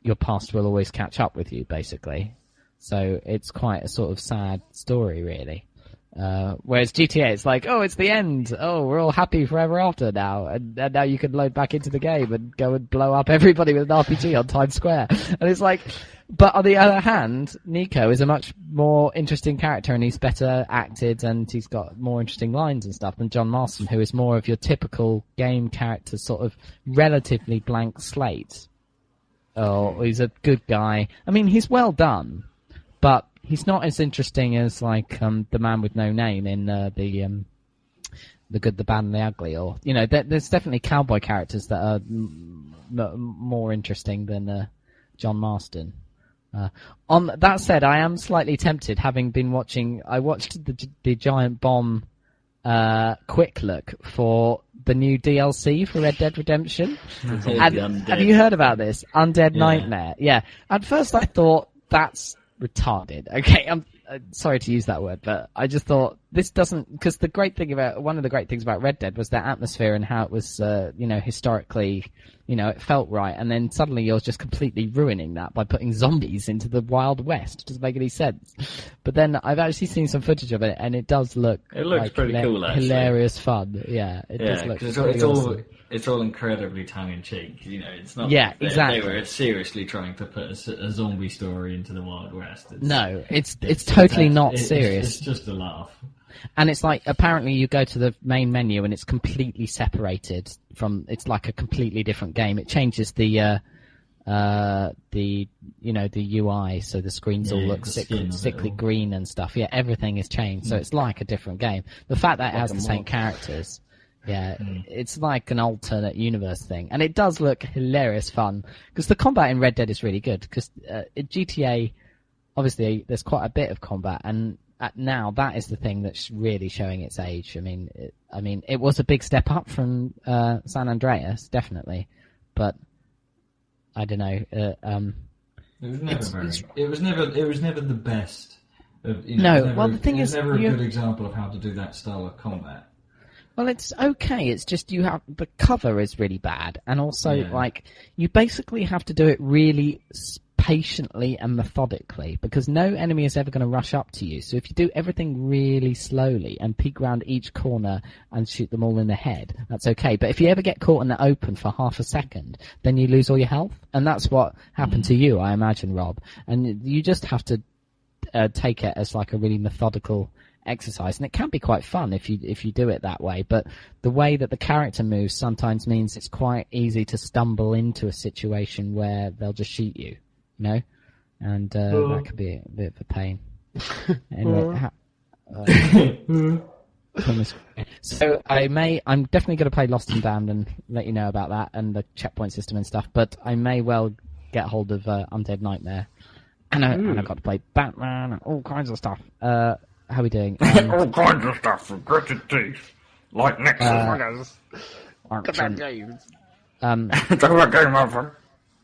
your past will always catch up with you, basically. So it's quite a sort of sad story, really. Whereas GTA, it's like, oh, it's the end. Oh, we're all happy forever after now. And now you can load back into the game and go and blow up everybody with an RPG on Times Square. And it's like, but on the other hand, Nico is a much more interesting character, and he's better acted, and he's got more interesting lines and stuff than John Marston, who is more of your typical game character, sort of relatively blank slate. Oh, he's a good guy. I mean, he's well done, but he's not as interesting as like the man with no name in the Good, the Bad, and the Ugly, or there's definitely cowboy characters that are more interesting than John Marston. On that said, I am slightly tempted, having been watching. I watched the Giant Bomb quick look for the new DLC for Red Dead Redemption. Have you heard about this? Undead Nightmare. Yeah. At first, I thought that's retarded. Okay, I'm sorry to use that word, but I just thought this doesn't, because one of the great things about Red Dead was their atmosphere and how it was, historically, it felt right, and then suddenly you're just completely ruining that by putting zombies into the Wild West. It doesn't make any sense. But then I've actually seen some footage of it, and it does look. It looks like pretty cool, actually. Hilarious fun. Yeah, it does look. It's all incredibly tongue in cheek. It's not. Yeah, exactly. They were seriously trying to put a zombie story into the Wild West. It's totally not serious. It's just a laugh. And it's like, apparently you go to the main menu and it's completely separated from, it's like a completely different game. It changes the UI, so the screens all look sickly green and stuff. Yeah, everything is changed, so it's like a different game. The fact that it has the same characters, it's like an alternate universe thing. And it does look hilarious fun, because the combat in Red Dead is really good, because in GTA, obviously, there's quite a bit of combat, and now that is the thing that's really showing its age. I mean, it was a big step up from San Andreas, definitely, but I don't know. It was never the best. The thing is, never a good example of how to do that style of combat. Well, it's okay. It's just the cover is really bad, and also you basically have to do it really patiently and methodically, because no enemy is ever going to rush up to you. So if you do everything really slowly and peek around each corner and shoot them all in the head, that's okay. But if you ever get caught in the open for half a second, then you lose all your health, and that's what happened to you, I imagine, Rob. And you just have to take it as like a really methodical exercise, and it can be quite fun if you do it that way. But the way that the character moves sometimes means it's quite easy to stumble into a situation where they'll just shoot you. And that could be a bit of a pain. Anyway, so I'm definitely going to play Lost and Damned and let you know about that and the checkpoint system and stuff. But I may well get hold of Undead Nightmare, and I've got to play Batman and all kinds of stuff. How are we doing? All kinds of stuff for gritted teeth, like Nexus. Get that game. Take that game over.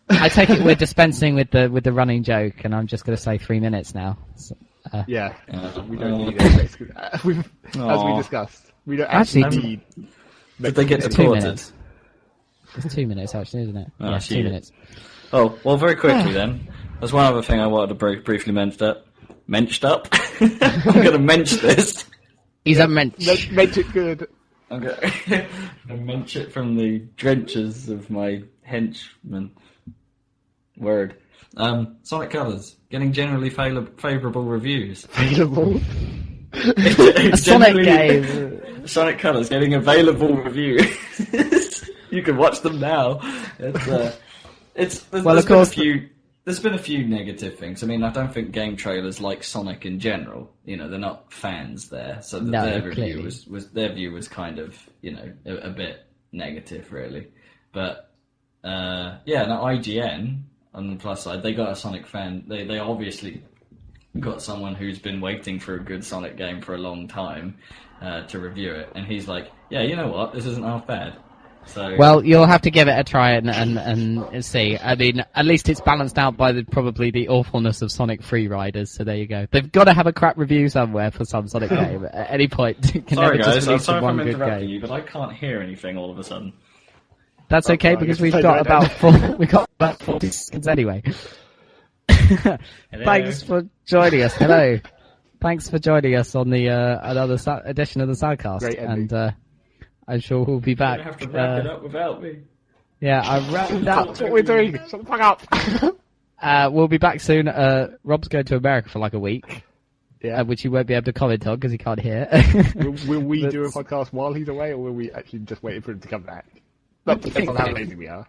I take it we're dispensing with the running joke, and I'm just going to say 3 minutes now. So, we don't need it. As we discussed, we don't actually need. Did they get 2 minutes? It's 2 minutes, actually, isn't it? Oh, 2 minutes. Oh, well, very quickly then. There's one other thing I wanted to briefly mention up. I'm going to mention this. He's a mensch. Mench it good. I'm going to mention it from the drenches of my henchman. Word. Sonic Colors getting generally favourable reviews. Available. A Sonic game. Sonic Colors getting available reviews. You can watch them now. There's been a few negative things. I mean, I don't think game trailers like Sonic in general. You know, they're not fans there, so their review their view was kind of, you know, a bit negative, really. But IGN on the plus side, they got a Sonic fan. They obviously got someone who's been waiting for a good Sonic game for a long time to review it, and he's like, yeah, you know what, this isn't half bad. So, well, you'll have to give it a try and see. I mean, at least it's balanced out by probably the awfulness of Sonic Free Riders, so there you go. They've got to have a crap review somewhere for some Sonic game at any point. Sorry guys, I'm sorry if I'm interrupting you, but I can't hear anything all of a sudden. That's okay, because we've got about 40 seconds anyway. Thanks for joining us. Hello. Thanks for joining us on the another edition of the Saladcast. And I'm sure we'll be back. You're going to have to wrap it up without me. Yeah, I've wrapped up. That's what we're doing. Shut the fuck up. We'll be back soon. Rob's going to America for like a week. Yeah. Which he won't be able to comment on because he can't hear. will we do a podcast while he's away, or will we actually just wait for him to come back? That depends on how lazy we are.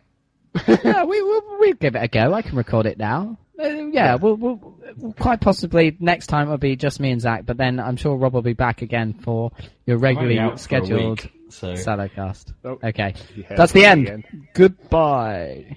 Yeah, we'll give it a go. I can record it now. We'll quite possibly next time it'll be just me and Zach, but then I'm sure Rob will be back again for your regularly scheduled Saladcast. Oh, okay, that's the end. Goodbye.